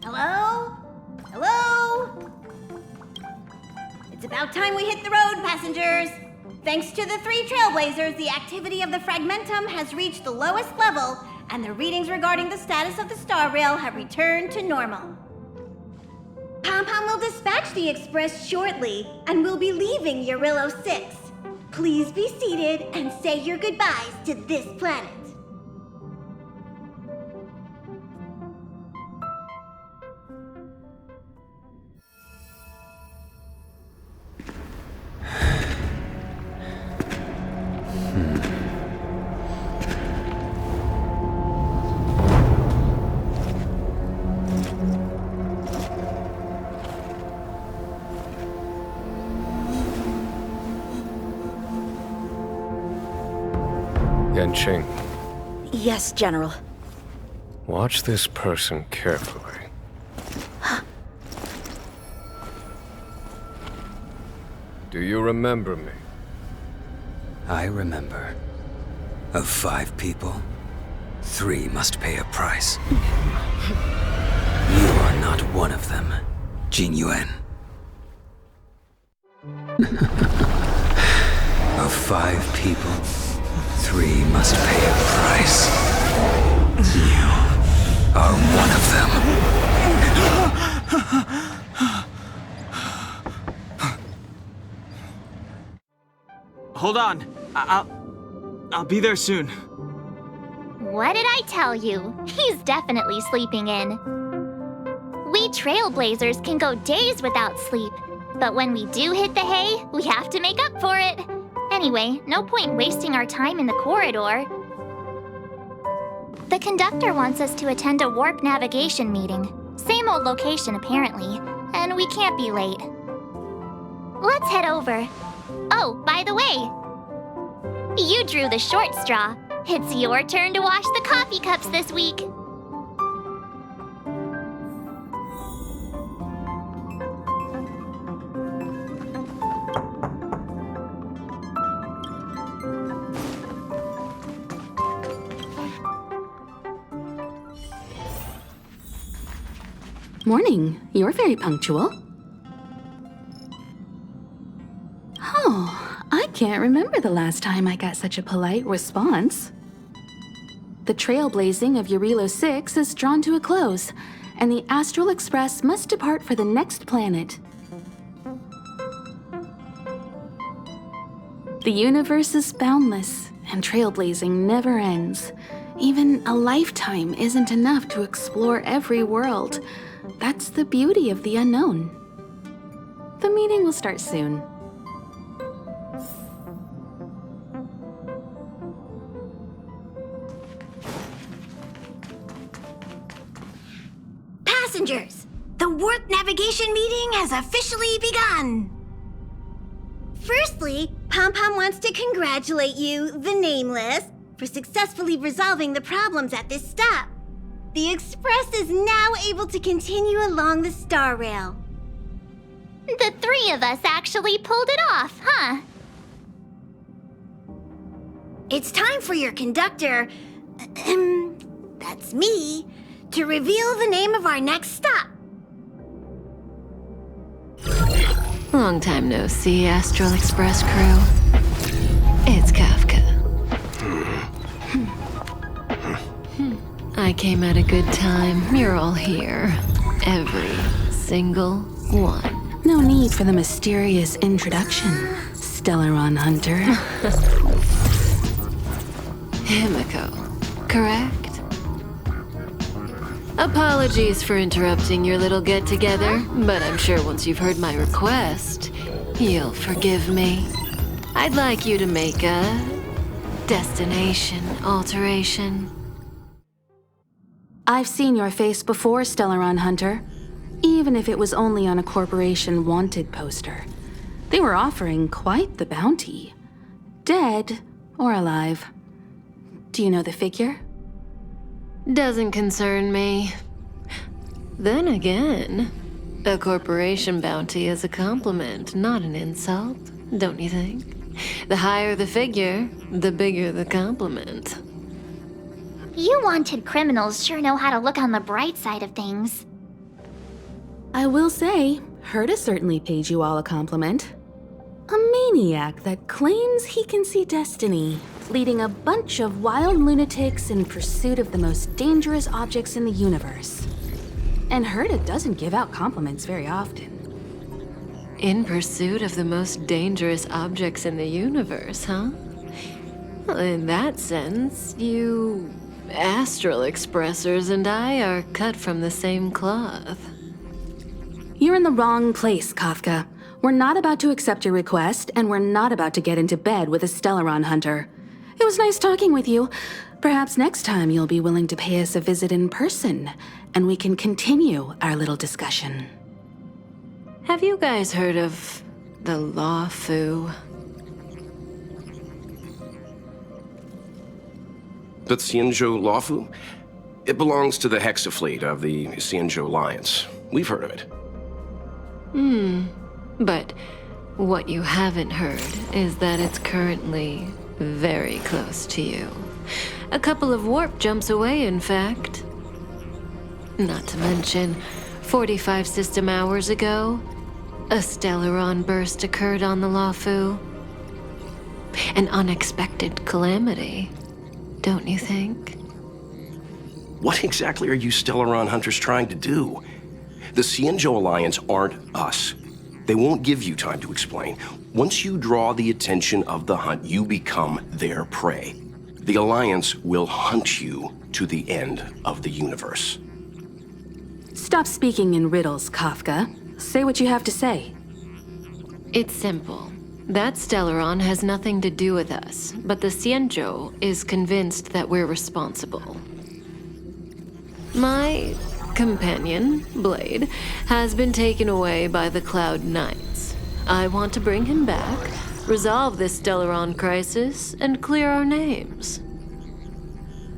Hello? Hello? It's about time we hit the road, passengers. Thanks to the 3 Trailblazers, the activity of the Fragmentum has reached the lowest level, and the readings regarding the status of the Star Rail have returned to normal. Pom-Pom will dispatch the Express shortly, and we'll be leaving Urillo 6. Please be seated and say your goodbyes to this planet. Yanqing, Yes, General. watch this person carefully. Do you remember me? I remember. Of 5 people, 3 must pay a price. You are not one of them, Jin Yuan. Of 5 people, 3 must pay a price. You are one of them. Hold on. I'll be there soon. What did I tell you? He's definitely sleeping in. We Trailblazers can go days without sleep, but when we do hit the hay, we have to make up for it. Anyway, no point wasting our time in the corridor. The conductor wants us to attend a warp navigation meeting. Same old location, apparently, and we can't be late. Let's head over. Oh, by the way, you drew the short straw. It's your turn to wash the coffee cups this week. Morning. You're very punctual. Oh, I can't remember the last time I got such a polite response. The trailblazing of Urillo 6 is drawn to a close, and the Astral Express must depart for the next planet. The universe is boundless, and trailblazing never ends. Even a lifetime isn't enough to explore every world. That's the beauty of the unknown. The meeting will start soon. Passengers, the warp navigation meeting has officially begun. Firstly, Pom-Pom wants to congratulate you, the Nameless, for successfully resolving the problems at this stop. The Express is now able to continue along the Star Rail. The 3 of us actually pulled it off, huh? It's time for your conductor, that's me, to reveal the name of our next stop. Long time no see, Astral Express crew. It's Kafka. I came at a good time. You're all here. Every single one. No need for the mysterious introduction, Stellaron Hunter. Himiko, correct? Apologies for interrupting your little get-together, but I'm sure once you've heard my request, you'll forgive me. I'd like you to make a destination alteration. I've seen your face before, Stellaron Hunter. Even if it was only on a corporation wanted poster. They were offering quite the bounty. Dead or alive. Do you know the figure? Doesn't concern me. Then again, a corporation bounty is a compliment, not an insult, don't you think? The higher the figure, the bigger the compliment. You wanted criminals sure know how to look on the bright side of things. I will say, Herta certainly paid you all a compliment. A maniac that claims he can see destiny, leading a bunch of wild lunatics in pursuit of the most dangerous objects in the universe. And Herta doesn't give out compliments very often. In pursuit of the most dangerous objects in the universe, huh? Well, in that sense, you astral expressors and I are cut from the same cloth. You're in the wrong place, Kafka. We're not about to accept your request, and we're not about to get into bed with a Stellaron hunter. It was nice talking with you. Perhaps next time you'll be willing to pay us a visit in person, and we can continue our little discussion. Have you guys heard of the Luofu? The Xianzhou Luofu? It belongs to the Hexafleet of the Xianzhou Alliance. We've heard of it. But what you haven't heard is that it's currently very close to you. A couple of warp jumps away, in fact. Not to mention, 45 system hours ago, a Stellaron burst occurred on the Luofu. An unexpected calamity, don't you think? What exactly are you Stellaron hunters trying to do? The Xianzhou Alliance aren't us. They won't give you time to explain. Once you draw the attention of the hunt, you become their prey. The Alliance will hunt you to the end of the universe. Stop speaking in riddles, Kafka. Say what you have to say. It's simple. That Stellaron has nothing to do with us, but the Xianzhou is convinced that we're responsible. My companion, Blade, has been taken away by the Cloud Knights. I want to bring him back, resolve this Stellaron crisis, and clear our names.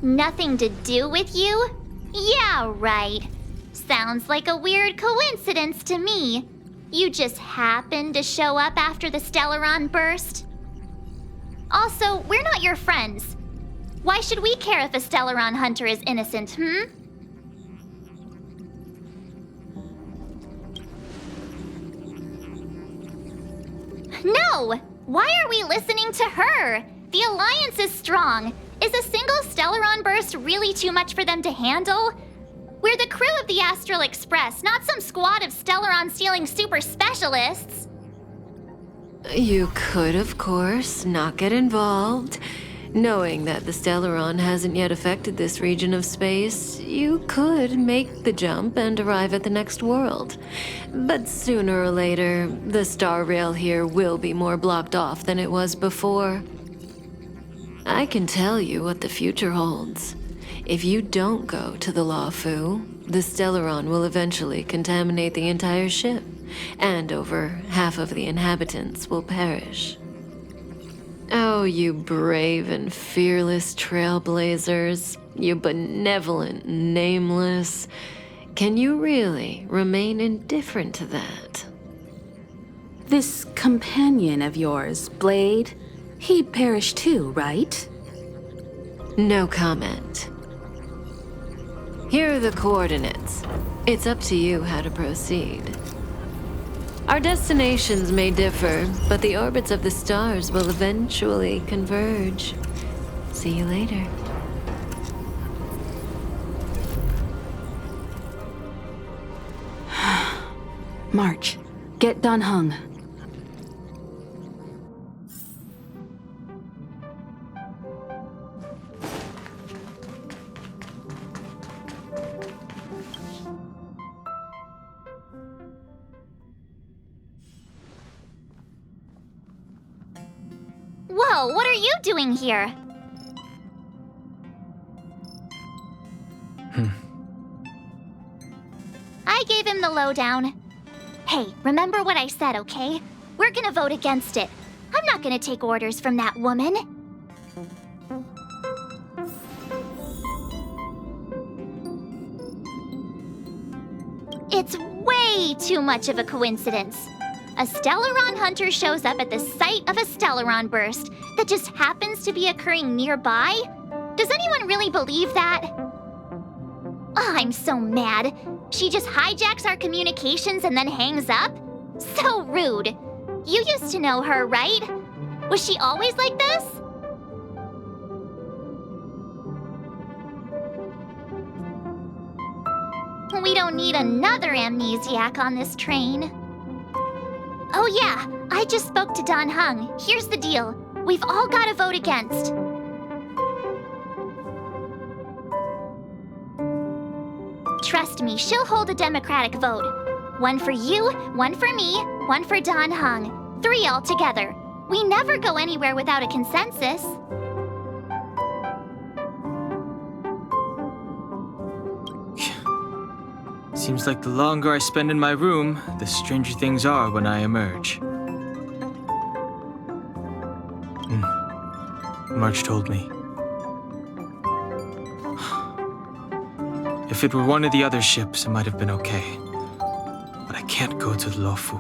Nothing to do with you? Yeah, right. Sounds like a weird coincidence to me. You just happened to show up after the Stellaron burst? Also, we're not your friends. Why should we care if a Stellaron hunter is innocent, No! Why are we listening to her? The Alliance is strong. Is a single Stellaron burst really too much for them to handle? We're the crew of the Astral Express, not some squad of Stellaron-stealing super specialists. You could, of course, not get involved. Knowing that the Stellaron hasn't yet affected this region of space, you could make the jump and arrive at the next world. But sooner or later, the star rail here will be more blocked off than it was before. I can tell you what the future holds. If you don't go to the Luofu, the Stellaron will eventually contaminate the entire ship, and over half of the inhabitants will perish. Oh, you brave and fearless trailblazers, you benevolent nameless. Can you really remain indifferent to that? This companion of yours, Blade, he perished too, right? No comment. Here are the coordinates. It's up to you how to proceed. Our destinations may differ, but the orbits of the stars will eventually converge. See you later. March, get Dan Heng. Whoa, what are you doing here? I gave him the lowdown. Hey, remember what I said, okay? We're gonna vote against it. I'm not gonna take orders from that woman. It's way too much of a coincidence. A Stellaron hunter shows up at the site of a Stellaron burst that just happens to be occurring nearby? Does anyone really believe that? I'm so mad. She just hijacks our communications and then hangs up? So rude. You used to know her, right? Was she always like this? We don't need another amnesiac on this train. Oh yeah, I just spoke to Don Hung. Here's the deal. We've all got to vote against. Trust me, she'll hold a democratic vote. One for you, one for me, one for Don Hung. 3 altogether. We never go anywhere without a consensus. Seems like the longer I spend in my room, the stranger things are when I emerge. March told me. If it were one of the other ships, it might have been okay. But I can't go to Luofu.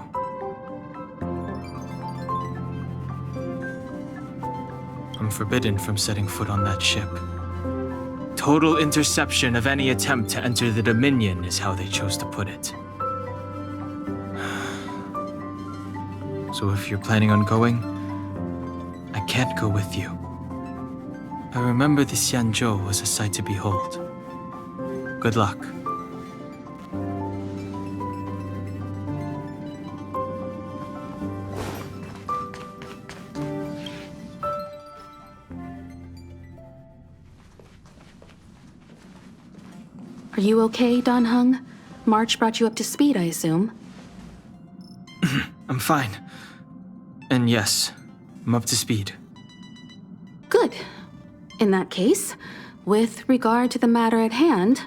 I'm forbidden from setting foot on that ship. Total interception of any attempt to enter the Dominion is how they chose to put it. So if you're planning on going, I can't go with you. I remember the Xianzhou was a sight to behold. Good luck. Are you okay, Don Hung? March brought you up to speed, I assume. I'm fine. And yes, I'm up to speed. Good. In that case, with regard to the matter at hand,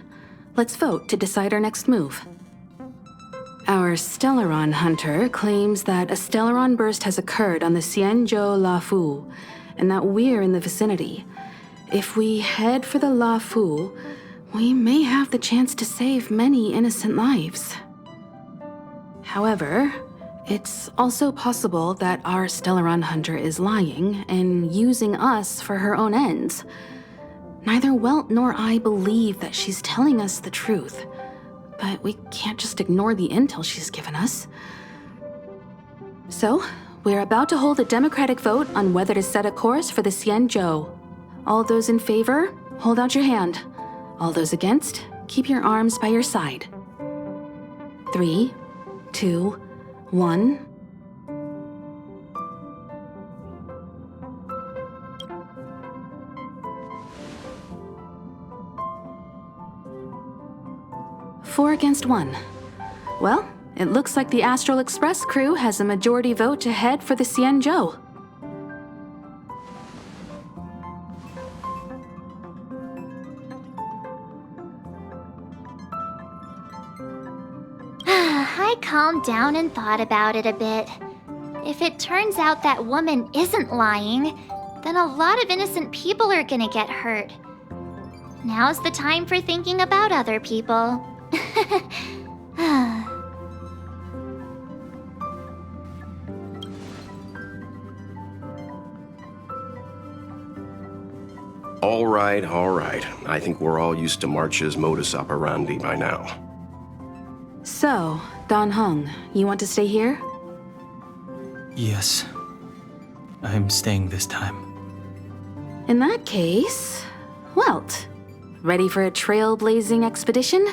let's vote to decide our next move. Our Stellaron hunter claims that a Stellaron burst has occurred on the Xianzhou Luofu, and that we're in the vicinity. If we head for the Luofu, we may have the chance to save many innocent lives. However, it's also possible that our Stellaron hunter is lying and using us for her own ends. Neither Welt nor I believe that she's telling us the truth, but we can't just ignore the intel she's given us. So, we're about to hold a democratic vote on whether to set a course for the Xianzhou. All those in favor, hold out your hand. All those against, keep your arms by your side. 3, 2, 1. Four against 1. Well, it looks like the Astral Express crew has a majority vote to head for the Xianzhou. I calmed down and thought about it a bit. If it turns out that woman isn't lying, then a lot of innocent people are gonna get hurt. Now's the time for thinking about other people. All right. I think we're all used to March's modus operandi by now. So, Don Hung, you want to stay here? Yes. I'm staying this time. In that case, Welt, ready for a trailblazing expedition?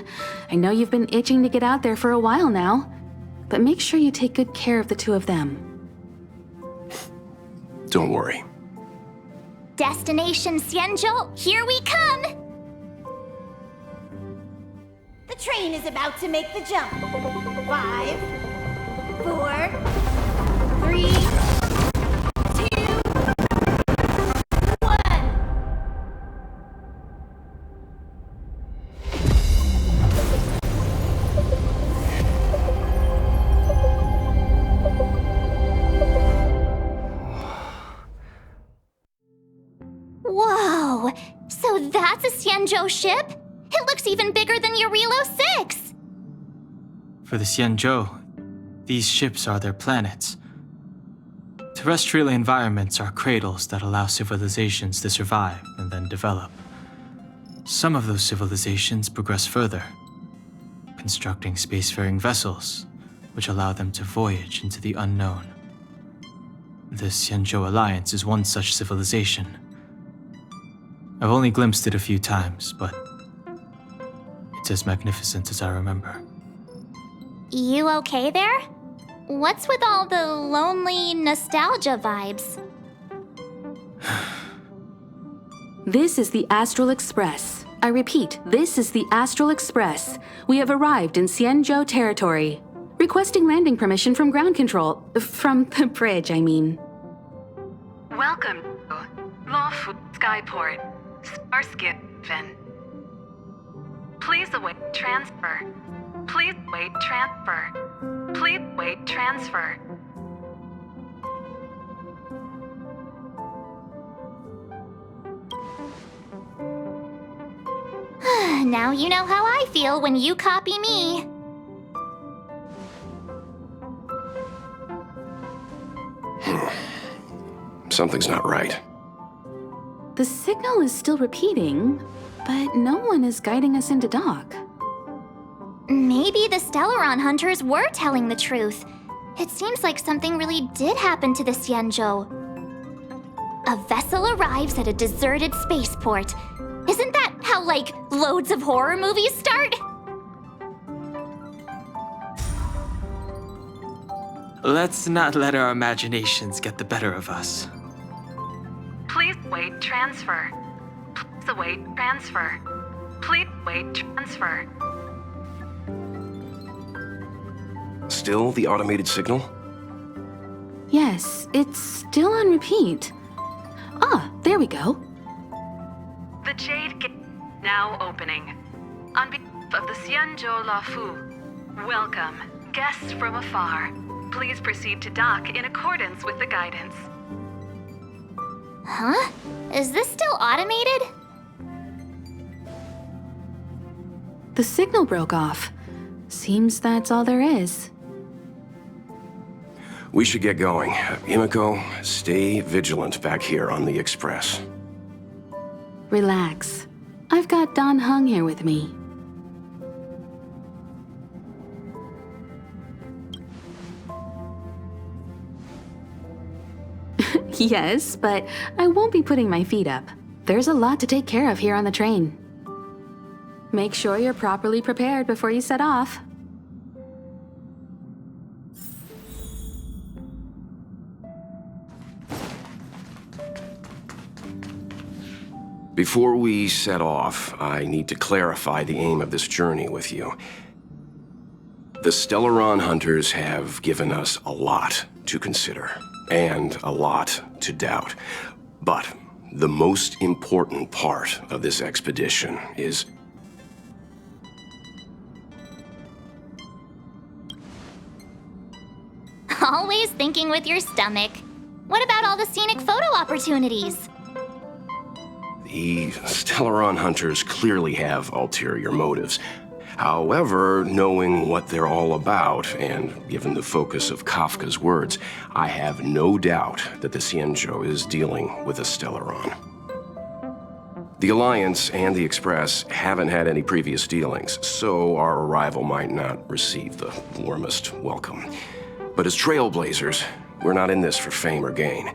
I know you've been itching to get out there for a while now, but make sure you take good care of the two of them. Don't worry. Destination Xianzhou, here we come! The train is about to make the jump. 5, 4, 3, 2, 1. Whoa! So that's a Xianzhou ship? It looks even bigger than Eurilo 6! For the Xianzhou, these ships are their planets. Terrestrial environments are cradles that allow civilizations to survive and then develop. Some of those civilizations progress further, constructing spacefaring vessels, which allow them to voyage into the unknown. The Xianzhou Alliance is one such civilization. I've only glimpsed it a few times, but it's as magnificent as I remember. You okay there? What's with all the lonely nostalgia vibes? This is the Astral Express. I repeat, this is the Astral Express. We have arrived in Xianzhou territory. Requesting landing permission from ground control. From the bridge, I mean. Welcome to Luofu Skyport, Starskin. Please await transfer. Please wait transfer. Please wait transfer. Now you know how I feel when you copy me. Something's not right. The signal is still repeating, but no one is guiding us into dock. Maybe the Stellaron hunters were telling the truth. It seems like something really did happen to the Xianzhou. A vessel arrives at a deserted spaceport. Isn't that how, like, loads of horror movies start? Let's not let our imaginations get the better of us. Please wait transfer. Please await transfer. Please wait transfer. Still the automated signal? Yes, it's still on repeat. Ah, there we go. The Jade Gate now opening. On behalf of the Xianzhou Luofu, welcome, guests from afar. Please proceed to dock in accordance with the guidance. Huh? Is this still automated? The signal broke off. Seems that's all there is. We should get going. Himiko, stay vigilant back here on the Express. Relax. I've got Don Hung here with me. Yes, but I won't be putting my feet up. There's a lot to take care of here on the train. Make sure you're properly prepared before you set off. Before we set off, I need to clarify the aim of this journey with you. The Stellaron hunters have given us a lot to consider, and a lot to doubt. But the most important part of this expedition is... Always thinking with your stomach. What about all the scenic photo opportunities? The Stellaron hunters clearly have ulterior motives. However, knowing what they're all about, and given the focus of Kafka's words, I have no doubt that the Xianzhou is dealing with a Stellaron. The Alliance and the Express haven't had any previous dealings, so our arrival might not receive the warmest welcome. But as Trailblazers, we're not in this for fame or gain.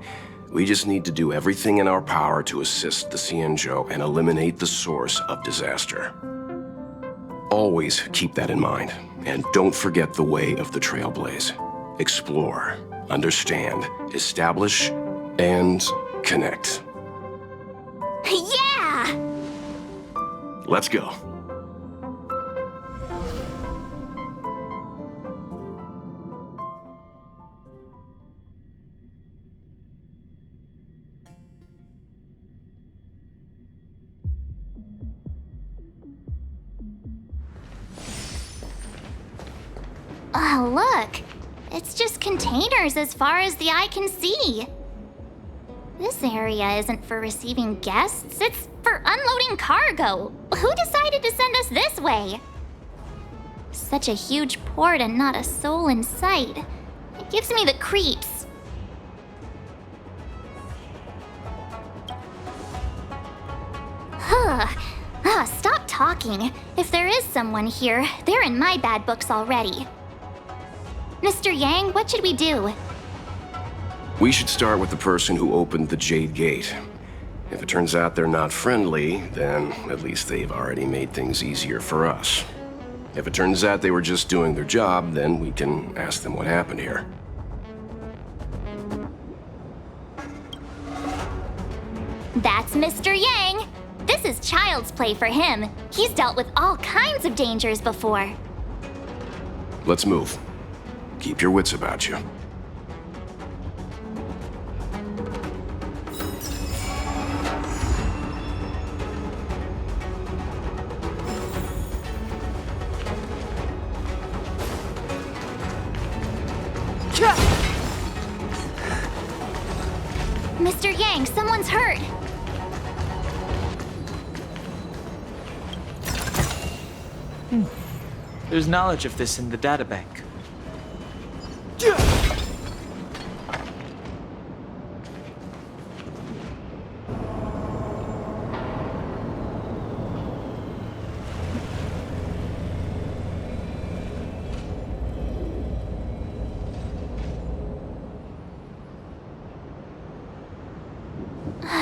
We just need to do everything in our power to assist the Xianzhou and eliminate the source of disaster. Always keep that in mind, and don't forget the way of the Trailblaze. Explore, understand, establish, and connect. Yeah! Let's go. Oh, look! It's just containers as far as the eye can see. This area isn't for receiving guests, it's for unloading cargo. Who decided to send us this way? Such a huge port and not a soul in sight. It gives me the creeps. thinking. If there is someone here, they're in my bad books already. Mr. Yang, what should we do? We should start with the person who opened the Jade Gate. If it turns out they're not friendly, then at least they've already made things easier for us. If it turns out they were just doing their job, then we can ask them what happened here. That's Mr. Yang. This is child's play for him. He's dealt with all kinds of dangers before. Let's move. Keep your wits about you. Mr. Yang, someone's hurt. There's knowledge of this in the databank.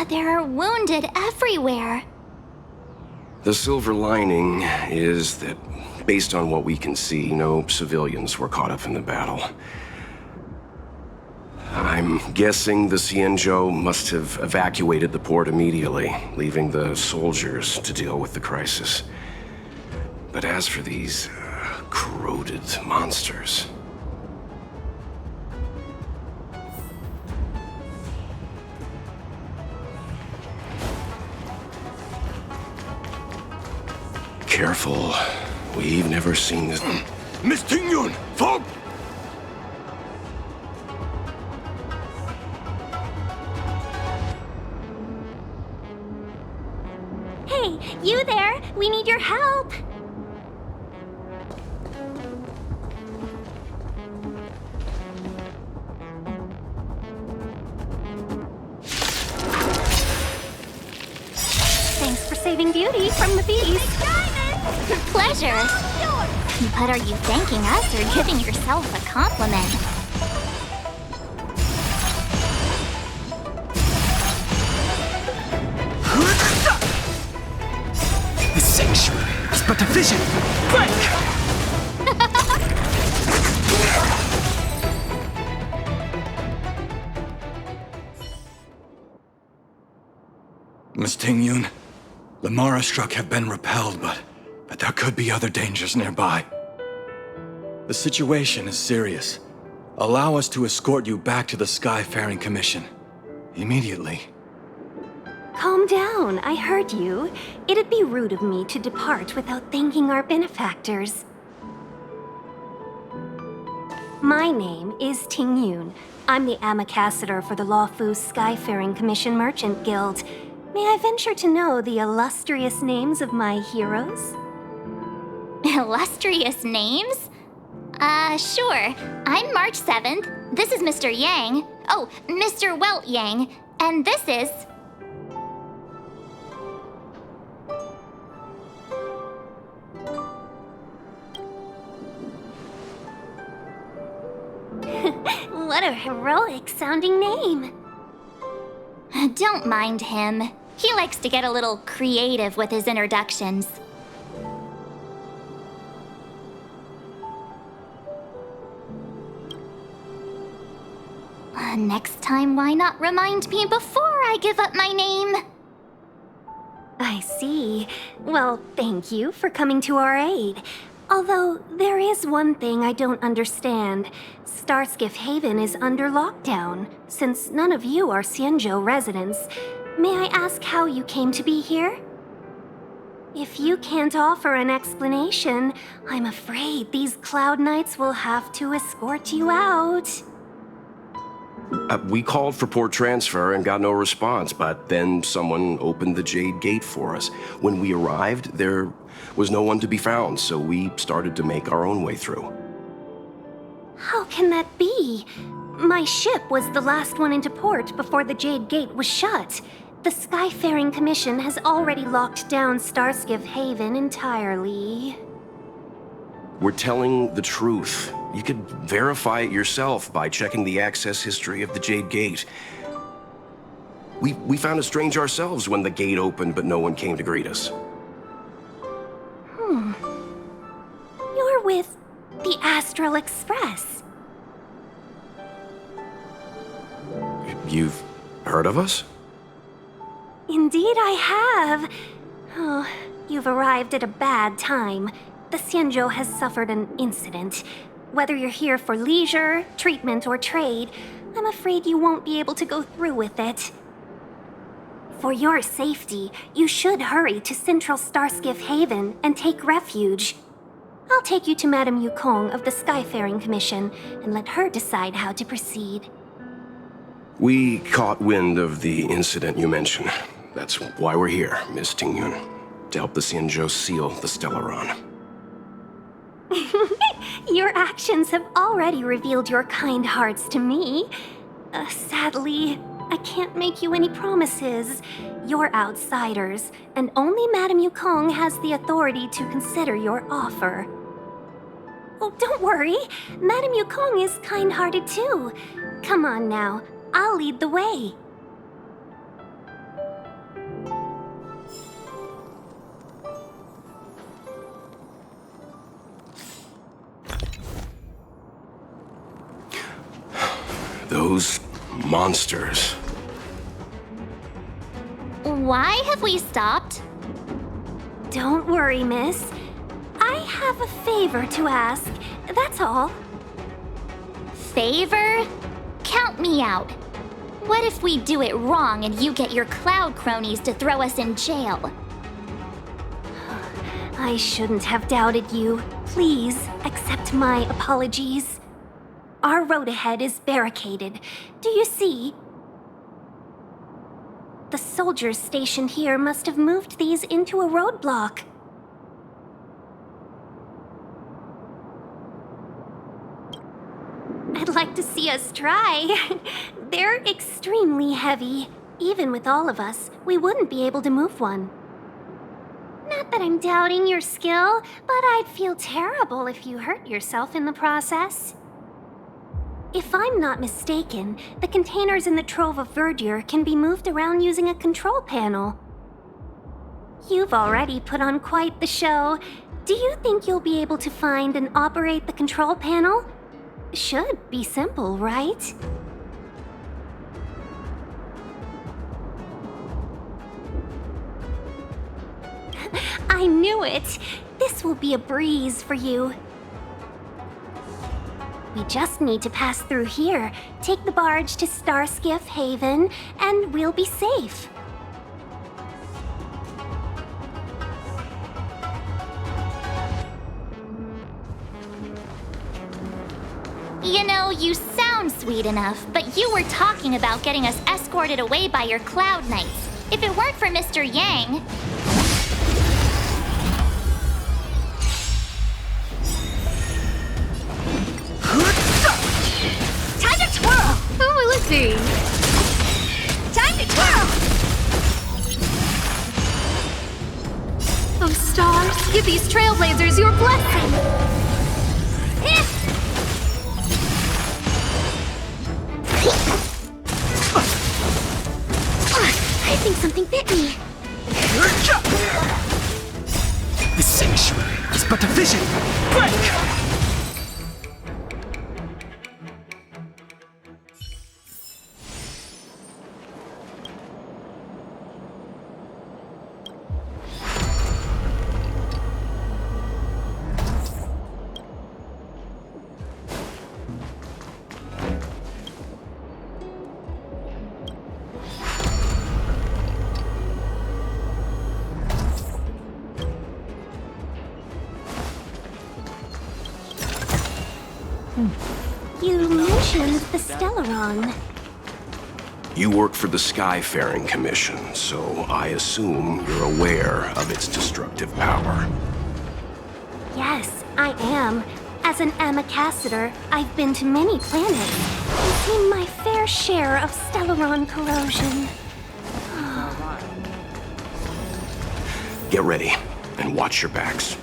There are wounded everywhere. The silver lining is that, based on what we can see, no civilians were caught up in the battle. I'm guessing the Xianzhou must have evacuated the port immediately, leaving the soldiers to deal with the crisis. But as for these corroded monsters... Careful. We've never seen this. Miss Tingyun! Fog! Hey, you there? We need your help. Thanks for saving Beauty from the beast. Pleasure. But are you thanking us or giving yourself a compliment? The sanctuary is but a vision. Break! Miss Tingyun, the Mara struck have been repelled, but there could be other dangers nearby. The situation is serious. Allow us to escort you back to the Skyfaring Commission. Immediately. Calm down, I heard you. It'd be rude of me to depart without thanking our benefactors. My name is Tingyun. I'm the ambassador for the Luofu Skyfaring Commission Merchant Guild. May I venture to know the illustrious names of my heroes? Illustrious names? Sure. I'm March 7th. This is Mr. Yang. Oh, Mr. Welt Yang. And this is... What a heroic-sounding name. Don't mind him. He likes to get a little creative with his introductions. Next time, why not remind me before I give up my name? I see. Well, thank you for coming to our aid. Although, there is one thing I don't understand. Starskiff Haven is under lockdown. Since none of you are Xianzhou residents, may I ask how you came to be here? If you can't offer an explanation, I'm afraid these Cloud Knights will have to escort you out. We called for port transfer and got no response, but then someone opened the Jade Gate for us. When we arrived, there was no one to be found, so we started to make our own way through. How can that be? My ship was the last one into port before the Jade Gate was shut. The Skyfaring Commission has already locked down Starskiff Haven entirely. We're telling the truth. You could verify it yourself by checking the access history of the Jade Gate. We found it strange ourselves when the gate opened, but no one came to greet us. You're with the Astral Express. You've heard of us? Indeed I have. Oh, you've arrived at a bad time. The Xianzhou has suffered an incident. Whether you're here for leisure, treatment, or trade, I'm afraid you won't be able to go through with it. For your safety, you should hurry to Central Starskiff Haven and take refuge. I'll take you to Madame Yukong of the Skyfaring Commission and let her decide how to proceed. We caught wind of the incident you mentioned. That's why we're here, Miss Tingyun, to help the Xianzhou seal the Stellaron. Your actions have already revealed your kind hearts to me. Sadly, I can't make you any promises. You're outsiders, and only Madame Yukong has the authority to consider your offer. Oh, don't worry. Madame Yukong is kind-hearted too. Come on now, I'll lead the way. Those monsters. Why have we stopped? Don't worry, miss. I have a favor to ask, that's all. Favor? Count me out. What if we do it wrong and you get your cloud cronies to throw us in jail? I shouldn't have doubted you. Please accept my apologies. Our road ahead is barricaded. Do you see? The soldiers stationed here must have moved these into a roadblock. I'd like to see us try. They're extremely heavy. Even with all of us, we wouldn't be able to move one. Not that I'm doubting your skill, but I'd feel terrible if you hurt yourself in the process. If I'm not mistaken, the containers in the Trove of Verdure can be moved around using a control panel. You've already put on quite the show. Do you think you'll be able to find and operate the control panel? Should be simple, right? I knew it! This will be a breeze for you. We just need to pass through here, take the barge to Starskiff Haven, and we'll be safe. You know, you sound sweet enough, but you were talking about getting us escorted away by your Cloud Knights. If it weren't for Mr. Yang... Time to twirl! Oh, let's see. Time to twirl! Oh, stars, give these trailblazers your blessing. I think something bit me. The sanctuary is but a vision. Break! You mentioned the Stellaron. You work for the Skyfaring Commission, so I assume you're aware of its destructive power. Yes, I am. As an Amicassator, I've been to many planets and seen my fair share of Stellaron corrosion. Get ready, and watch your backs.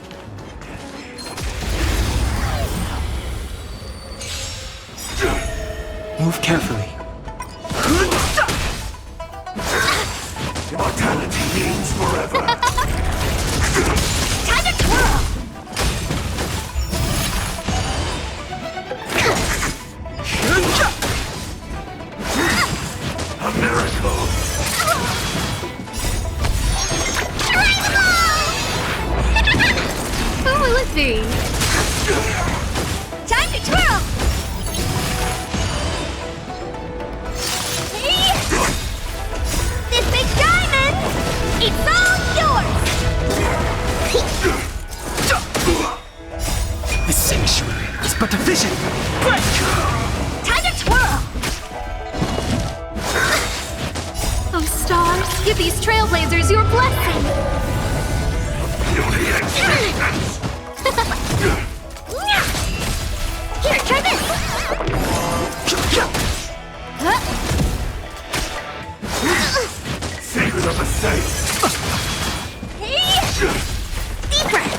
Move carefully. Immortality means forever. Time to twirl! A miracle. Who will it be? Time to twirl! This big diamond! It's all yours! The sanctuary is but a vision. Time to twirl! Oh, stars, give these trailblazers your blessing! Beauty existence. Here, try this! Secret of the saints. Deep breath!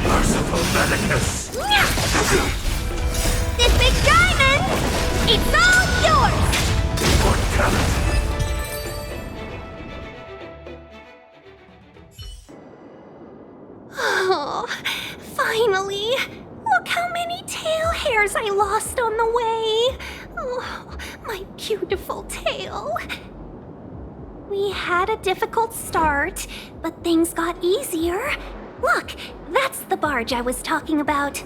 Merciful Medicus. This big diamond! It's all yours! Immortality. Oh, finally! Look how many tail hairs I lost on the way! Oh, my beautiful tail. We had a difficult start, but things got easier. Look, that's the barge I was talking about.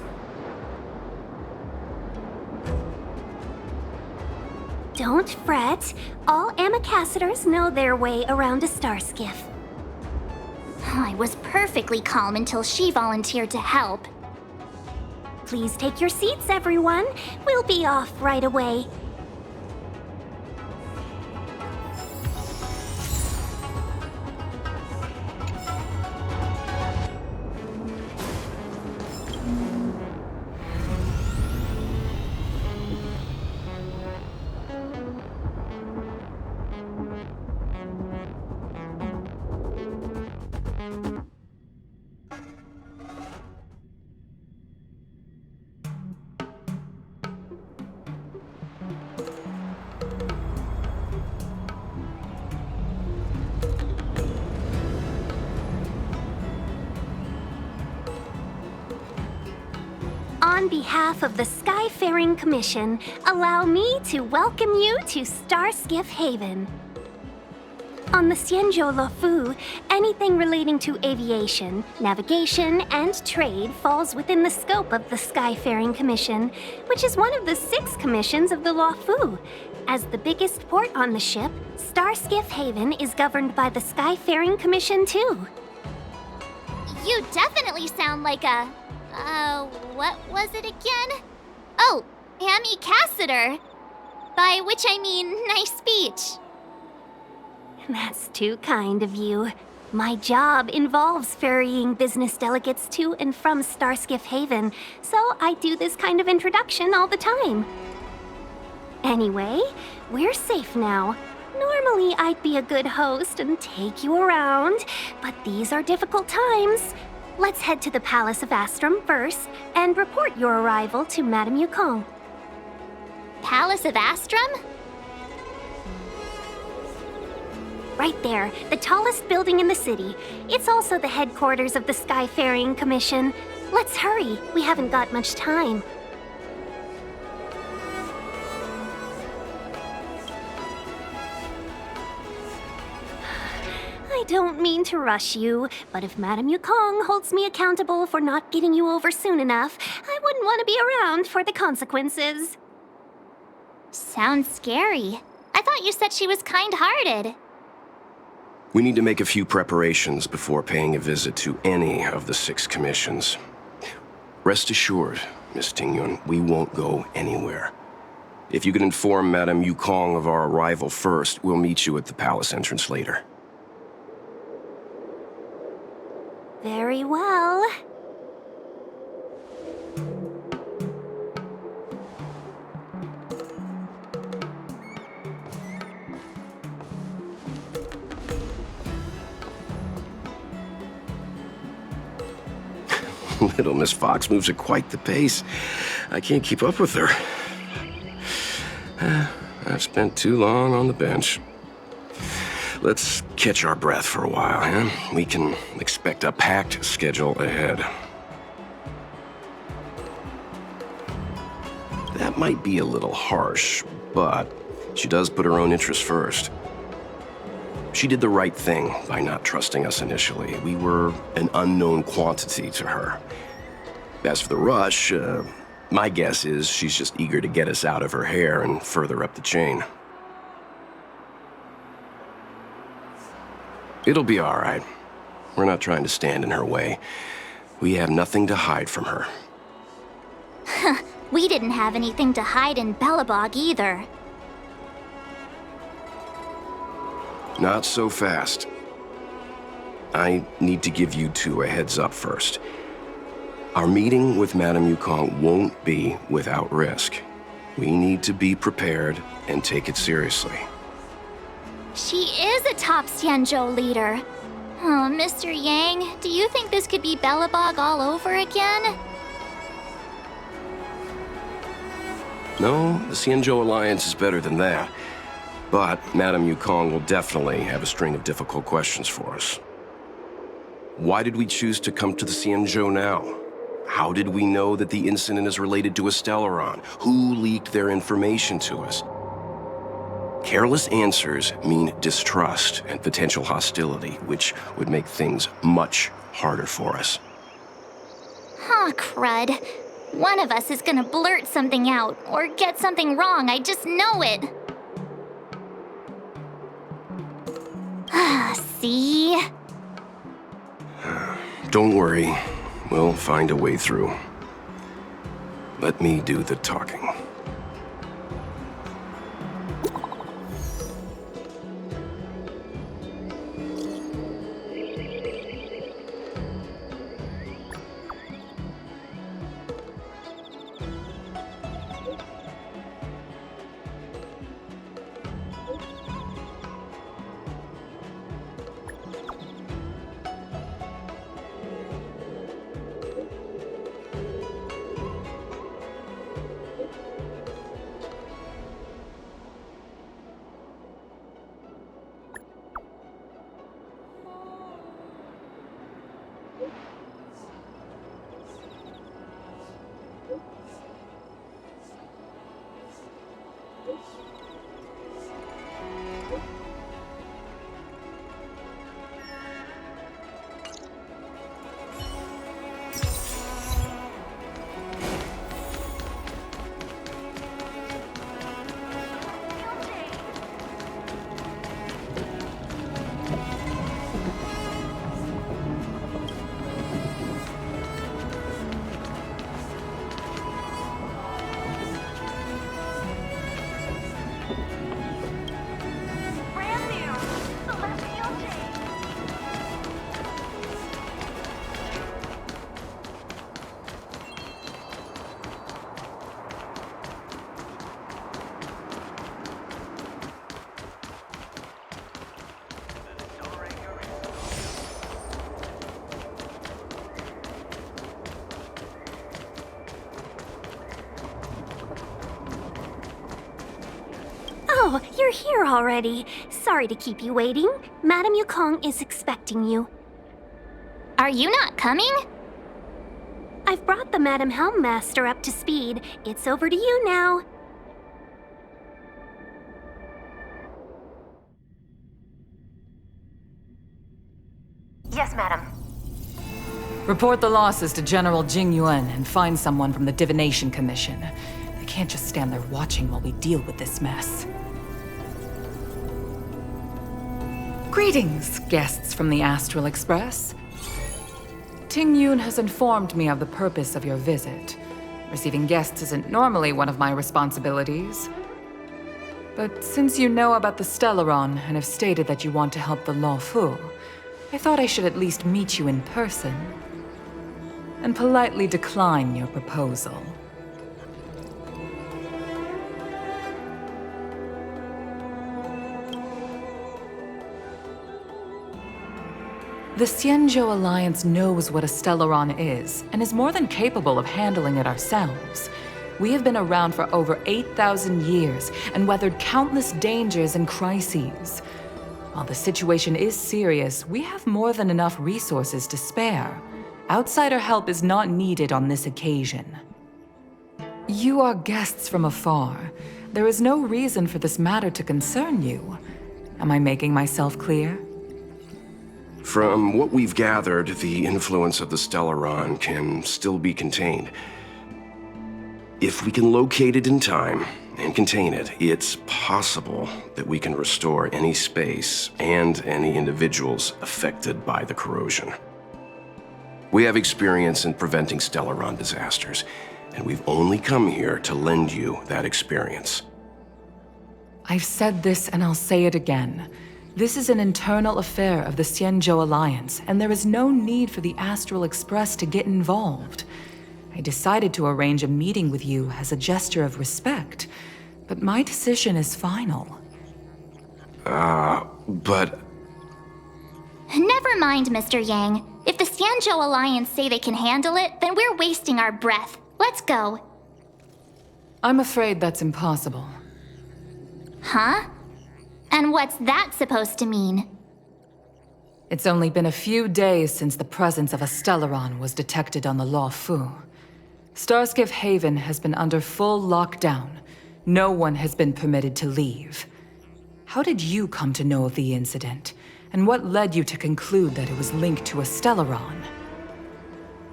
Don't fret. All Amicacetors know their way around a star skiff. I was perfectly calm until she volunteered to help. Please take your seats, everyone. We'll be off right away. On behalf of the Skyfaring Commission, allow me to welcome you to Starskiff Haven. On the Xianzhou Luofu, anything relating to aviation, navigation, and trade falls within the scope of the Skyfaring Commission, which is one of the 6 commissions of the Luofu. As the biggest port on the ship, Starskiff Haven is governed by the Skyfaring Commission too. You definitely sound like a... what was it again? Oh, Amicaciter. By which I mean nice speech. That's too kind of you. My job involves ferrying business delegates to and from Starskiff Haven, so I do this kind of introduction all the time. Anyway, we're safe now. Normally, I'd be a good host and take you around, but these are difficult times. Let's head to the Palace of Astrum first and report your arrival to Madame Yukong. Palace of Astrum? Right there, the tallest building in the city. It's also the headquarters of the Skyfaring Commission. Let's hurry, we haven't got much time. I don't mean to rush you, but if Madame Yukong holds me accountable for not getting you over soon enough, I wouldn't want to be around for the consequences. Sounds scary. I thought you said she was kind-hearted. We need to make a few preparations before paying a visit to any of the 6 commissions. Rest assured, Miss Tingyun, we won't go anywhere. If you could inform Madame Yukong of our arrival first, we'll meet you at the palace entrance later. Very well. Little Miss Fox moves at quite the pace. I can't keep up with her. I've spent too long on the bench. Let's catch our breath for a while, huh? We can expect a packed schedule ahead. That might be a little harsh, but she does put her own interests first. She did the right thing by not trusting us initially. We were an unknown quantity to her. As for the rush, my guess is she's just eager to get us out of her hair and further up the chain. It'll be all right. We're not trying to stand in her way. We have nothing to hide from her. We didn't have anything to hide in Belobog either. Not so fast. I need to give you two a heads up first. Our meeting with Madame Yukong won't be without risk. We need to be prepared and take it seriously. She is a top Xianzhou leader. Oh, Mr. Yang, do you think this could be Belobog all over again? No, the Xianzhou Alliance is better than that. But Madame Yukong will definitely have a string of difficult questions for us. Why did we choose to come to the Xianzhou now? How did we know that the incident is related to a Stellaron? Who leaked their information to us? Careless answers mean distrust and potential hostility, which would make things much harder for us. Huh, crud. One of us is gonna blurt something out, or get something wrong, I just know it. See? Don't worry. We'll find a way through. Let me do the talking. Oh, you're here already. Sorry to keep you waiting. Madame Yukong is expecting you. Are you not coming? I've brought the Madame Helmmaster up to speed. It's over to you now. Yes, madam. Report the losses to General Jing Yuan and find someone from the Divination Commission. They can't just stand there watching while we deal with this mess. Greetings, guests from the Astral Express. Ting Yun has informed me of the purpose of your visit. Receiving guests isn't normally one of my responsibilities. But since you know about the Stellaron and have stated that you want to help the Luofu, I thought I should at least meet you in person and politely decline your proposal. The Xianzhou Alliance knows what a Stellaron is, and is more than capable of handling it ourselves. We have been around for over 8,000 years, and weathered countless dangers and crises. While the situation is serious, we have more than enough resources to spare. Outsider help is not needed on this occasion. You are guests from afar. There is no reason for this matter to concern you. Am I making myself clear? From what we've gathered, the influence of the Stellaron can still be contained. If we can locate it in time and contain it, it's possible that we can restore any space and any individuals affected by the corrosion. We have experience in preventing Stellaron disasters, and we've only come here to lend you that experience. I've said this and I'll say it again. This is an internal affair of the Xianzhou Alliance, and there is no need for the Astral Express to get involved. I decided to arrange a meeting with you as a gesture of respect, but my decision is final. But... Never mind, Mr. Yang. If the Xianzhou Alliance say they can handle it, then we're wasting our breath. Let's go. I'm afraid that's impossible. Huh? And what's that supposed to mean? It's only been a few days since the presence of a Stellaron was detected on the Luofu. Starskiff Haven has been under full lockdown. No one has been permitted to leave. How did you come to know of the incident? And what led you to conclude that it was linked to a Stellaron?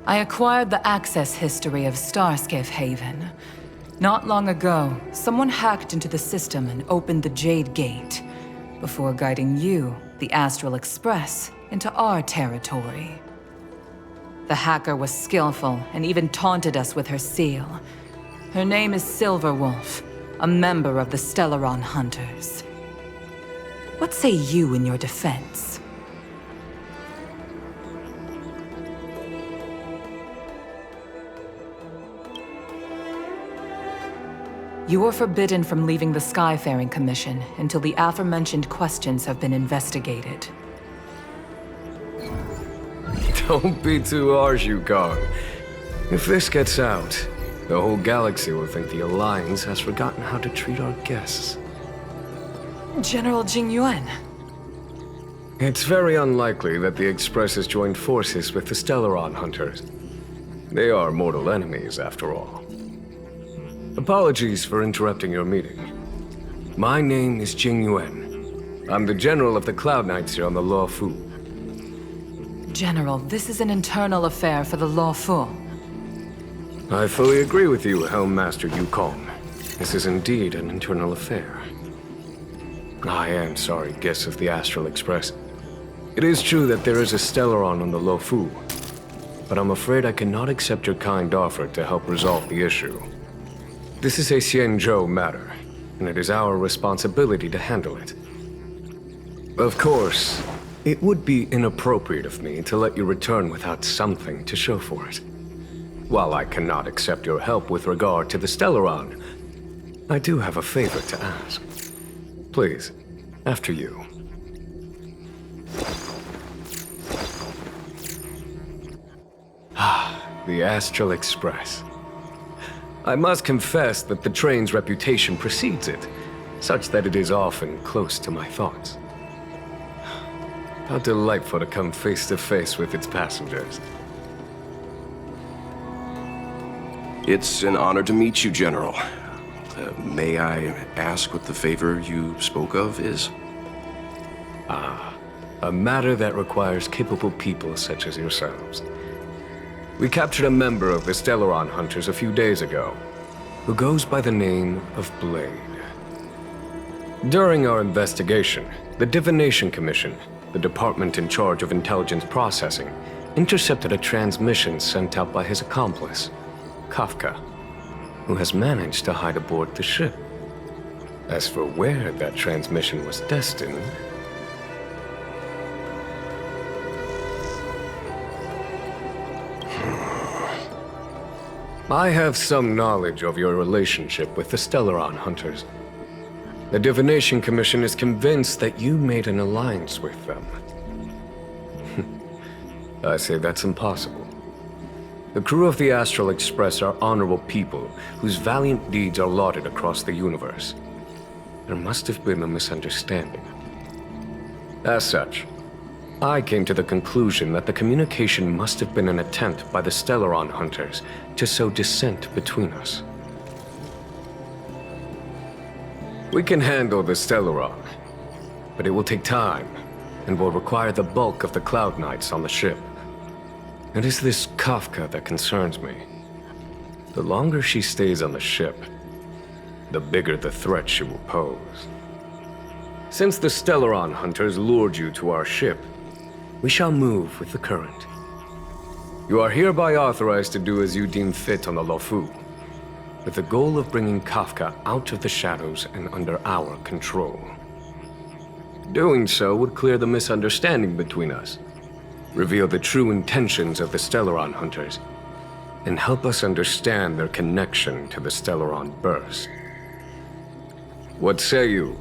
I acquired the access history of Starskiff Haven. Not long ago, someone hacked into the system and opened the Jade Gate, before guiding you, the Astral Express, into our territory. The hacker was skillful and even taunted us with her seal. Her name is Silverwolf, a member of the Stellaron Hunters. What say you in your defense? You are forbidden from leaving the Skyfaring Commission until the aforementioned questions have been investigated. Don't be too harsh, Yukong. If this gets out, the whole galaxy will think the Alliance has forgotten how to treat our guests. General Jing Yuan. It's very unlikely that the Express has joined forces with the Stellaron Hunters. They are mortal enemies, after all. Apologies for interrupting your meeting. My name is Jing Yuan. I'm the General of the Cloud Knights here on the Luofu. General, this is an internal affair for the Luofu. I fully agree with you, Helm Master Yukong. This is indeed an internal affair. I am sorry, guests of the Astral Express. It is true that there is a Stellaron on the Luofu, but I'm afraid I cannot accept your kind offer to help resolve the issue. This is a Xianzhou matter, and it is our responsibility to handle it. Of course, it would be inappropriate of me to let you return without something to show for it. While I cannot accept your help with regard to the Stellaron, I do have a favor to ask. Please, after you. The Astral Express. I must confess that the train's reputation precedes it, such that it is often close to my thoughts. How delightful to come face to face with its passengers. It's an honor to meet you, General. May I ask what the favor you spoke of is? A matter that requires capable people such as yourselves. We captured a member of the Stellaron Hunters a few days ago, who goes by the name of Blade. During our investigation, the Divination Commission, the department in charge of intelligence processing, intercepted a transmission sent out by his accomplice, Kafka, who has managed to hide aboard the ship. As for where that transmission was destined... I have some knowledge of your relationship with the Stellaron Hunters. The Divination Commission is convinced that you made an alliance with them. I say that's impossible. The crew of the Astral Express are honorable people whose valiant deeds are lauded across the universe. There must have been a misunderstanding. As such, I came to the conclusion that the communication must have been an attempt by the Stellaron hunters to sow dissent between us. We can handle the Stellaron, but it will take time and will require the bulk of the Cloud Knights on the ship. It is this Kafka that concerns me. The longer she stays on the ship, the bigger the threat she will pose. Since the Stellaron hunters lured you to our ship, we shall move with the current. You are hereby authorized to do as you deem fit on the Luofu, with the goal of bringing Kafka out of the shadows and under our control. Doing so would clear the misunderstanding between us, reveal the true intentions of the Stellaron hunters, and help us understand their connection to the Stellaron burst. What say you,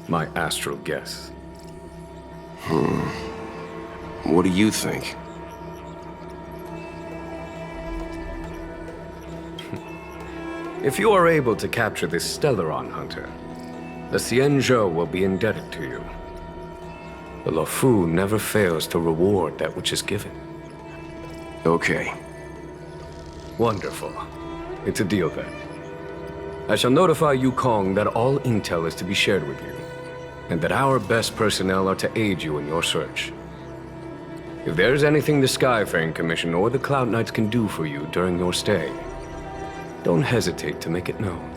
my astral guests? What do you think? If you are able to capture this Stellaron hunter, the Xianzhou will be indebted to you. The Luofu never fails to reward that which is given. Okay. Wonderful. It's a deal then. I shall notify Yukong that all intel is to be shared with you, and that our best personnel are to aid you in your search. If there's anything the Skyfaring Commission or the Cloud Knights can do for you during your stay, don't hesitate to make it known.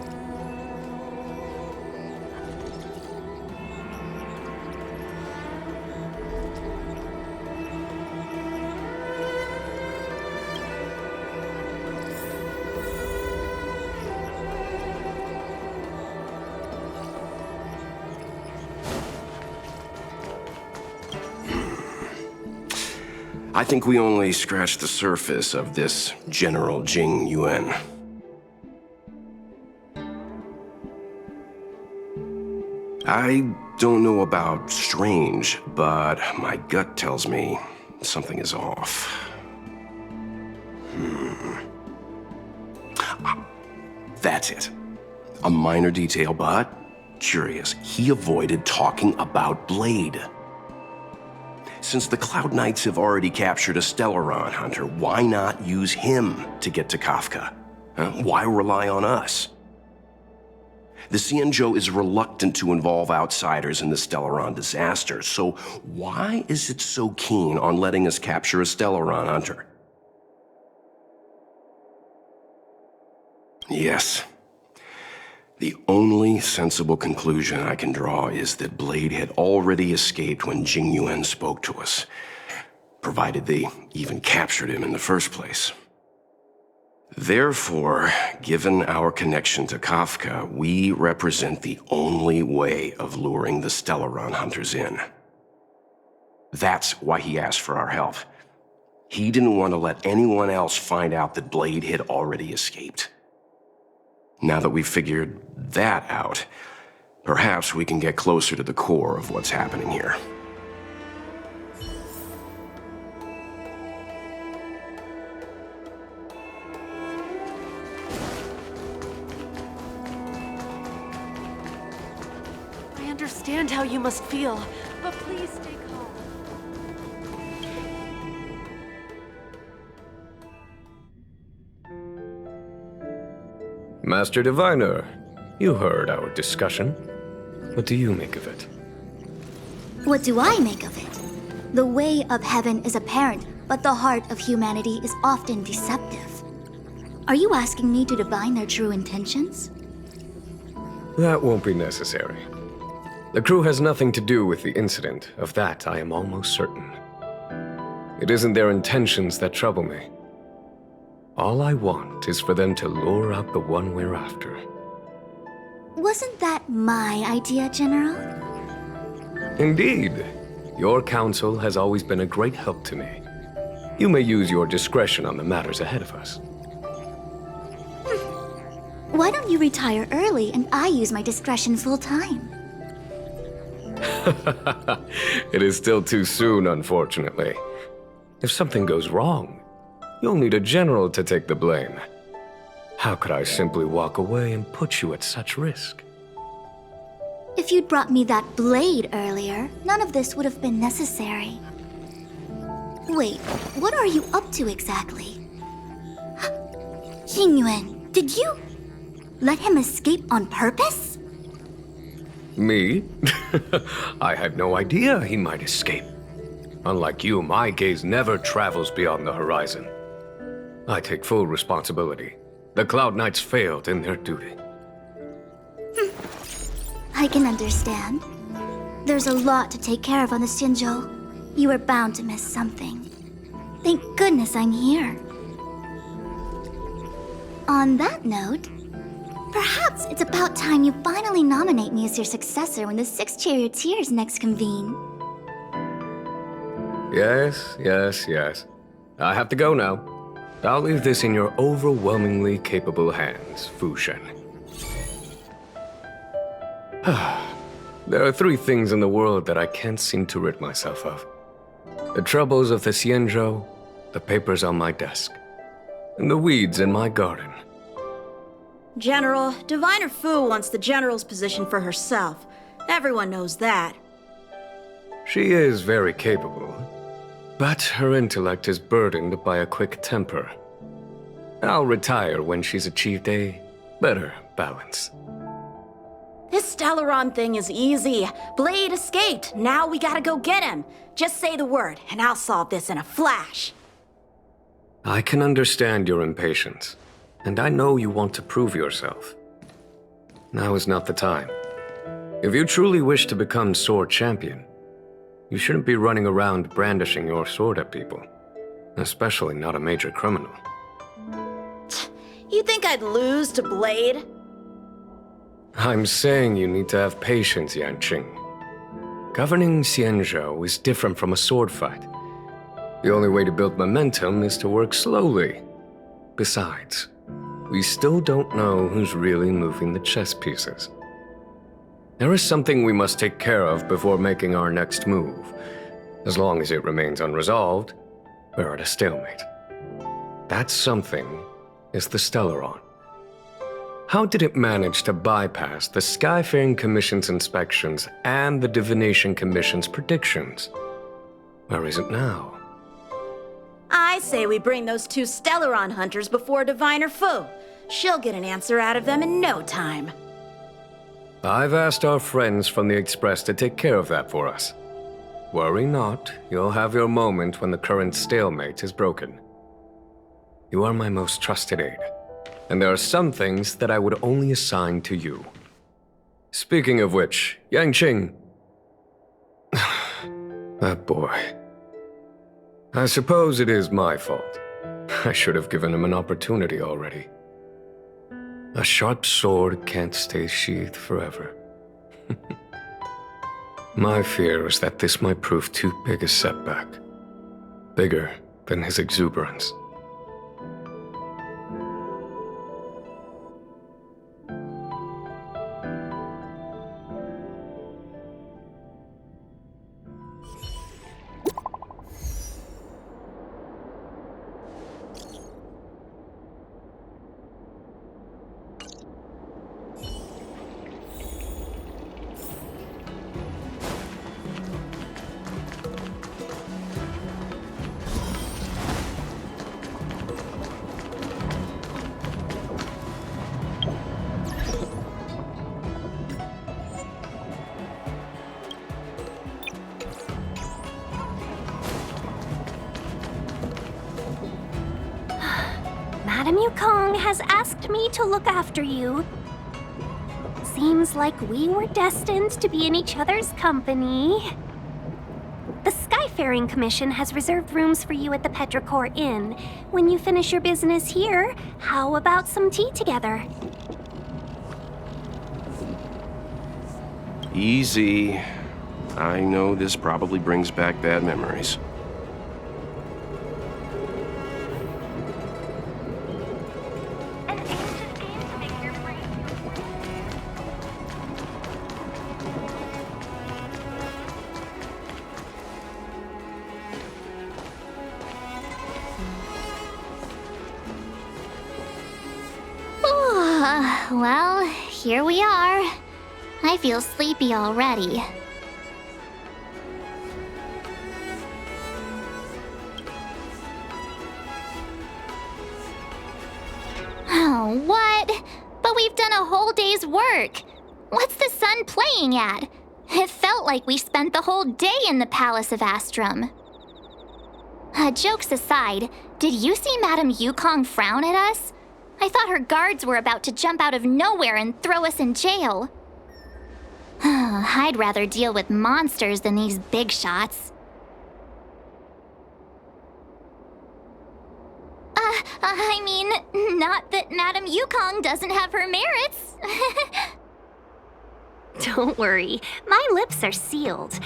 I think we only scratched the surface of this General Jing Yuan. I don't know about strange, but my gut tells me something is off. That's it. A minor detail, but curious. He avoided talking about Blade. Since the Cloud Knights have already captured a Stellaron hunter, why not use him to get to Kafka? Why rely on us? The Xianzhou is reluctant to involve outsiders in the Stellaron disaster, so why is it so keen on letting us capture a Stellaron hunter? Yes. The only sensible conclusion I can draw is that Blade had already escaped when Jing Yuan spoke to us, provided they even captured him in the first place. Therefore, given our connection to Kafka, we represent the only way of luring the Stellaron hunters in. That's why he asked for our help. He didn't want to let anyone else find out that Blade had already escaped. Now that we've figured that out, perhaps we can get closer to the core of what's happening here. I understand how you must feel, but please stay calm. Master Diviner, you heard our discussion. What do you make of it? What do I make of it? The way of heaven is apparent, but the heart of humanity is often deceptive. Are you asking me to divine their true intentions? That won't be necessary. The crew has nothing to do with the incident. Of that, I am almost certain. It isn't their intentions that trouble me. All I want is for them to lure out the one we're after. Wasn't that my idea, General? Indeed. Your counsel has always been a great help to me. You may use your discretion on the matters ahead of us. Why don't you retire early and I use my discretion full time? It is still too soon, unfortunately. If something goes wrong, you'll need a general to take the blame. How could I simply walk away and put you at such risk? If you'd brought me that blade earlier, none of this would have been necessary. Wait, what are you up to exactly? Xingyuan, did you let him escape on purpose? Me? I had no idea he might escape. Unlike you, my gaze never travels beyond the horizon. I take full responsibility. The Cloud Knights failed in their duty. I can understand. There's a lot to take care of on the Xianzhou. You were bound to miss something. Thank goodness I'm here. On that note, perhaps it's about time you finally nominate me as your successor when the 6 charioteers next convene. Yes. I have to go now. I'll leave this in your overwhelmingly capable hands, Fu Shen. There are 3 things in the world that I can't seem to rid myself of. The troubles of the Xianzhou, the papers on my desk, and the weeds in my garden. General, Diviner Fu wants the General's position for herself. Everyone knows that. She is very capable, but her intellect is burdened by a quick temper. I'll retire when she's achieved a better balance. This Stellaron thing is easy. Blade escaped. Now we gotta go get him. Just say the word, and I'll solve this in a flash. I can understand your impatience, and I know you want to prove yourself. Now is not the time. If you truly wish to become sword champion, you shouldn't be running around brandishing your sword at people, especially not a major criminal. You think I'd lose to Blade? I'm saying you need to have patience, Yanqing. Governing Xianzhou is different from a sword fight. The only way to build momentum is to work slowly. Besides, we still don't know who's really moving the chess pieces. There is something we must take care of before making our next move. As long as it remains unresolved, we're at a stalemate. That something is the Stellaron. How did it manage to bypass the Skyfaring Commission's inspections and the Divination Commission's predictions? Where is it now? I say we bring those 2 Stellaron hunters before Diviner Fu. She'll get an answer out of them in no time. I've asked our friends from the Express to take care of that for us. Worry not, you'll have your moment when the current stalemate is broken. You are my most trusted aide, and there are some things that I would only assign to you. Speaking of which, Yanqing... that boy. I suppose it is my fault. I should have given him an opportunity already. A sharp sword can't stay sheathed forever. My fear is that this might prove too big a setback. Bigger than his exuberance. Madame Yukong has asked me to look after you. Seems like we were destined to be in each other's company. The Skyfaring Commission has reserved rooms for you at the Petrichor Inn. When you finish your business here, how about some tea together? Easy. I know this probably brings back bad memories. Well, here we are. I feel sleepy already. Oh, what? But we've done a whole day's work. What's the sun playing at? It felt like we spent the whole day in the Palace of Astrum. Jokes aside, did you see Madame Yukong frown at us? I thought her guards were about to jump out of nowhere and throw us in jail. I'd rather deal with monsters than these big shots. I mean, not that Madame Yukong doesn't have her merits. Don't worry, my lips are sealed.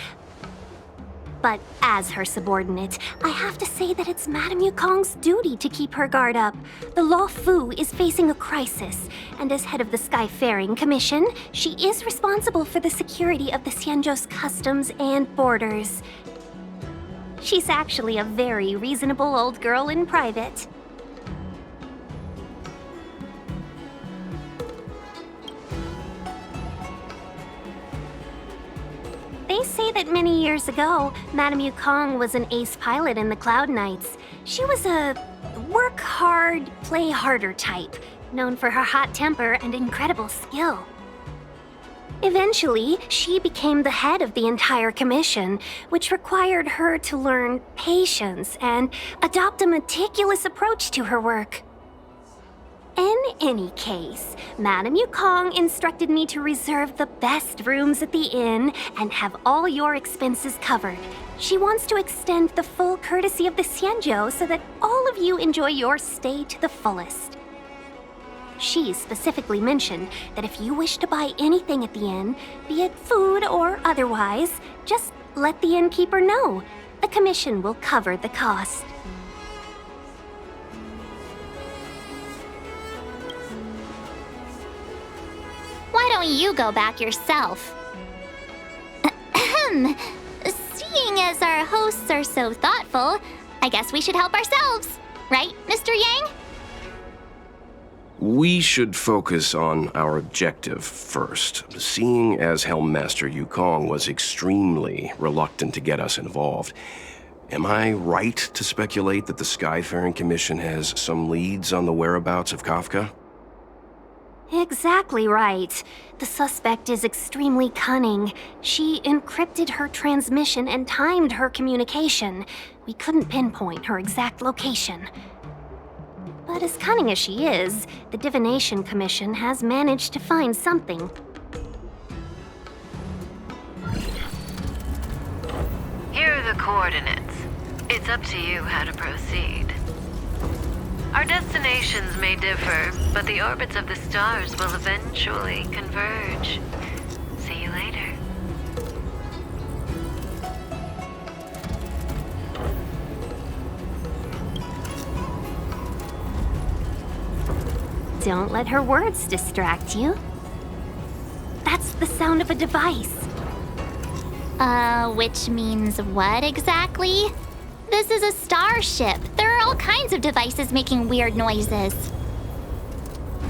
But as her subordinate, I have to say that it's Madame Yukong's duty to keep her guard up. The Luofu is facing a crisis, and as head of the Skyfaring Commission, she is responsible for the security of the Xianzhou's customs and borders. She's actually a very reasonable old girl in private. They say that many years ago, Madame Yukong was an ace pilot in the Cloud Knights. She was a work hard, play harder type, known for her hot temper and incredible skill. Eventually, she became the head of the entire commission, which required her to learn patience and adopt a meticulous approach to her work. In any case, Madame Yukong instructed me to reserve the best rooms at the inn and have all your expenses covered. She wants to extend the full courtesy of the Xianzhou so that all of you enjoy your stay to the fullest. She specifically mentioned that if you wish to buy anything at the inn, be it food or otherwise, just let the innkeeper know. The commission will cover the cost. Why don't you go back yourself? Seeing as our hosts are so thoughtful, I guess we should help ourselves. Right, Mr. Yang? We should focus on our objective first. Seeing as Helmmaster Yukong was extremely reluctant to get us involved, am I right to speculate that the Skyfaring Commission has some leads on the whereabouts of Kafka? Exactly right. The suspect is extremely cunning. She encrypted her transmission and timed her communication. We couldn't pinpoint her exact location. But as cunning as she is, the Divination Commission has managed to find something. Here are the coordinates. It's up to you how to proceed. Our destinations may differ, but the orbits of the stars will eventually converge. See you later. Don't let her words distract you. That's the sound of a device. Which means what exactly? This is a starship. There are all kinds of devices making weird noises.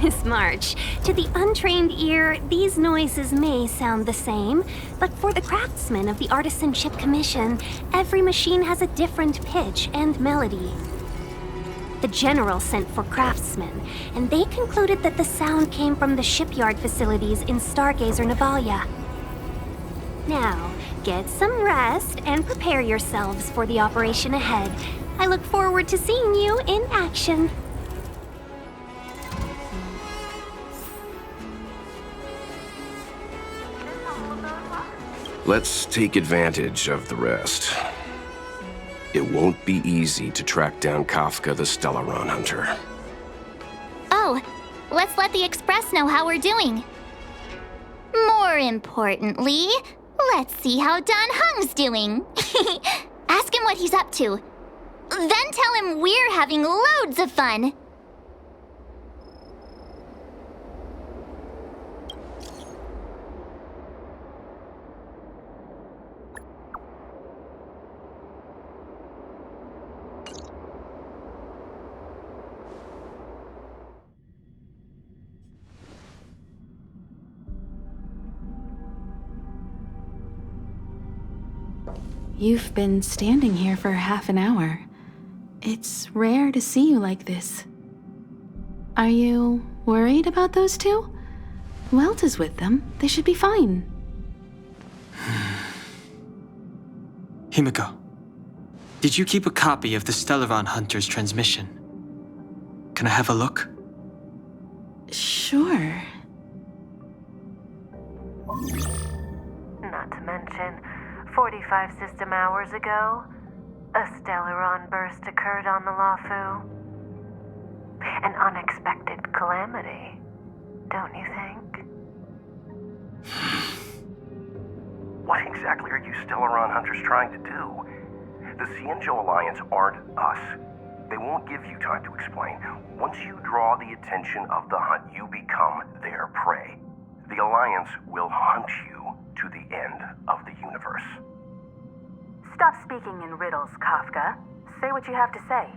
Miss March, to the untrained ear, these noises may sound the same, but for the craftsmen of the Artisanship Commission, every machine has a different pitch and melody. The General sent for craftsmen, and they concluded that the sound came from the shipyard facilities in Stargazer Navalia. Now, get some rest and prepare yourselves for the operation ahead. I look forward to seeing you in action. Let's take advantage of the rest. It won't be easy to track down Kafka the Stellaron Hunter. Oh, let's let the Express know how we're doing. More importantly, let's see how Dan Heng's doing. Ask him what he's up to. Then tell him we're having loads of fun. You've been standing here for half an hour. It's rare to see you like this. Are you worried about those two? Welt is with them. They should be fine. Himiko, did you keep a copy of the Stellaron Hunter's transmission? Can I have a look? Sure. Not to mention, 45 system hours ago, a Stellaron burst occurred on the Luofu. An unexpected calamity, don't you think? What exactly are you Stellaron hunters trying to do? The Xianzhou Alliance aren't us. They won't give you time to explain. Once you draw the attention of the hunt, you become their prey. The Alliance will hunt you to the end of the universe. Stop speaking in riddles, Kafka. Say what you have to say.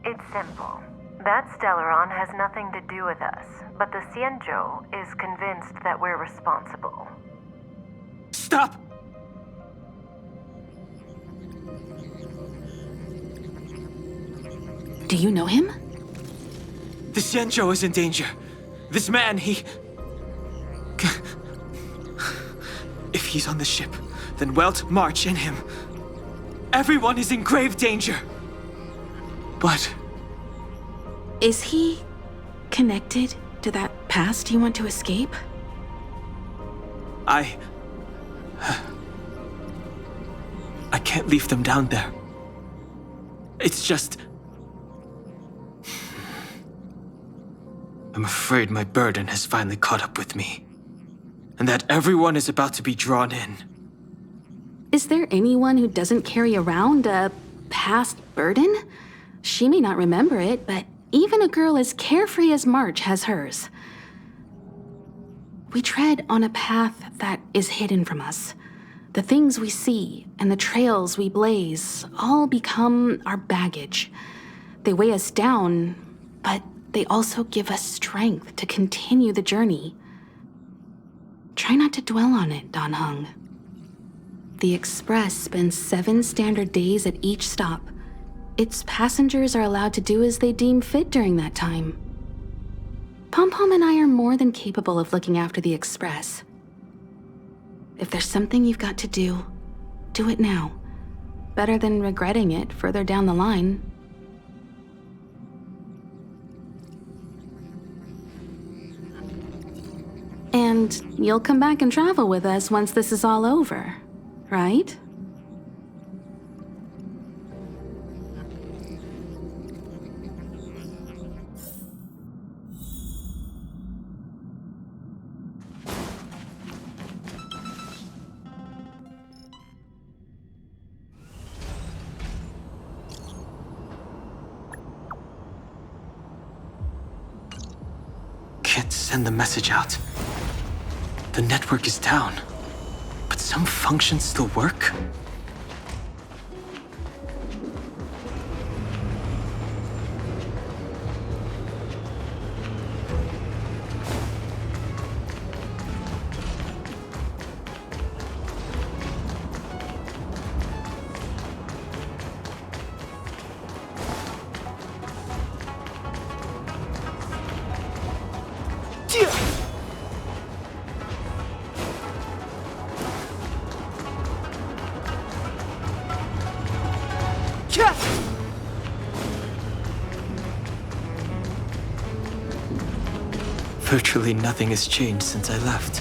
It's simple. That Stellaron has nothing to do with us, but the Xianzhou is convinced that we're responsible. Stop! Do you know him? The Xianzhou is in danger. This man, he... If he's on the ship, then Welt, March, and him. Everyone is in grave danger. But... Is he connected to that past you want to escape? I can't leave them down there. It's just... I'm afraid my burden has finally caught up with me, and that everyone is about to be drawn in. Is there anyone who doesn't carry around a past burden? She may not remember it, but even a girl as carefree as March has hers. We tread on a path that is hidden from us. The things we see and the trails we blaze all become our baggage. They weigh us down, but they also give us strength to continue the journey. Try not to dwell on it, Dan Heng. The Express spends 7 standard days at each stop. Its passengers are allowed to do as they deem fit during that time. Pom-Pom and I are more than capable of looking after the Express. If there's something you've got to do, do it now. Better than regretting it further down the line. And you'll come back and travel with us once this is all over, right? Can't send the message out. The network is down, but some functions still work? Virtually nothing has changed since I left.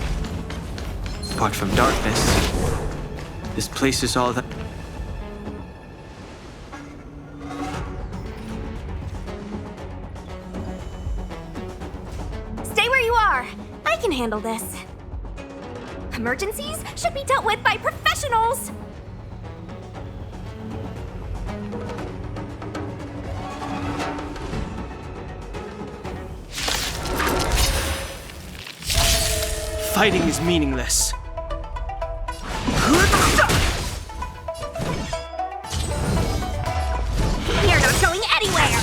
Apart from darkness, this place is all that... Stay where you are. I can handle this. Emergencies should be dealt with by professionals. Fighting is meaningless. You're not going anywhere.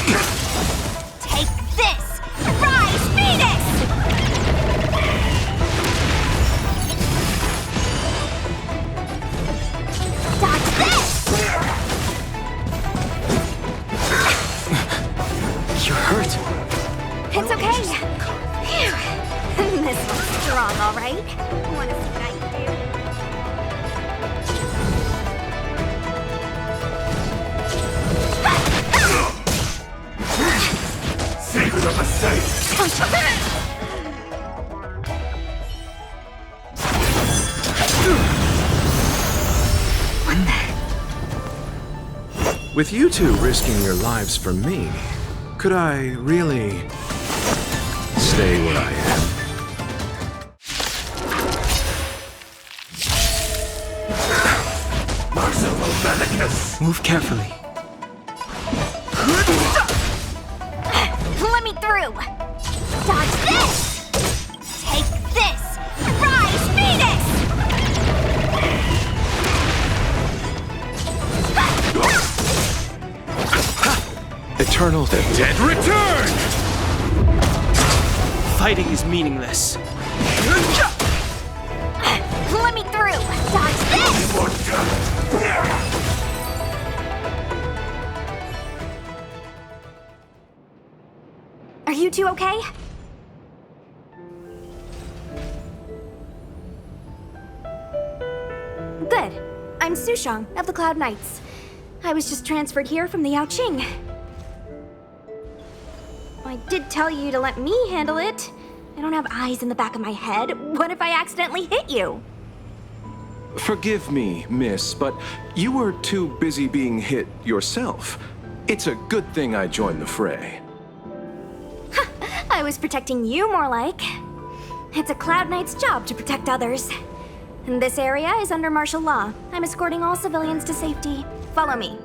Take this. Rise, Venus! With you two risking your lives for me, could I really stay where I am? Move carefully. Let me through! Dodge this! Take this! Rise, Venus! Eternal, the dead return! Fighting is meaningless. Let me through! Dodge this! Are you two okay? Good. I'm Sushang of the Cloud Knights. I was just transferred here from the Yaoqing. I did tell you to let me handle it. I don't have eyes in the back of my head. What if I accidentally hit you? Forgive me, miss, but you were too busy being hit yourself. It's a good thing I joined the fray. I was protecting you more like. It's a Cloud Knight's job to protect others. And this area is under martial law. I'm escorting all civilians to safety. Follow me.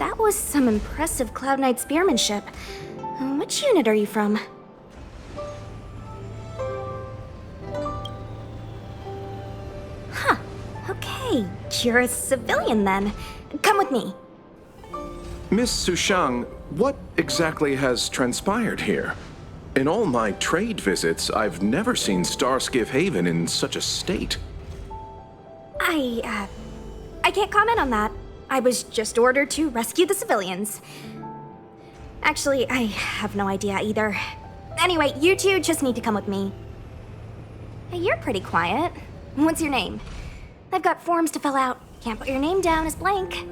That was some impressive Cloud Knight spearmanship. Which unit are you from? Huh. Okay, you're a civilian then. Come with me. Miss Sushang, what exactly has transpired here? In all my trade visits, I've never seen Starskiff Haven in such a state. I can't comment on that. I was just ordered to rescue the civilians. Actually, I have no idea either. Anyway, you two just need to come with me. Hey, you're pretty quiet. What's your name? I've got forms to fill out. Can't put your name down as blank.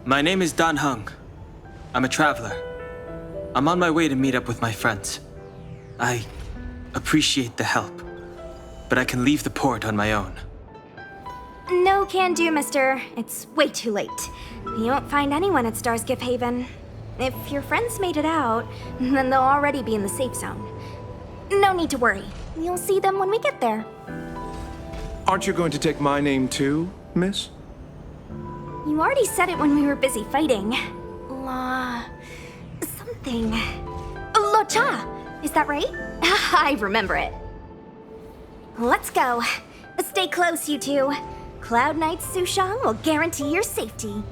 My name is Dan Heng. I'm a traveler. I'm on my way to meet up with my friends. I appreciate the help, but I can leave the port on my own. No can do, mister. It's way too late. You won't find anyone at Starskiff Haven. If your friends made it out, then they'll already be in the safe zone. No need to worry. You'll see them when we get there. Aren't you going to take my name too, miss? You already said it when we were busy fighting. Something. Lo Cha! Is that right? I remember it. Let's go. Stay close, you two. Cloud Knight Sushang will guarantee your safety.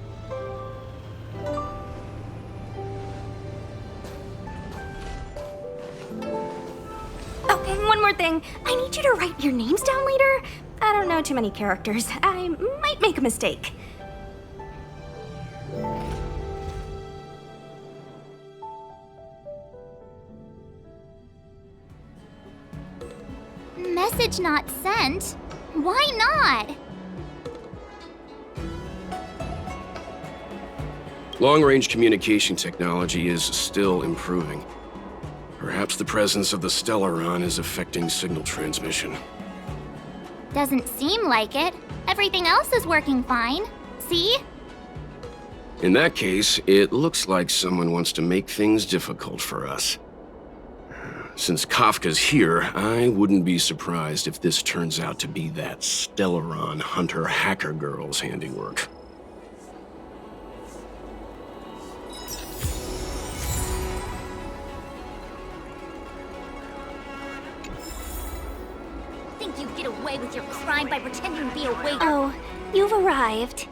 Oh, and one more thing. I need you to write your names down later. I don't know too many characters. I might make a mistake. Message not sent? Why not? Long-range communication technology is still improving. Perhaps the presence of the Stellaron is affecting signal transmission. Doesn't seem like it. Everything else is working fine. See? In that case, it looks like someone wants to make things difficult for us. Since Kafka's here, I wouldn't be surprised if this turns out to be that Stellaron hunter hacker girl's handiwork. Think you get away with your crime by pretending to be a waiter? Oh, you've arrived.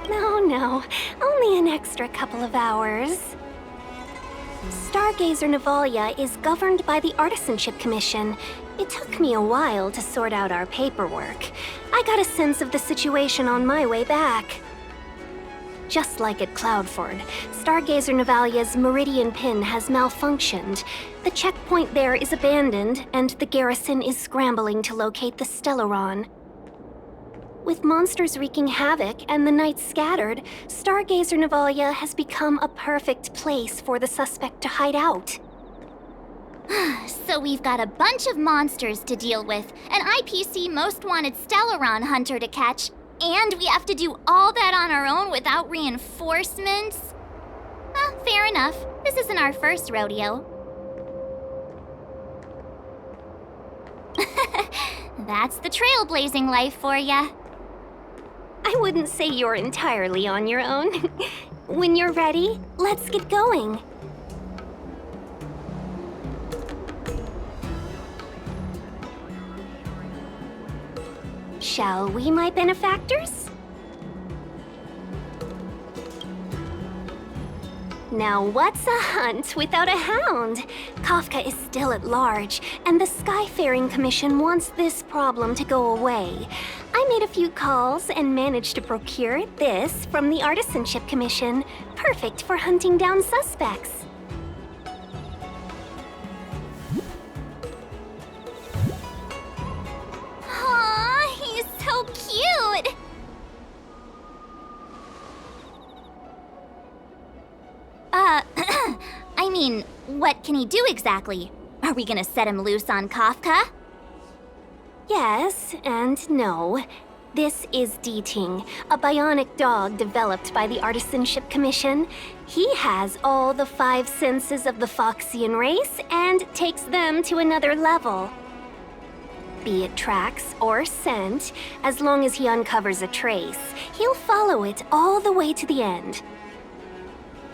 No, only an extra couple of hours. Stargazer Navalia is governed by the Artisanship Commission. It took me a while to sort out our paperwork. I got a sense of the situation on my way back. Just like at Cloudford, Stargazer Navalia's Meridian Pin has malfunctioned. The checkpoint there is abandoned, and the garrison is scrambling to locate the Stellaron. With monsters wreaking havoc and the Knights scattered, Stargazer Navalia has become a perfect place for the suspect to hide out. So we've got a bunch of monsters to deal with, an IPC Most Wanted Stellaron hunter to catch, and we have to do all that on our own without reinforcements? Fair enough. This isn't our first rodeo. That's the trailblazing life for ya. I wouldn't say you're entirely on your own. When you're ready, let's get going. Shall we, my benefactors? Now what's a hunt without a hound? Kafka is still at large, and the Skyfaring Commission wants this problem to go away. I made a few calls and managed to procure this from the Artisanship Commission. Perfect for hunting down suspects. Aw, he's so cute! I mean, what can he do exactly? Are we gonna set him loose on Kafka? Yes and no. This is D-Ting, a bionic dog developed by the Artisanship Commission. He has all the 5 senses of the Foxian race and takes them to another level. Be it tracks or scent, as long as he uncovers a trace, he'll follow it all the way to the end.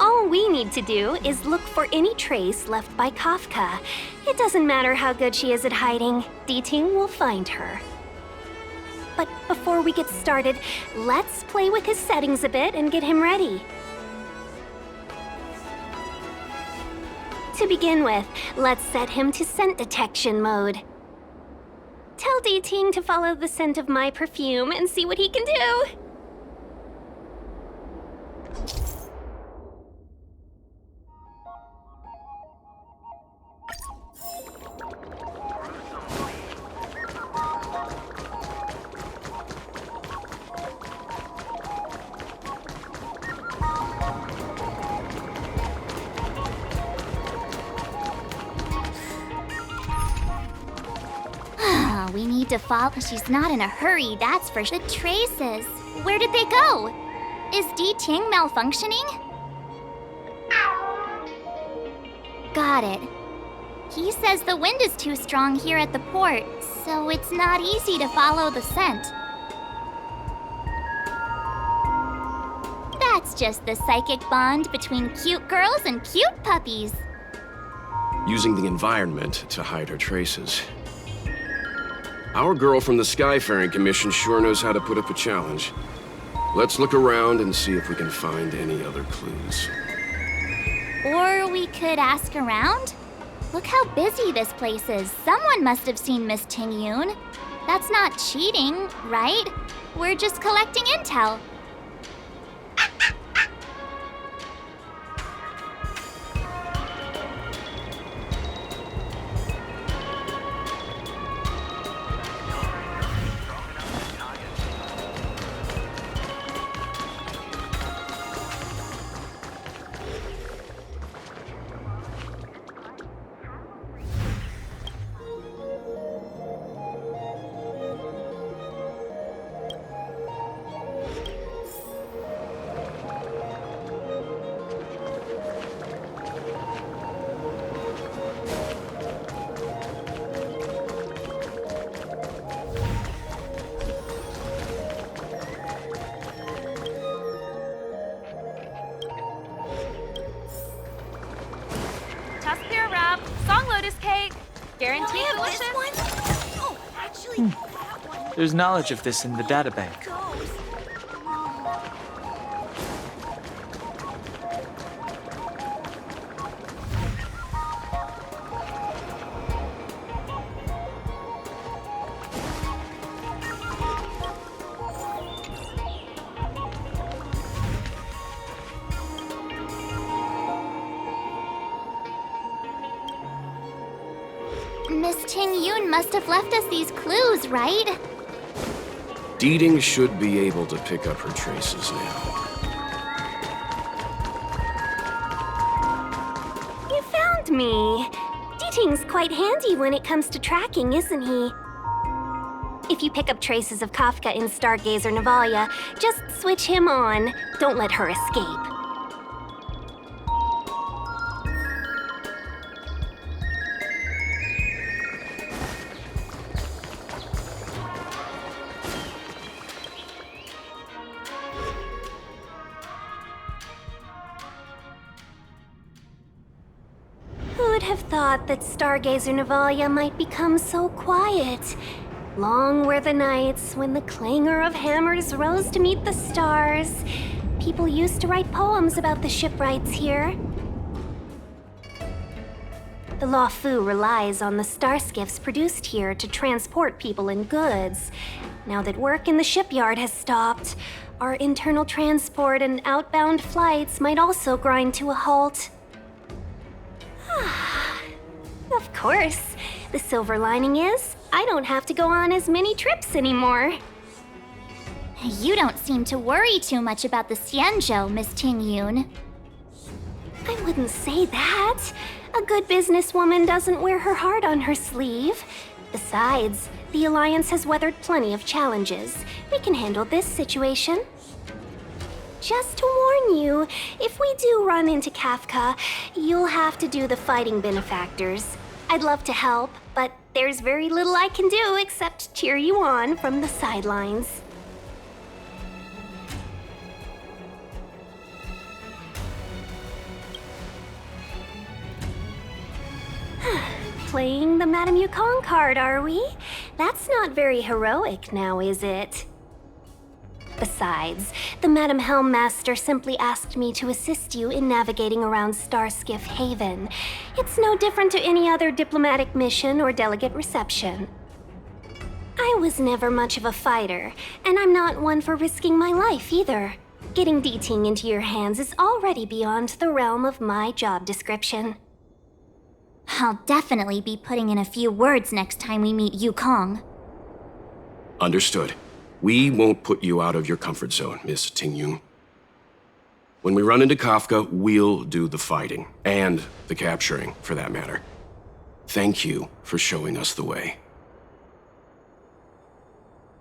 All we need to do is look for any trace left by Kafka. It doesn't matter how good she is at hiding, D-Ting will find her. But before we get started, let's play with his settings a bit and get him ready. To begin with, let's set him to scent detection mode. Tell D-Ting to follow the scent of my perfume and see what he can do. We need to follow. She's not in a hurry, that's for sure. The traces. Where did they go? Is D-Ting malfunctioning? Got it. He says the wind is too strong here at the port, so it's not easy to follow the scent. That's just the psychic bond between cute girls and cute puppies. Using the environment to hide her traces. Our girl from the Skyfaring Commission sure knows how to put up a challenge. Let's look around and see if we can find any other clues. Or we could ask around? Look how busy this place is. Someone must have seen Miss Ting-Yun. That's not cheating, right? We're just collecting intel. Guaranteed delicious? Oh, actually, There's knowledge of this in the databank. Miss Ting-Yun must have left us these clues, right? D-Ting should be able to pick up her traces now. You found me. Ting's quite handy when it comes to tracking, isn't he? If you pick up traces of Kafka in Stargazer Navalia, just switch him on. Don't let her escape. Who'd have thought that Stargazer Navalia might become so quiet? Long were the nights when the clangor of hammers rose to meet the stars. People used to write poems about the shipwrights here. The Luofu relies on the starskiffs produced here to transport people and goods. Now that work in the shipyard has stopped, our internal transport and outbound flights might also grind to a halt. Of course. The silver lining is, I don't have to go on as many trips anymore. You don't seem to worry too much about the Xianzhou, Miss Tingyun. I wouldn't say that. A good businesswoman doesn't wear her heart on her sleeve. Besides, the Alliance has weathered plenty of challenges. We can handle this situation. Just to warn you, if we do run into Kafka, you'll have to do the fighting benefactors. I'd love to help, but there's very little I can do except cheer you on from the sidelines. Playing the Madame Yukong card, are we? That's not very heroic now, is it? Besides, the Madam Helmmaster simply asked me to assist you in navigating around Starskiff Haven. It's no different to any other diplomatic mission or delegate reception. I was never much of a fighter, and I'm not one for risking my life either. Getting D-Ting into your hands is already beyond the realm of my job description. I'll definitely be putting in a few words next time we meet Yukong. Understood. We won't put you out of your comfort zone, Miss Tingyun. When we run into Kafka, we'll do the fighting, and the capturing, for that matter. Thank you for showing us the way.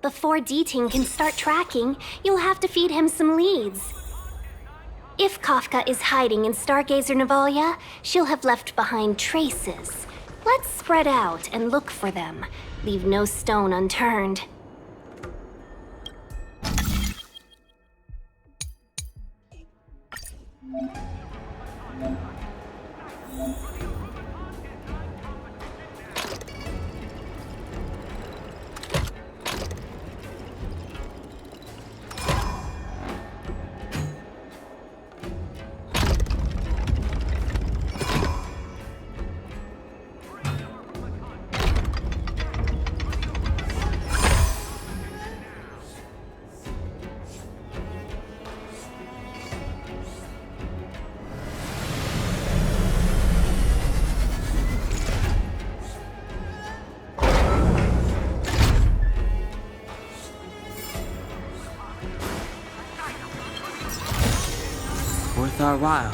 Before D-Ting can start tracking, you'll have to feed him some leads. If Kafka is hiding in Stargazer Navalia, she'll have left behind traces. Let's spread out and look for them. Leave no stone unturned. Worth our while.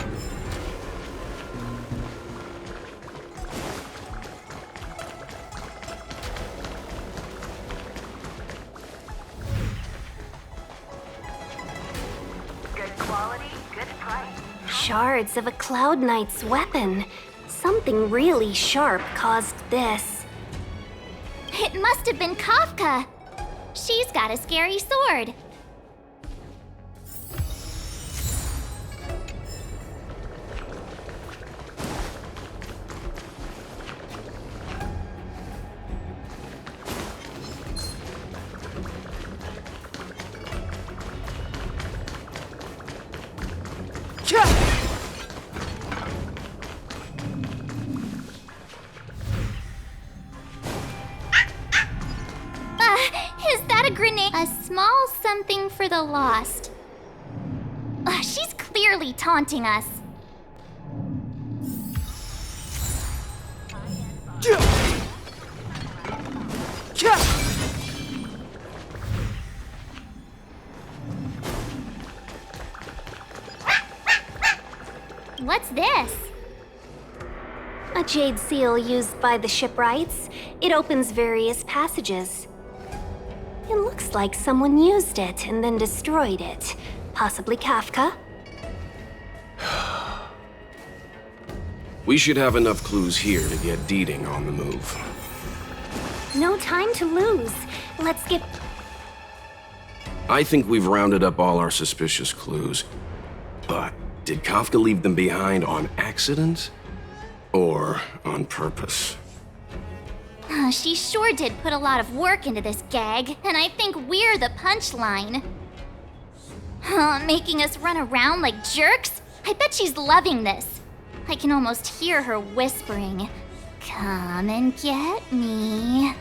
Good quality, good price. Shards of a Cloud Knight's weapon. Something really sharp caused this. It must have been Kafka. She's got a scary sword. Is that a grenade? A small something for the lost. She's clearly taunting us. What's this? A jade seal used by the shipwrights. It opens various passages. It looks like someone used it and then destroyed it. Possibly Kafka? We should have enough clues here to get Deeding on the move. No time to lose. Let's get... I think we've rounded up all our suspicious clues. But did Kafka leave them behind on accident? Or on purpose? She sure did put a lot of work into this gag, and I think we're the punchline. Making us run around like jerks? I bet she's loving this. I can almost hear her whispering, "Come and get me."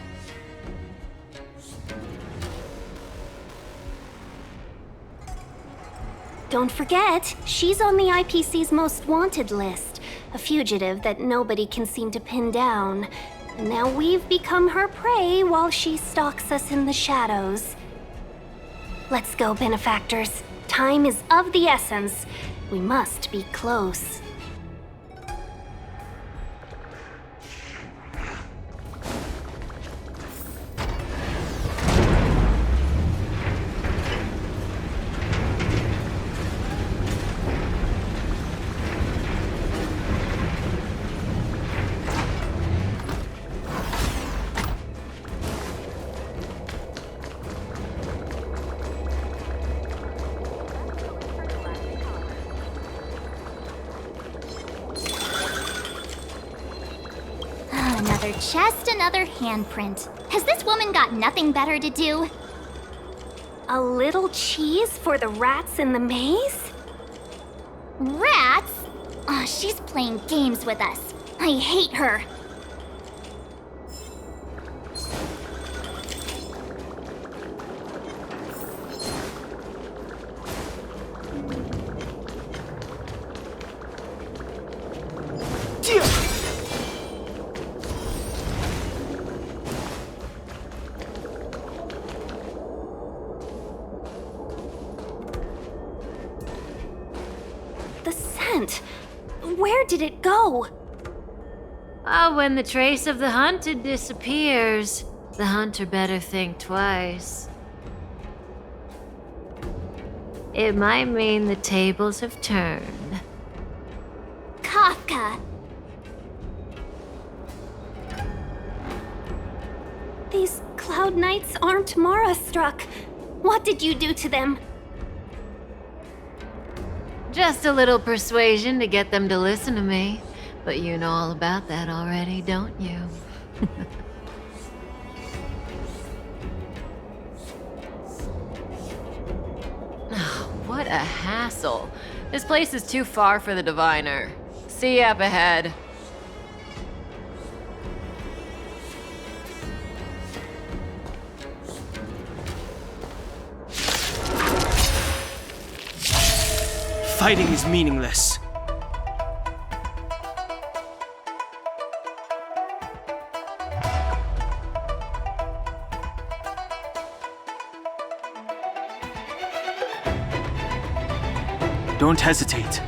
Don't forget, she's on the IPC's most wanted list. A fugitive that nobody can seem to pin down. And now we've become her prey while she stalks us in the shadows. Let's go, benefactors. Time is of the essence. We must be close. Another chest, another handprint. Has this woman got nothing better to do? A little cheese for the rats in the maze? Rats? Oh, she's playing games with us. I hate her. Where did it go? When the trace of the hunted disappears, the hunter better think twice. It might mean the tables have turned. Kafka! These Cloud Knights aren't Mara-struck. What did you do to them? Just a little persuasion to get them to listen to me. But you know all about that already, don't you? What a hassle. This place is too far for the diviner. See you up ahead. Fighting is meaningless. Don't hesitate.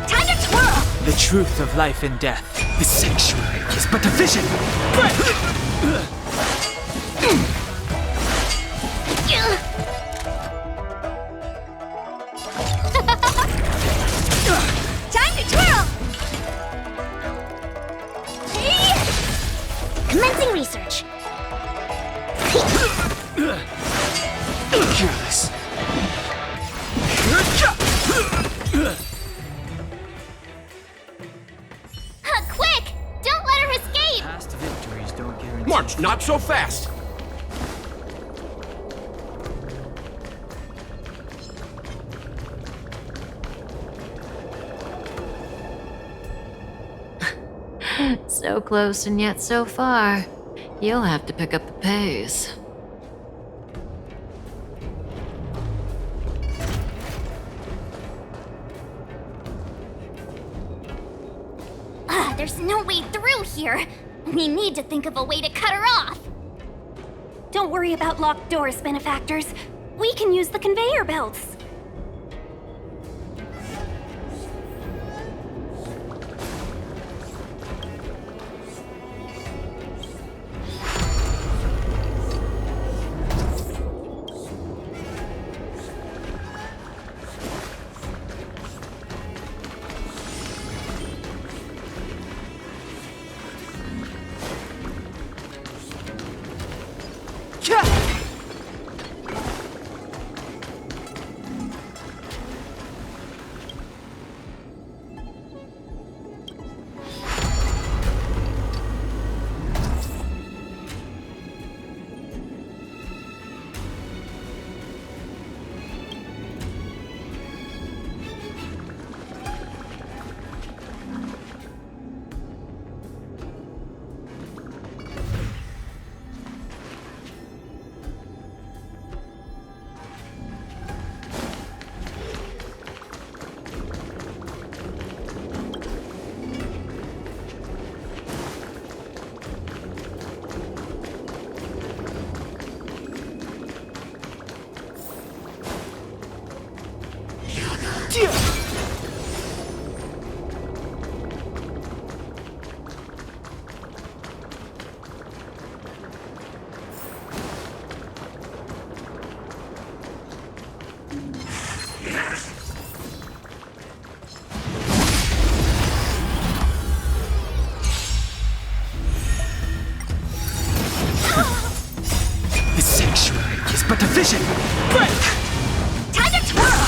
Time to twirl! The truth of life and death. The sanctuary is but a vision. Time to twirl! Commencing research. Careless. Quick! Don't let her escape! Past victories don't guarantee. March, not so fast! So close and yet so far. You'll have to pick up the pace. There's no way through here. We need to think of a way to cut her off. Don't worry about locked doors, benefactors. We can use the conveyor belts. The sanctuary is but a vision! Break! Time to twirl!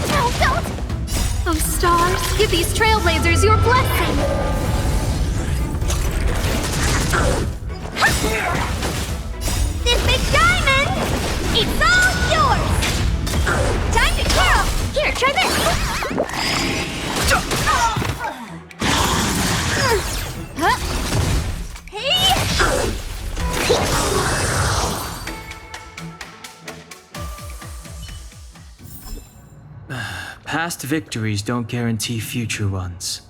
No, don't! Oh, stars, give these trailblazers your blessing! This big diamond! It's all yours! Time to twirl! Here, try this! Past victories don't guarantee future ones.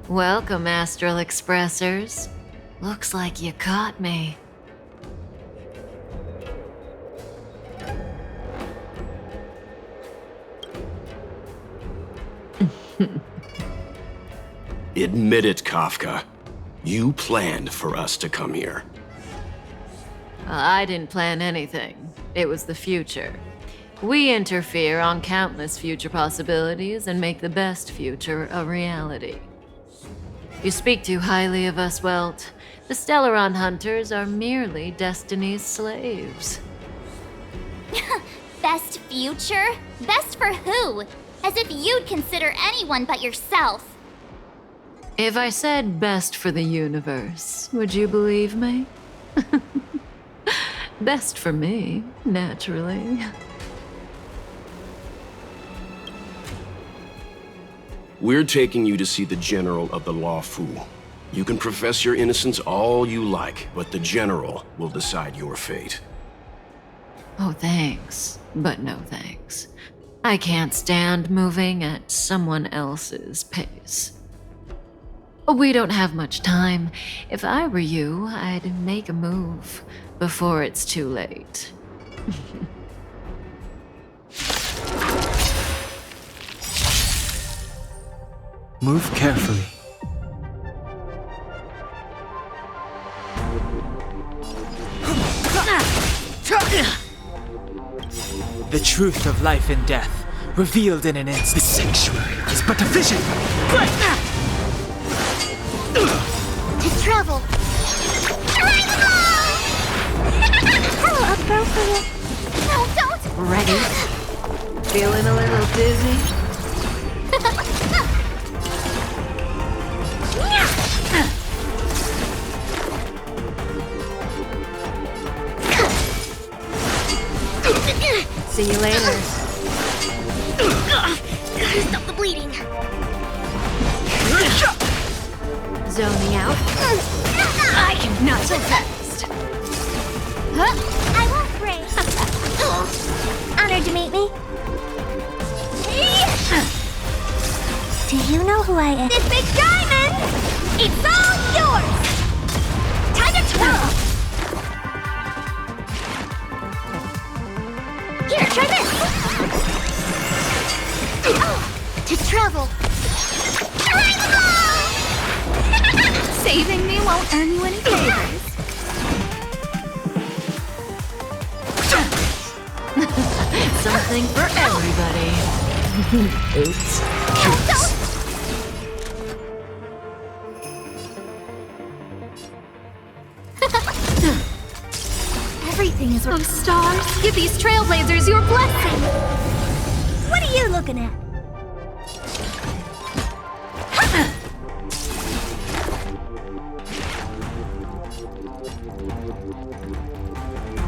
Welcome, Astral Expressors. Looks like you caught me. Admit it, Kafka. You planned for us to come here. I didn't plan anything. It was the future. We interfere on countless future possibilities and make the best future a reality. You speak too highly of us, Welt. The Stellaron Hunters are merely Destiny's slaves. Best future? Best for who? As if you'd consider anyone but yourself. If I said best for the universe, would you believe me? Best for me, naturally. We're taking you to see the General of the Luofu. You can profess your innocence all you like, but the General will decide your fate. Oh, thanks, but no thanks. I can't stand moving at someone else's pace. We don't have much time. If I were you, I'd make a move before it's too late. Move carefully. The truth of life and death, revealed in an instant. The sanctuary is but a vision! To travel. Hello, appropriate. No, don't! Ready? Feeling a little dizzy? See you later. Gotta stop the bleeding. Zoning out. I cannot so fast. I won't break. Honored to meet me. Do you know who I am? This big diamond! It's all yours! Time to twirl! Here, try this! To travel! Saving me won't earn you any favors. Something for everybody. Oops. Everything is of stars. Give these trailblazers your blessing. What are you looking at?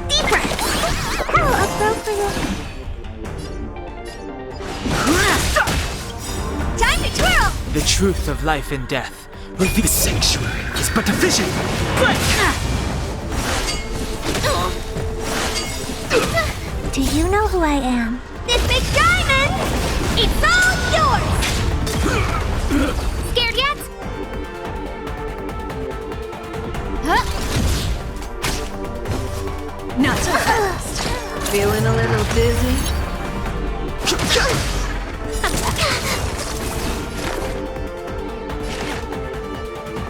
Deep breaths. How appropriate. Time to twirl. The truth of life and death. The sanctuary is but a vision. Do you know who I am? This big diamond! It's all yours! Scared yet? Not so fast. Feeling a little dizzy?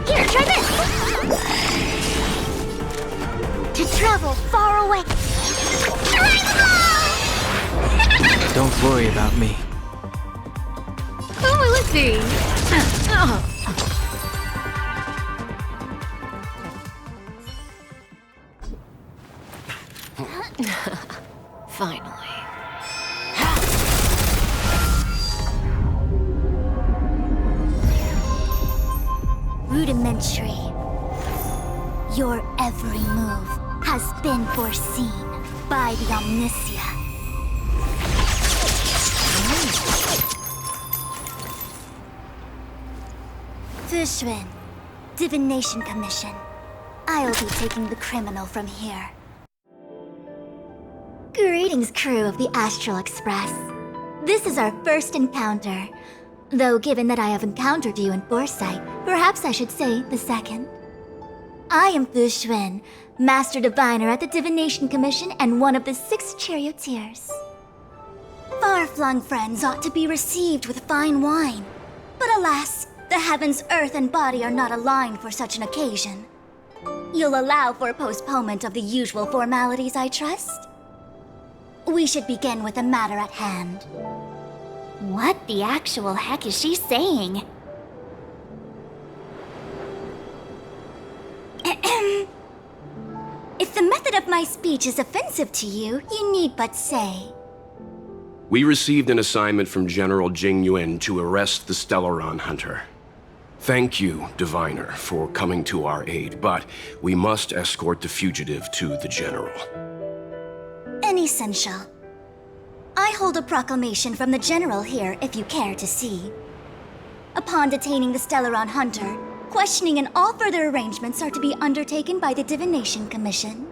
Here, try this! To travel far away. Don't worry about me. Oh, let's see. Finally. Rudimentary. Your every move has been foreseen by the Omniscient. Fushun, Divination Commission. I'll be taking the criminal from here. Greetings, crew of the Astral Express. This is our first encounter. Though given that I have encountered you in foresight, perhaps I should say the second. I am Fushun, Master Diviner at the Divination Commission and one of the 6 charioteers. Far-flung friends ought to be received with fine wine. But alas, the heavens, earth, and body are not aligned for such an occasion. You'll allow for postponement of the usual formalities, I trust? We should begin with the matter at hand. What the actual heck is she saying? If the method of my speech is offensive to you, you need but say. We received an assignment from General Jing Yuan to arrest the Stellaron Hunter. Thank you, Diviner, for coming to our aid, but we must escort the fugitive to the General. Essential. I hold a proclamation from the General here, if you care to see. Upon detaining the Stellaron Hunter, questioning and all further arrangements are to be undertaken by the Divination Commission.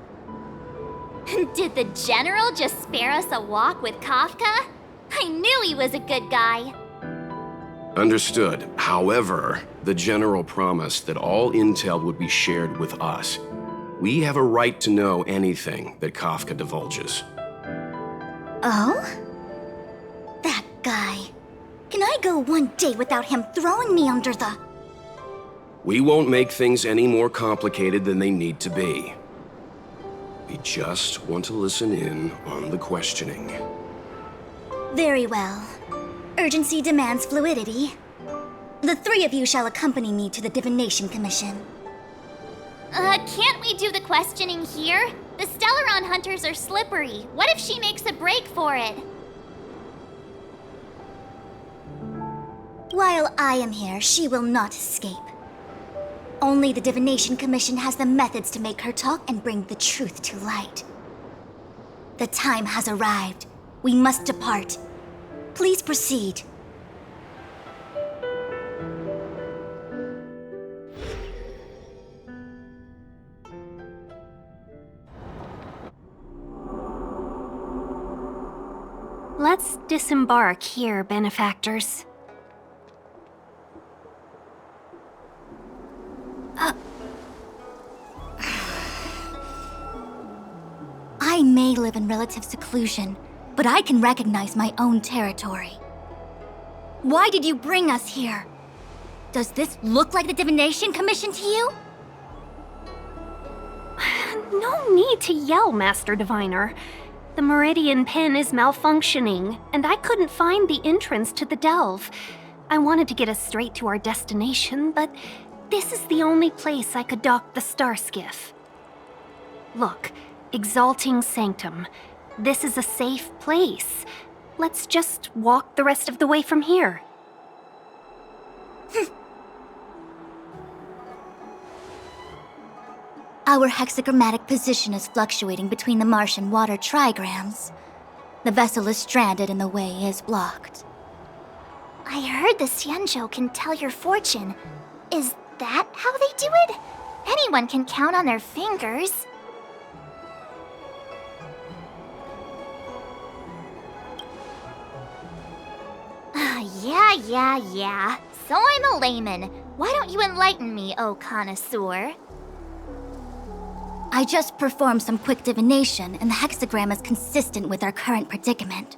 Did the General just spare us a walk with Kafka? I knew he was a good guy. Understood. However, the General promised that all intel would be shared with us. We have a right to know anything that Kafka divulges. Oh? That guy. Can I go one day without him throwing me under the... We won't make things any more complicated than they need to be. We just want to listen in on the questioning. Very well. Urgency demands fluidity. The 3 of you shall accompany me to the Divination Commission. Can't we do the questioning here? The Stellaron Hunters are slippery. What if she makes a break for it? While I am here, she will not escape. Only the Divination Commission has the methods to make her talk and bring the truth to light. The time has arrived. we must depart. Please proceed. Let's disembark here, benefactors. I may live in relative seclusion, but I can recognize my own territory. Why did you bring us here? Does this look like the Divination Commission to you? No need to yell, Master Diviner. The Meridian Pin is malfunctioning, and I couldn't find the entrance to the delve. I wanted to get us straight to our destination, but this is the only place I could dock the star skiff. Look, Exalting Sanctum. This is a safe place. Let's just walk the rest of the way from here. Our hexagrammatic position is fluctuating between the marsh and water trigrams. The vessel is stranded and the way is blocked. I heard the Xianzhou can tell your fortune. Is that how they do it? Anyone can count on their fingers. Yeah. So I'm a layman. Why don't you enlighten me, oh connoisseur? I just performed some quick divination, and the hexagram is consistent with our current predicament.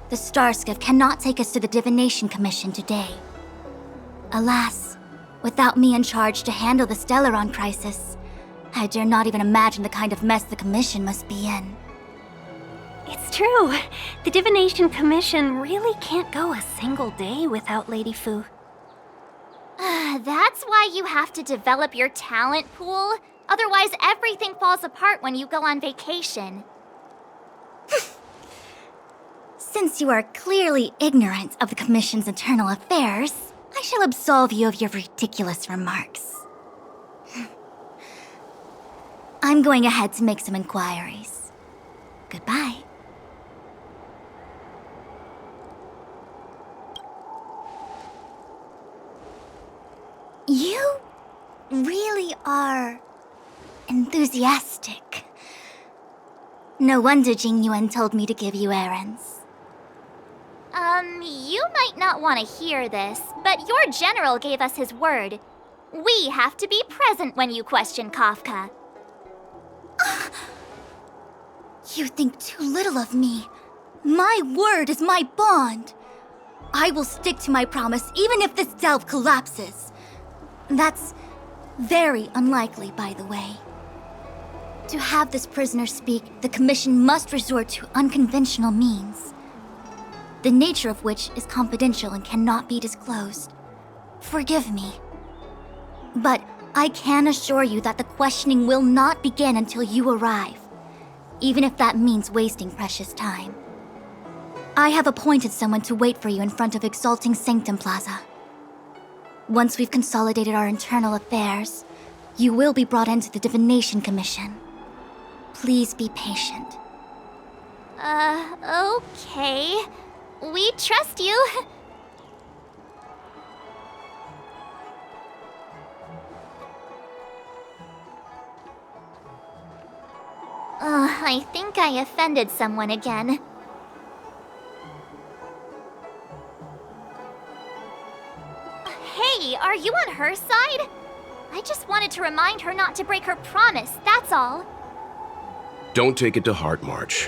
The star skiff cannot take us to the Divination Commission today. Alas, without me in charge to handle the Stellaron crisis, I dare not even imagine the kind of mess the Commission must be in. It's true. The Divination Commission really can't go a single day without Lady Fu. That's why you have to develop your talent pool. Otherwise, everything falls apart when you go on vacation. Since you are clearly ignorant of the Commission's internal affairs, I shall absolve you of your ridiculous remarks. I'm going ahead to make some inquiries. Goodbye. You really are enthusiastic. No wonder Jing Yuan told me to give you errands. You might not want to hear this, but your general gave us his word. We have to be present when you question Kafka. You think too little of me. My word is my bond. I will stick to my promise even if this delve collapses. That's very unlikely, by the way. To have this prisoner speak, the Commission must resort to unconventional means, the nature of which is confidential and cannot be disclosed. Forgive me. But I can assure you that the questioning will not begin until you arrive, even if that means wasting precious time. I have appointed someone to wait for you in front of Exalting Sanctum Plaza. Once we've consolidated our internal affairs, you will be brought into the Divination Commission. Please be patient. Okay. We trust you. I think I offended someone again. Hey, are you on her side? I just wanted to remind her not to break her promise, that's all. Don't take it to heart, March.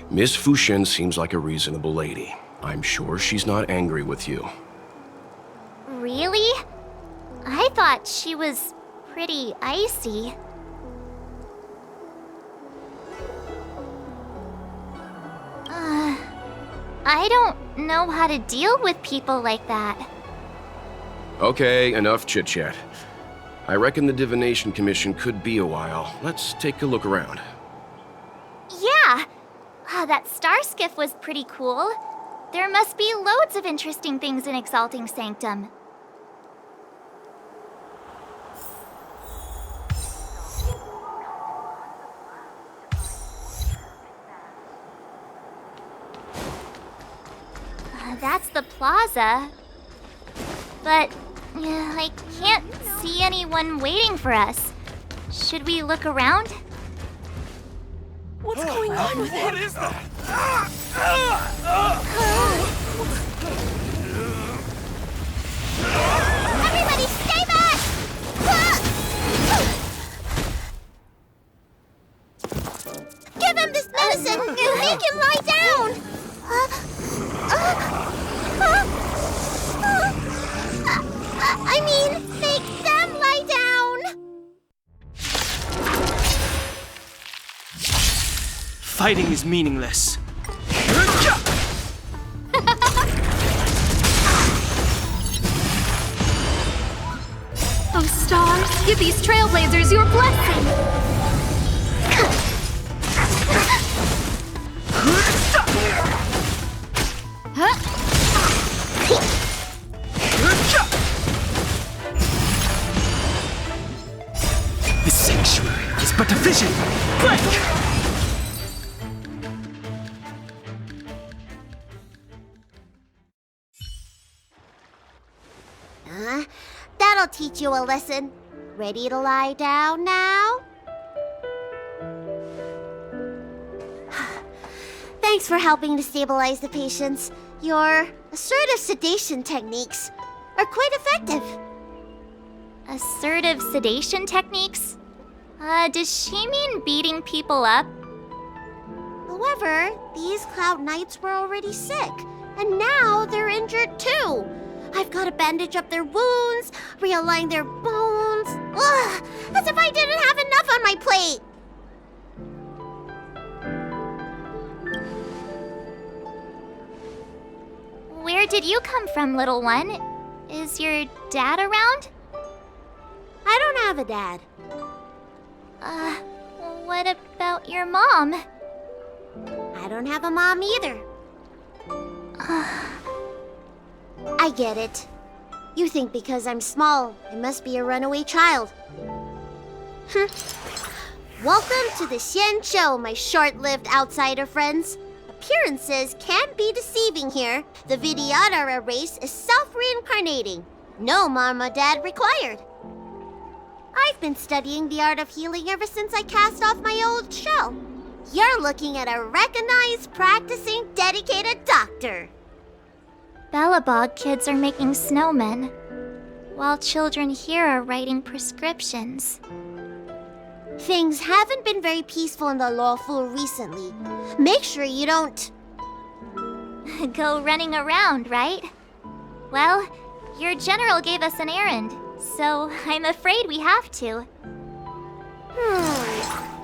Miss Fuxian seems like a reasonable lady. I'm sure she's not angry with you. Really? I thought she was pretty icy. I don't know how to deal with people like that. Okay, enough chit-chat. I reckon the Divination Commission could be a while. Let's take a look around. Yeah! That star skiff was pretty cool. There must be loads of interesting things in Exalting Sanctum. That's the plaza. But I can't see anyone waiting for us. Should we look around? What's going on with him? What is that? Everybody stay back! Give him this medicine and make him lie down! I mean, make them lie down! Fighting is meaningless. Oh, stars, give these trailblazers your blessing! The sanctuary is but a vision. Break! That'll teach you a lesson. Ready to lie down now? Thanks for helping to stabilize the patients. Your assertive sedation techniques are quite effective. Assertive sedation techniques? Does she mean beating people up? However, these Cloud Knights were already sick, and now they're injured too. I've got to bandage up their wounds, realign their bones. Ugh, as if I didn't have enough on my plate. Where did you come from, little one? Is your dad around? I don't have a dad. What about your mom? I don't have a mom either. I get it. You think because I'm small, I must be a runaway child. Welcome to the Xianzhou, my short-lived outsider friends. Appearances can be deceiving here. The Vidyadhara race is self-reincarnating. No mom or dad required. I've been studying the art of healing ever since I cast off my old shell. You're looking at a recognized, practicing, dedicated doctor. Bellabog kids are making snowmen, while children here are writing prescriptions. Things haven't been very peaceful in the Luofu recently. Make sure you don't go running around, right? Well, your general gave us an errand, so I'm afraid we have to.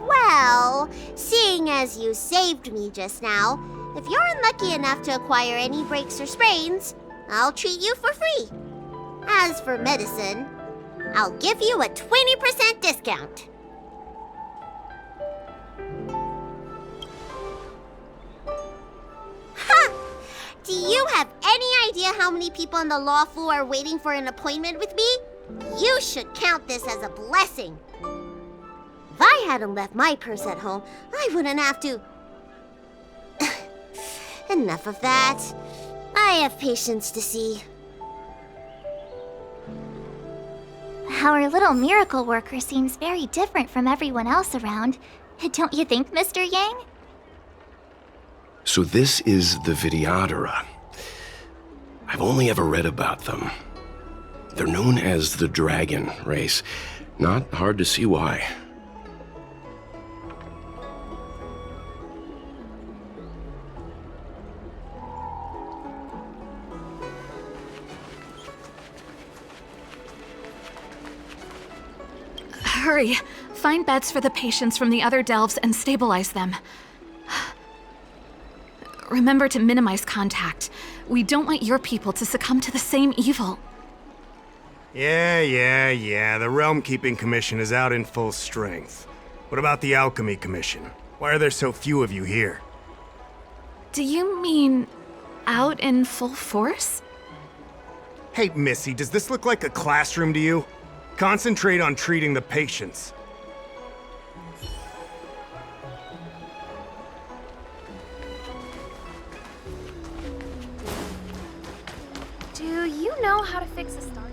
Well, seeing as you saved me just now, if you're unlucky enough to acquire any breaks or sprains, I'll treat you for free. As for medicine, I'll give you a 20% discount. Ha! Do you have any idea how many people in the Luofu are waiting for an appointment with me? You should count this as a blessing. If I hadn't left my purse at home, I wouldn't have to... Enough of that. I have patients to see. Our little miracle worker seems very different from everyone else around. Don't you think, Mr. Yang? So this is the Vidyadhara. I've only ever read about them. They're known as the Dragon race. Not hard to see why. Hurry! Find beds for the patients from the other delves and stabilize them. Remember to minimize contact. We don't want your people to succumb to the same evil. Yeah. The Realm Keeping Commission is out in full strength. What about the Alchemy Commission? Why are there so few of you here? Do you mean out in full force? Hey, Missy, does this look like a classroom to you? Concentrate on treating the patients. you know how to fix a star?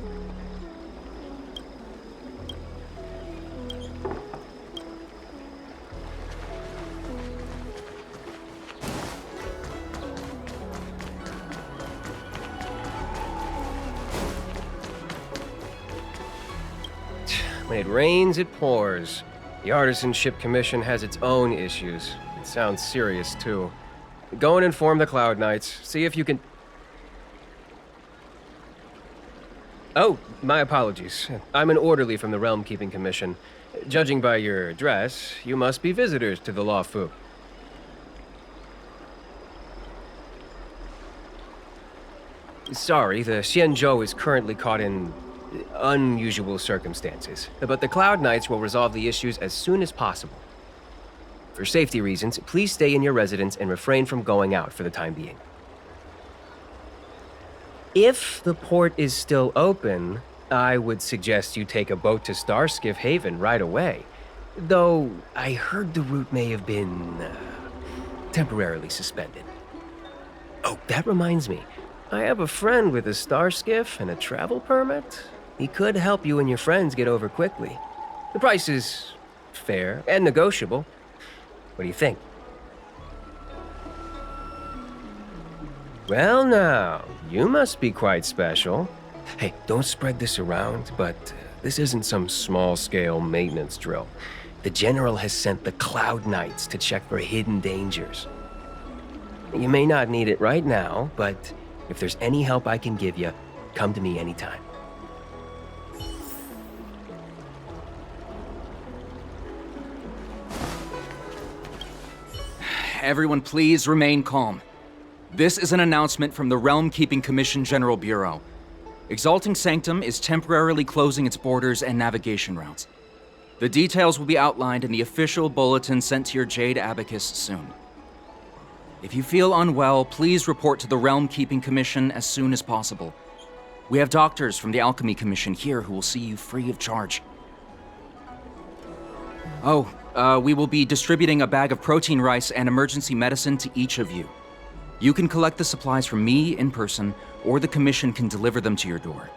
When it rains, it pours. The Artisanship Commission has its own issues. It sounds serious, too. Go and inform the Cloud Knights. See if you can... Oh, my apologies. I'm an orderly from the Realm Keeping Commission. Judging by your dress, you must be visitors to the Luofu. Sorry, the Xianzhou is currently caught in unusual circumstances, but the Cloud Knights will resolve the issues as soon as possible. For safety reasons, please stay in your residence and refrain from going out for the time being. If the port is still open, I would suggest you take a boat to Starskiff Haven right away. Though I heard the route may have been temporarily suspended. Oh, that reminds me. I have a friend with a star skiff and a travel permit. He could help you and your friends get over quickly. The price is fair and negotiable. What do you think? Well now, you must be quite special. Hey, don't spread this around, but this isn't some small-scale maintenance drill. The General has sent the Cloud Knights to check for hidden dangers. You may not need it right now, but if there's any help I can give you, come to me anytime. Everyone please remain calm. This is an announcement from the Realm Keeping Commission General Bureau. Exalting Sanctum is temporarily closing its borders and navigation routes. The details will be outlined in the official bulletin sent to your Jade Abacus soon. If you feel unwell, please report to the Realm Keeping Commission as soon as possible. We have doctors from the Alchemy Commission here who will see you free of charge. Oh, we will be distributing a bag of protein rice and emergency medicine to each of you. You can collect the supplies from me in person, or the Commission can deliver them to your door.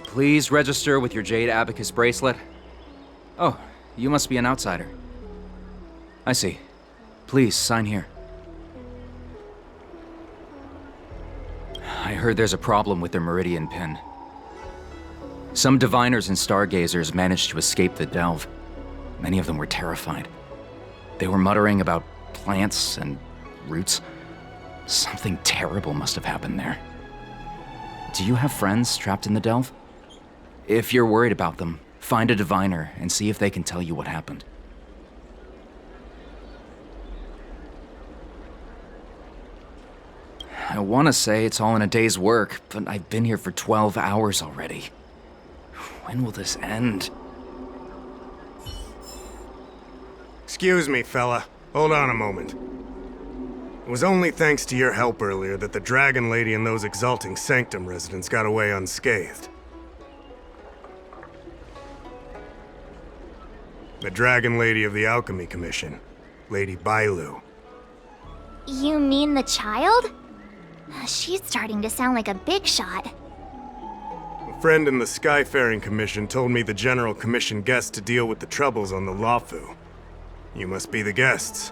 Please register with your Jade Abacus bracelet. Oh, you must be an outsider. I see. Please, sign here. I heard there's a problem with their Meridian pin. Some diviners and stargazers managed to escape the delve. Many of them were terrified. They were muttering about plants and roots. Something terrible must have happened there. Do you have friends trapped in the delve? If you're worried about them, find a diviner and see if they can tell you what happened. I want to say it's all in a day's work, but I've been here for 12 hours already. When will this end? Excuse me, fella. Hold on a moment. It was only thanks to your help earlier that the Dragon Lady and those Exalting Sanctum residents got away unscathed. The Dragon Lady of the Alchemy Commission, Lady Bailu. You mean the child? She's starting to sound like a big shot. A friend in the Skyfaring Commission told me the General commissioned guests to deal with the troubles on the Luofu. You must be the guests.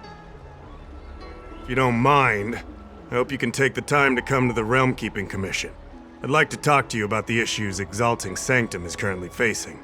If you don't mind, I hope you can take the time to come to the Realm Keeping Commission. I'd like to talk to you about the issues Exalting Sanctum is currently facing.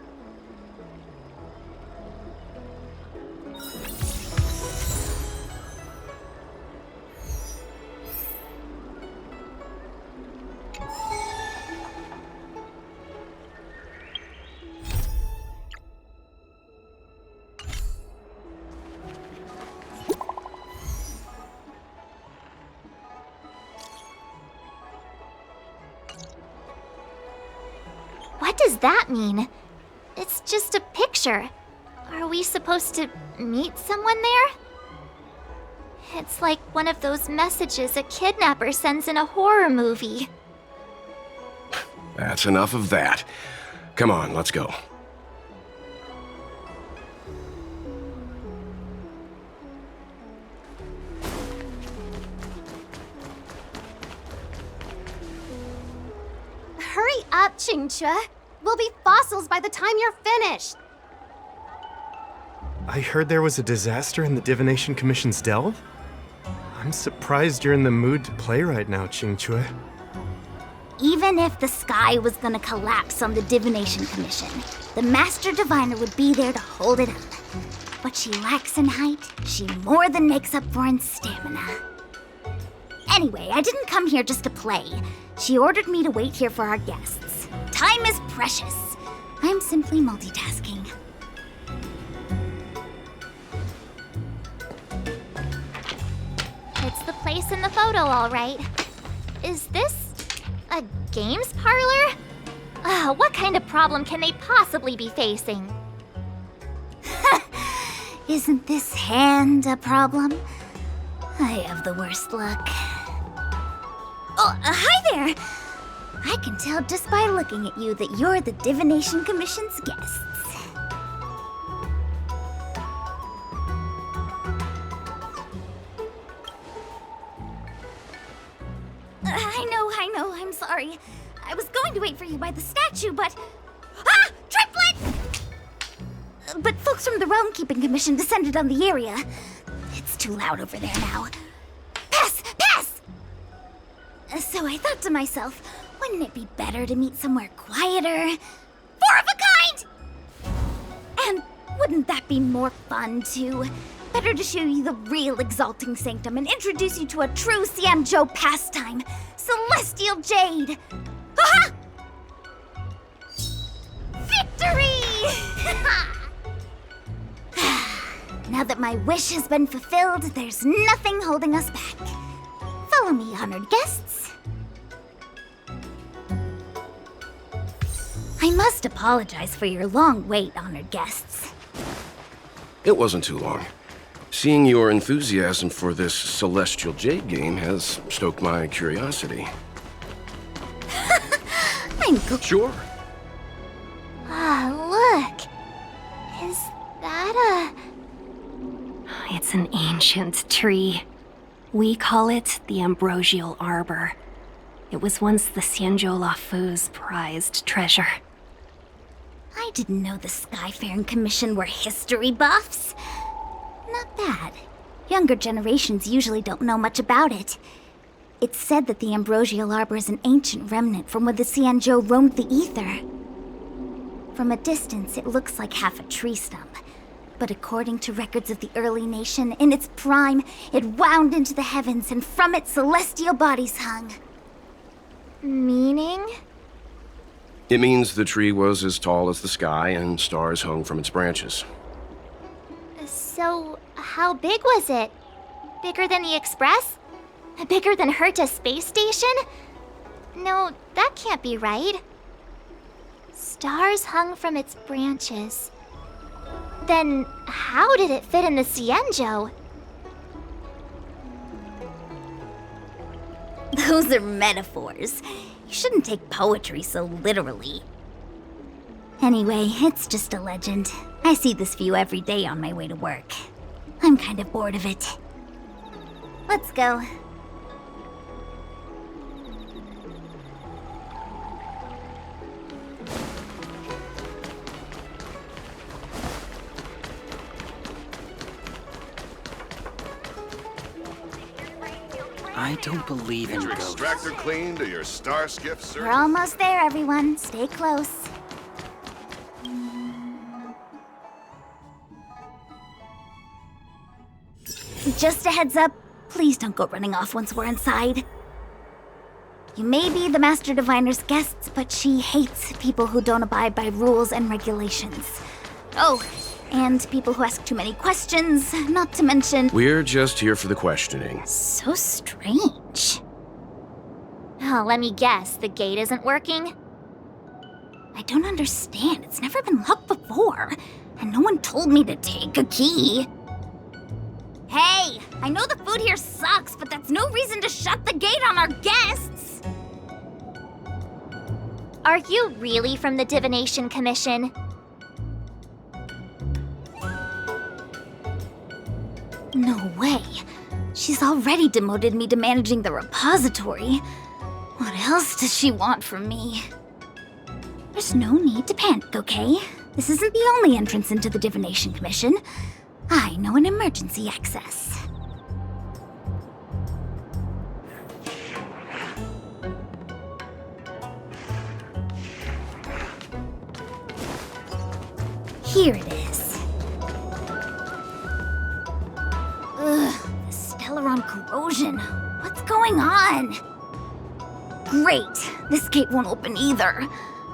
What does that mean? It's just a picture. Are we supposed to meet someone there? It's like one of those messages a kidnapper sends in a horror movie. That's enough of that. Come on, let's go. Qingque. We'll be fossils by the time you're finished. I heard there was a disaster in the Divination Commission's delve? I'm surprised you're in the mood to play right now, Qingque. Even if the sky was gonna collapse on the Divination Commission, the Master Diviner would be there to hold it up. What she lacks in height, she more than makes up for in stamina. Anyway, I didn't come here just to play. She ordered me to wait here for our guests. Time is precious. I'm simply multitasking. It's the place in the photo, all right. Is this a games parlor? What kind of problem can they possibly be facing? Isn't this hand a problem? I have the worst luck. Oh, hi there! I can tell just by looking at you that you're the Divination Commission's guests. I know, I'm sorry. I was going to wait for you by the statue, but... Ah! Triplet! But folks from the Realm Keeping Commission descended on the area. It's too loud over there now. Pass! Pass! So I thought to myself, wouldn't it be better to meet somewhere quieter? Four of a kind! And wouldn't that be more fun, too? Better to show you the real Exalting Sanctum and introduce you to a true Xianzhou pastime, Celestial Jade! Aha! Victory! Now that my wish has been fulfilled, there's nothing holding us back. Follow me, honored guests. I must apologize for your long wait, honored guests. It wasn't too long. Seeing your enthusiasm for this Celestial Jade game has stoked my curiosity. Sure. Ah, look. Is that It's an ancient tree. We call it the Ambrosial Arbor. It was once the Xianzhou Luofu's prized treasure. I didn't know the Skyfaring Commission were history buffs. Not bad. Younger generations usually don't know much about it. It's said that the Ambrosial Arbor is an ancient remnant from when the Xianzhou roamed the ether. From a distance, it looks like half a tree stump. But according to records of the early nation, in its prime, it wound into the heavens and from it celestial bodies hung. Meaning? It means the tree was as tall as the sky and stars hung from its branches. So, how big was it? Bigger than the Express? Bigger than Herta's space station? No, that can't be right. Stars hung from its branches. Then, how did it fit in the Xianzhou? Those are metaphors. You shouldn't take poetry so literally. Anyway, it's just a legend. I see this view every day on my way to work. I'm kind of bored of it. Let's go. I don't believe in Your ghosts. extractor cleaned or your star skiff, sir? We're almost there, everyone. Stay close. Just a heads up, please don't go running off once we're inside. You may be the Master Diviner's guests, but she hates people who don't abide by rules and regulations. Oh, and people who ask too many questions, not to mention... We're just here for the questioning. So strange. Oh, let me guess, the gate isn't working? I don't understand. It's never been locked before, and no one told me to take a key. Hey, I know the food here sucks, but that's no reason to shut the gate on our guests! Are you really from the Divination Commission? No way. She's already demoted me to managing the repository. What else does she want from me? There's no need to panic, okay? This isn't the only entrance into the Divination Commission. I know an emergency access. Here it is. Ugh, the Stellaron corrosion. What's going on? Great, this gate won't open either.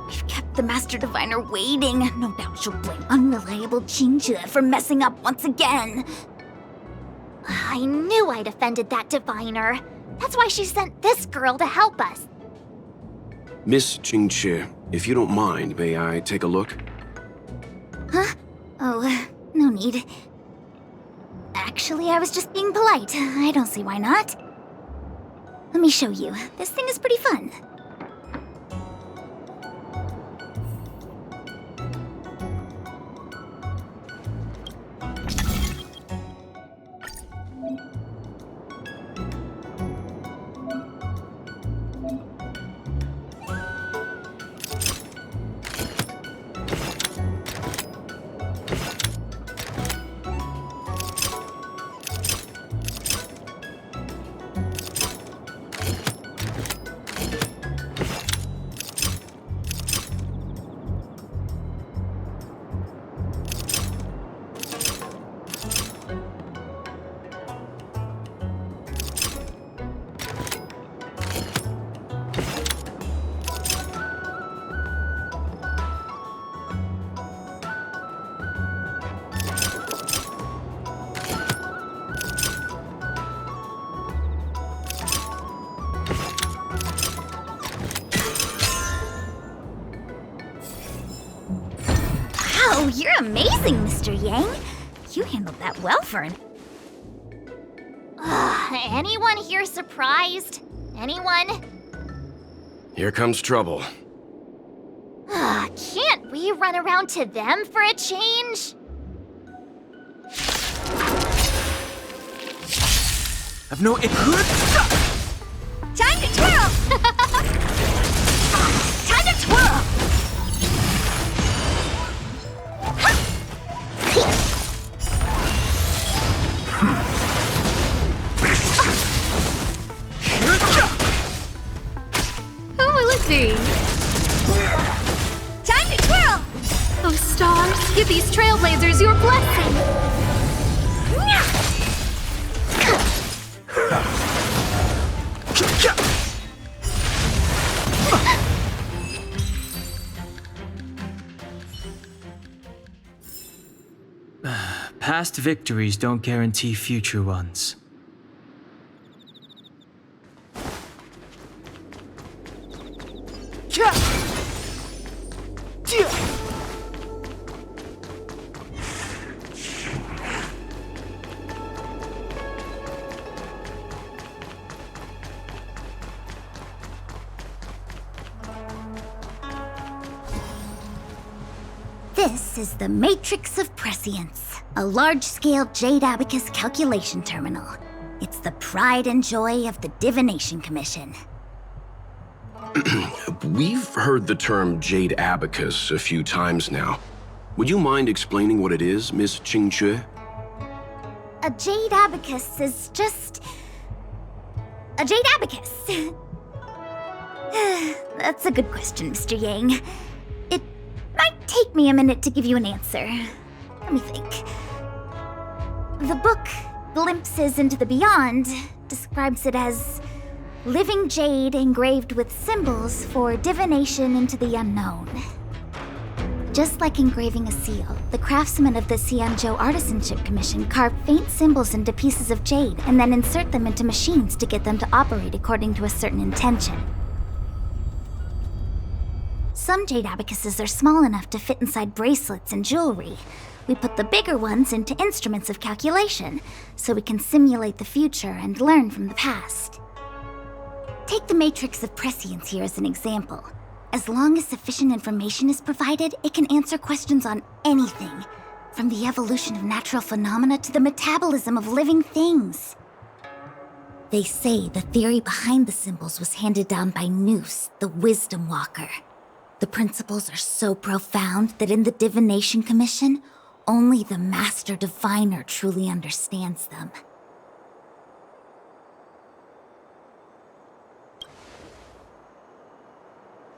We've kept the Master Diviner waiting. No doubt she'll blame unreliable Xianzhou for messing up once again. I knew I'd offended that diviner. That's why she sent this girl to help us. Miss Xianzhou, if you don't mind, may I take a look? Huh? Oh, no need. Actually, I was just being polite. I don't see why not. Let me show you. This thing is pretty fun. Wow, you're amazing, Mr. Yang. You handled that well for an... Anyone here surprised? Anyone? Here comes trouble. Can't we run around to them for a change? I've no... Time to twirl! Time to twirl! Oh, let's see. Time to twirl! Oh, stars, give these trailblazers your blessing. Past victories don't guarantee future ones. This is the Matrix of Prescience, a large-scale Jade Abacus calculation terminal. It's the pride and joy of the Divination Commission. We've heard the term Jade Abacus a few times now. Would you mind explaining what it is, Miss Xianzhou? A Jade Abacus is just... a Jade Abacus. That's a good question, Mr. Yang. It might take me a minute to give you an answer. Let me think. The book, Glimpses into the Beyond, describes it as living jade engraved with symbols for divination into the unknown. Just like engraving a seal, the craftsmen of the Xianzhou Artisanship Commission carve faint symbols into pieces of jade and then insert them into machines to get them to operate according to a certain intention. Some jade abacuses are small enough to fit inside bracelets and jewelry. We put the bigger ones into instruments of calculation, so we can simulate the future and learn from the past. Take the Matrix of Prescience here as an example. As long as sufficient information is provided, it can answer questions on anything, from the evolution of natural phenomena to the metabolism of living things. They say the theory behind the symbols was handed down by Noose, the Wisdom Walker. The principles are so profound that in the Divination Commission, only the Master Diviner truly understands them.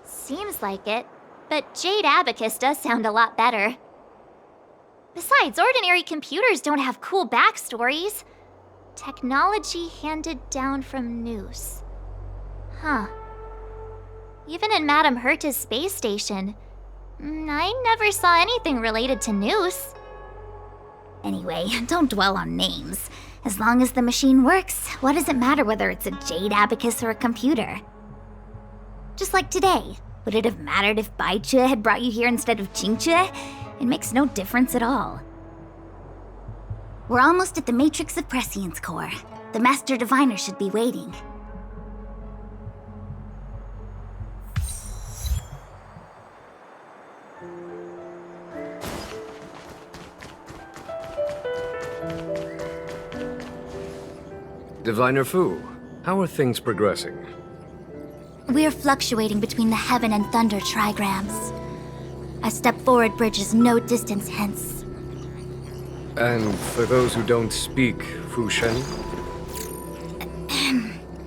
Seems like it, but Jade Abacus does sound a lot better. Besides, ordinary computers don't have cool backstories. Technology handed down from Noose. Huh. Even in Madame Herta's space station, I never saw anything related to Noose. Anyway, don't dwell on names. As long as the machine works, what does it matter whether it's a Jade Abacus or a computer? Just like today, would it have mattered if Baichue had brought you here instead of Qingchue? It makes no difference at all. We're almost at the Matrix of Prescience core. The Master Diviner should be waiting. Diviner Fu, how are things progressing? We're fluctuating between the Heaven and Thunder trigrams. A step forward bridges no distance hence. And for those who don't speak Fu Shen?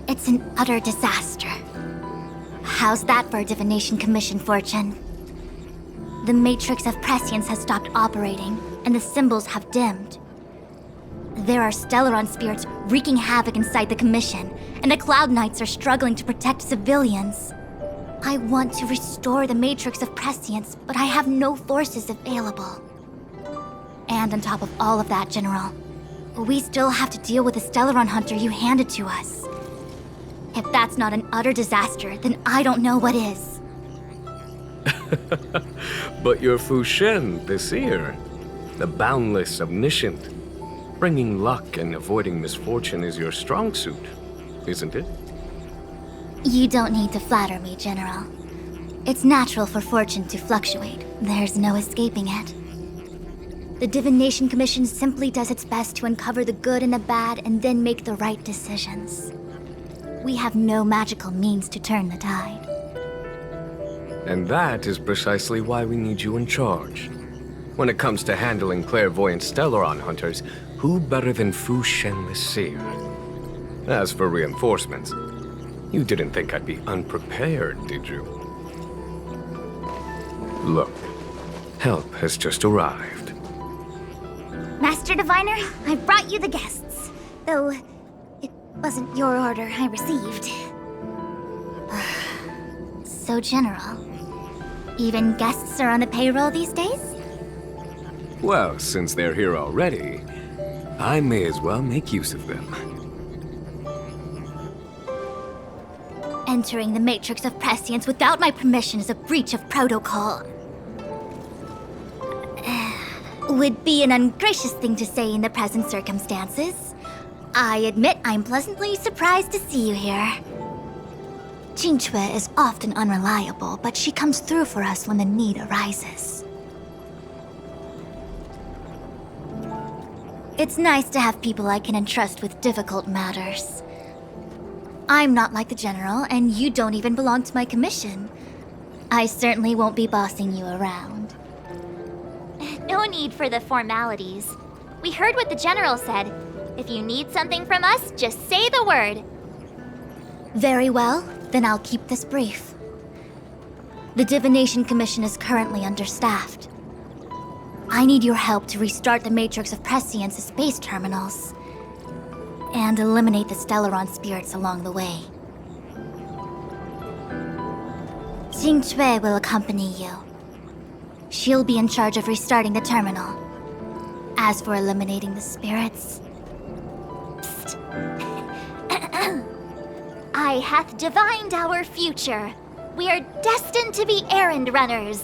It's an utter disaster. How's that for a Divination Commission fortune? The Matrix of Prescience has stopped operating, and the symbols have dimmed. There are Stellaron spirits wreaking havoc inside the Commission, and the Cloud Knights are struggling to protect civilians. I want to restore the Matrix of Prescience, but I have no forces available. And on top of all of that, General, we still have to deal with the Stellaron Hunter you handed to us. If that's not an utter disaster, then I don't know what is. But you're Fu Shen, the seer. The boundless, omniscient. Bringing luck and avoiding misfortune is your strong suit, isn't it? You don't need to flatter me, General. It's natural for fortune to fluctuate. There's no escaping it. The Divination Commission simply does its best to uncover the good and the bad and then make the right decisions. We have no magical means to turn the tide. And that is precisely why we need you in charge. When it comes to handling clairvoyant Stellaron hunters, who better than Fu Shen the Seer? As for reinforcements, you didn't think I'd be unprepared, did you? Look, help has just arrived. Master Diviner, I brought you the guests. Though, it wasn't your order I received. So, General, even guests are on the payroll these days? Well, since they're here already, I may as well make use of them. Entering the Matrix of Prescience without my permission is a breach of protocol. Would be an ungracious thing to say in the present circumstances. I admit I'm pleasantly surprised to see you here. Qingchue is often unreliable, but she comes through for us when the need arises. It's nice to have people I can entrust with difficult matters. I'm not like the General, and you don't even belong to my commission. I certainly won't be bossing you around. No need for the formalities. We heard what the General said. If you need something from us, just say the word. Very well, then I'll keep this brief. The Divination Commission is currently understaffed. I need your help to restart the Matrix of Prescience's space terminals and eliminate the Stellaron spirits along the way. Qingchue will accompany you. She'll be in charge of restarting the terminal. As for eliminating the spirits... I hath divined our future. We are destined to be errand runners.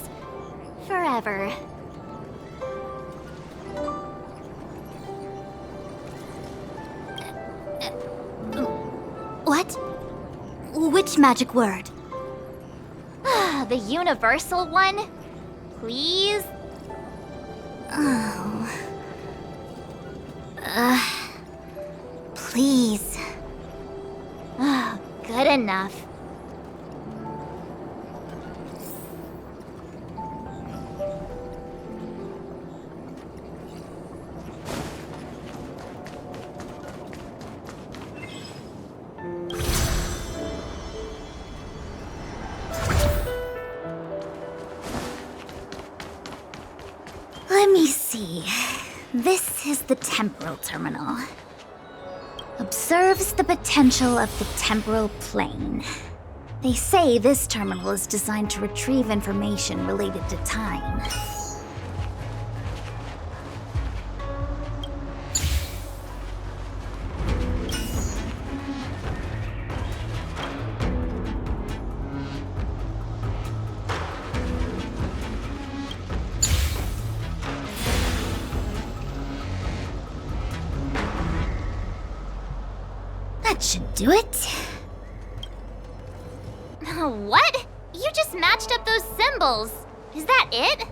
Forever. What? Which magic word? The universal one? Please? Oh. Please. Good enough. see. This is the temporal terminal. Observes the potential of the temporal plane. They say this terminal is designed to retrieve information related to time. That should do it. What? You just matched up those symbols. Is that it?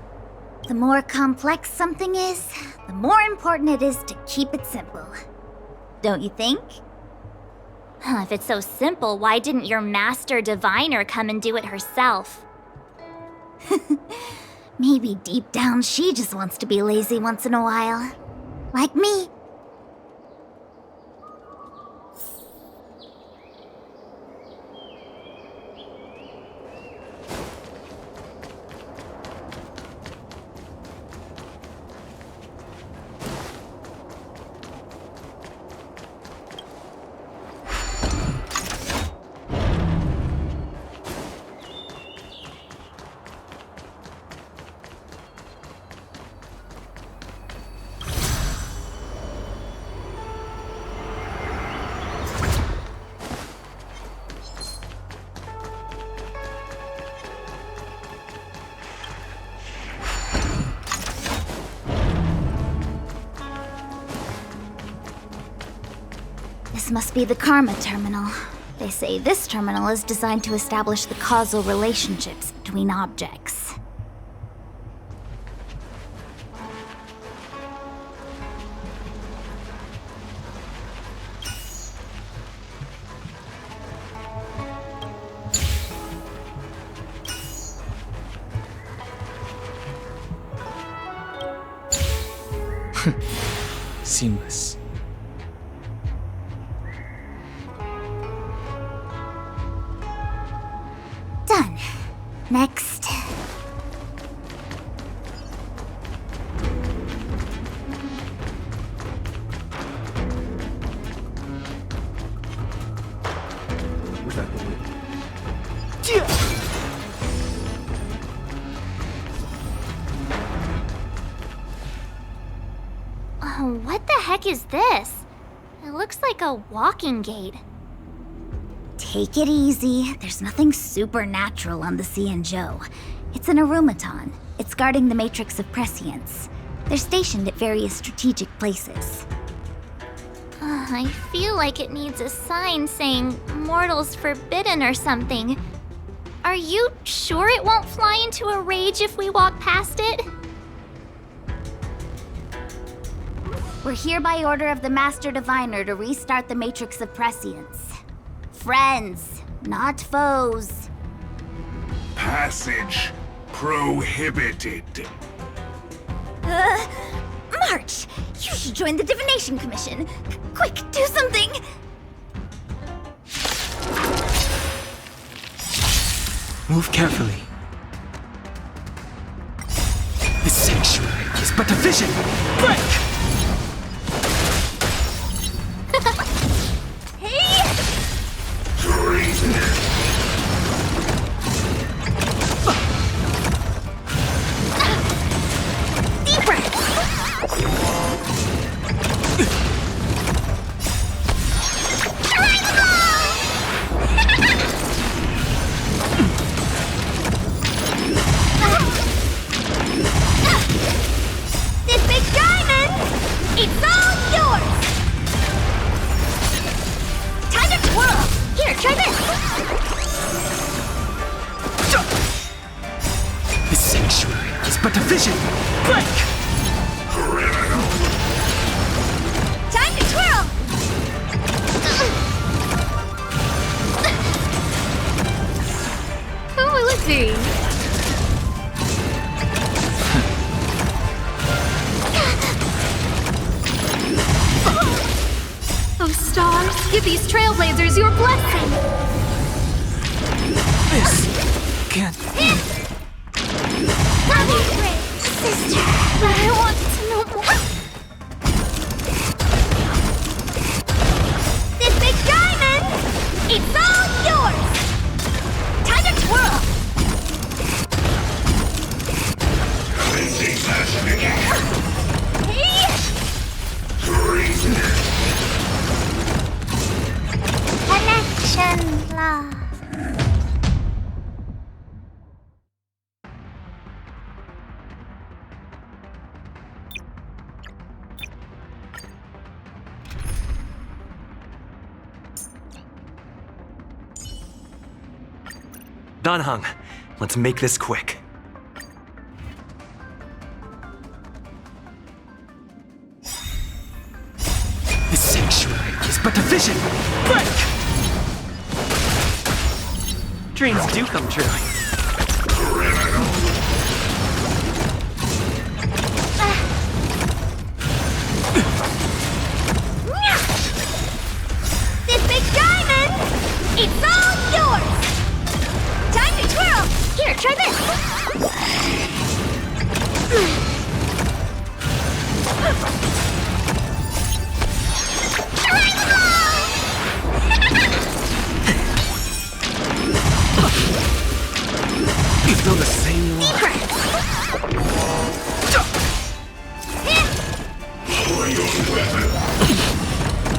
The more complex something is, the more important it is to keep it simple. Don't you think? If it's so simple, why didn't your master diviner come and do it herself? Maybe deep down she just wants to be lazy once in a while. Like me. This must be the Karma Terminal. They say this terminal is designed to establish the causal relationships between objects. Seamless. Done. Next. Was that the wind? What the heck is this? It looks like a walking gate. Take it easy. There's nothing supernatural on the Xianzhou. It's an aromaton. It's guarding the matrix of prescience. They're stationed at various strategic places. I feel like it needs a sign saying mortals forbidden or something. Are you sure it won't fly into a rage if we walk past it? We're here by order of the Master Diviner to restart the matrix of prescience. Friends, not foes. Passage prohibited. March! You should join the Divination Commission. Quick, do something! Move carefully. The sanctuary is but a vision. Break! But a vision! Break! Time to twirl! Quality! Oh, stars, give these Trailblazers your blessing! This can't be. Sister, I want to know Danheng, let's make this quick. The sanctuary is but a vision! Break! Dreams do come true. This big diamond! It's all yours! Time to twirl! Here, try this! You feel the same you are.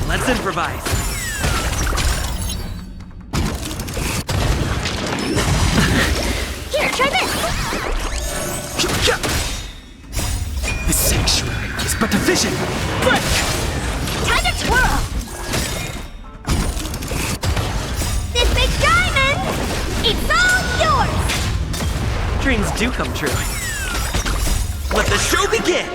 Let's improvise. Here, try this! The sanctuary is but a vision! Break! Time to twirl! This big diamond! It's all yours! Dreams do come true. Let the show begin!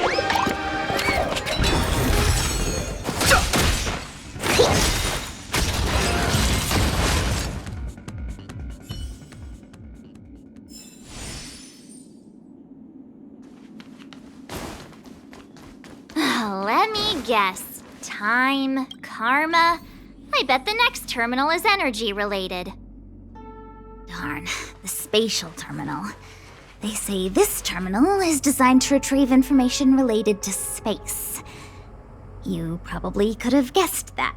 Let me guess. Time, karma. I bet the next terminal is energy related. Darn, the spatial terminal. They say this terminal is designed to retrieve information related to space. You probably could have guessed that.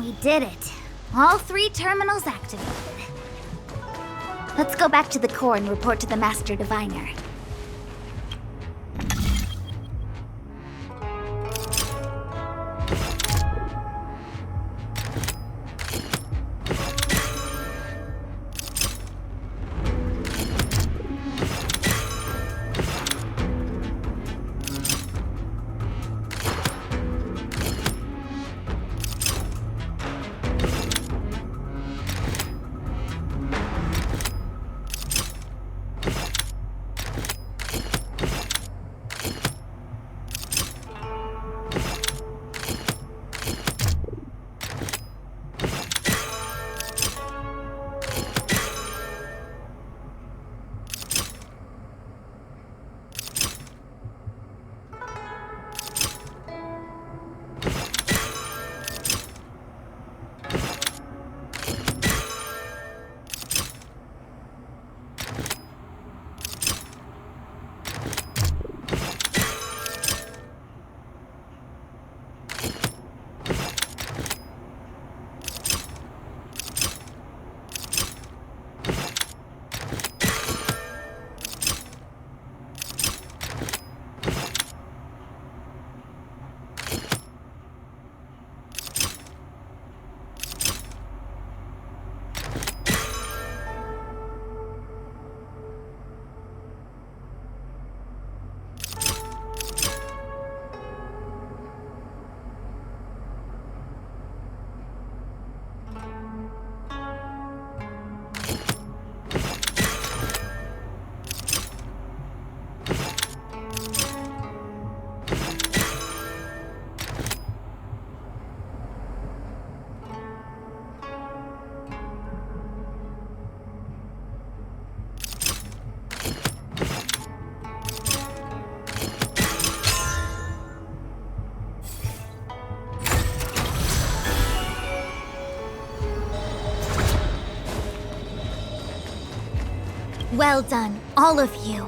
We did it. All 3 terminals activated. Let's go back to the core and report to the Master Diviner. Well done, all of you.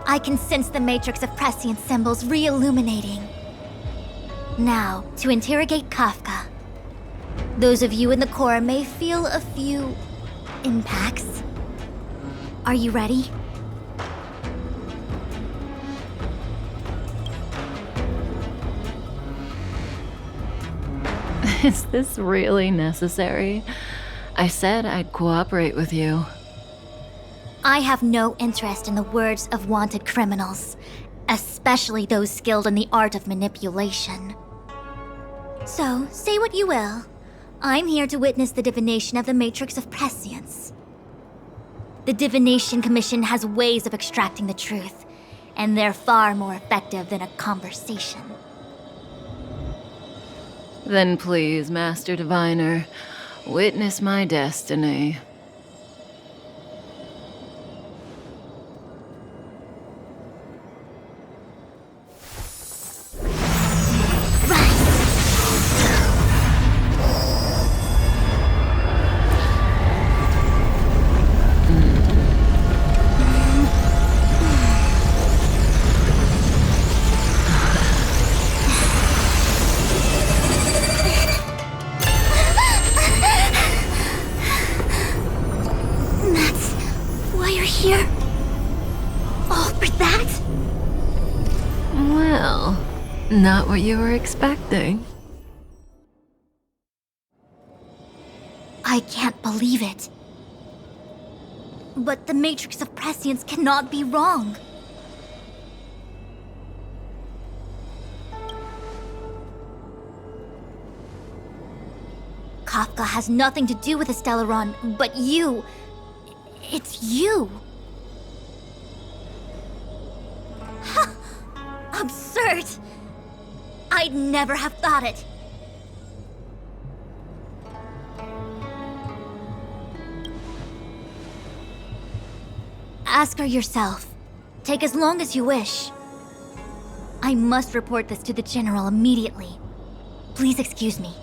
I can sense the matrix of prescient symbols re-illuminating. Now, to interrogate Kafka. Those of you in the core may feel a few impacts. Are you ready? Is this really necessary? I said I'd cooperate with you. I have no interest in the words of wanted criminals, especially those skilled in the art of manipulation. So, say what you will. I'm here to witness the divination of the Matrix of Prescience. The Divination Commission has ways of extracting the truth, and they're far more effective than a conversation. Then please, Master Diviner, witness my destiny. Not what you were expecting. I can't believe it. But the Matrix of Prescience cannot be wrong. Kafka has nothing to do with the Stellaron, but you... It's you. Absurd! I'd never have thought it. Ask her yourself. Take as long as you wish. I must report this to the General immediately. Please excuse me.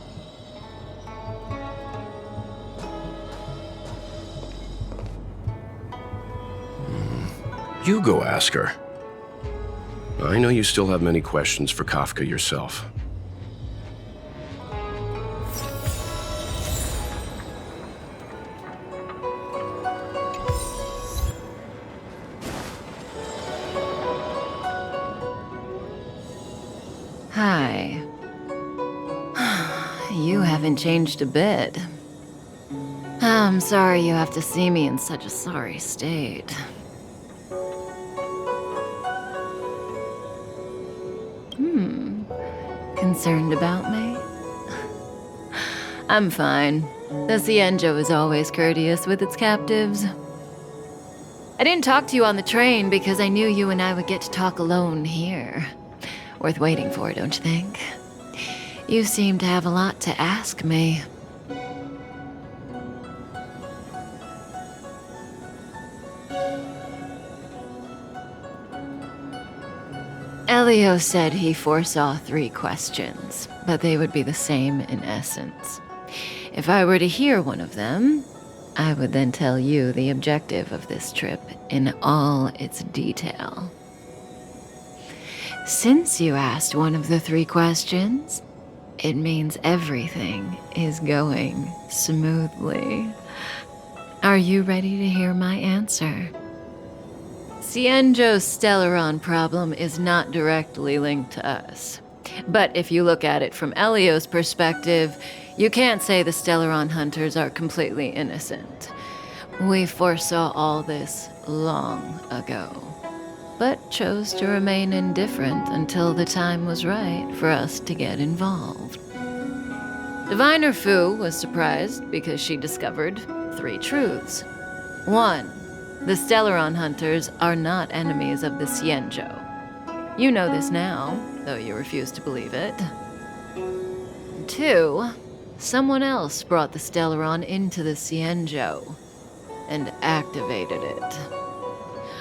You go ask her. I know you still have many questions for Kafka yourself. Hi. You haven't changed a bit. I'm sorry you have to see me in such a sorry state. Concerned about me? I'm fine. The Xianzhou is always courteous with its captives. I didn't talk to you on the train because I knew you and I would get to talk alone here. Worth waiting for, don't you think? You seem to have a lot to ask me. Elio said he foresaw 3 questions, but they would be the same in essence. If I were to hear one of them, I would then tell you the objective of this trip in all its detail. Since you asked one of the 3 questions, it means everything is going smoothly. Are you ready to hear my answer? Xianzhou's Stellaron problem is not directly linked to us. But if you look at it from Elio's perspective, you can't say the Stellaron hunters are completely innocent. We foresaw all this long ago, but chose to remain indifferent until the time was right for us to get involved. Diviner Fu was surprised because she discovered 3 truths. 1. The Stellaron hunters are not enemies of the Xianzhou. You know this now, though you refuse to believe it. 2. Someone else brought the Stellaron into the Xianzhou and activated it.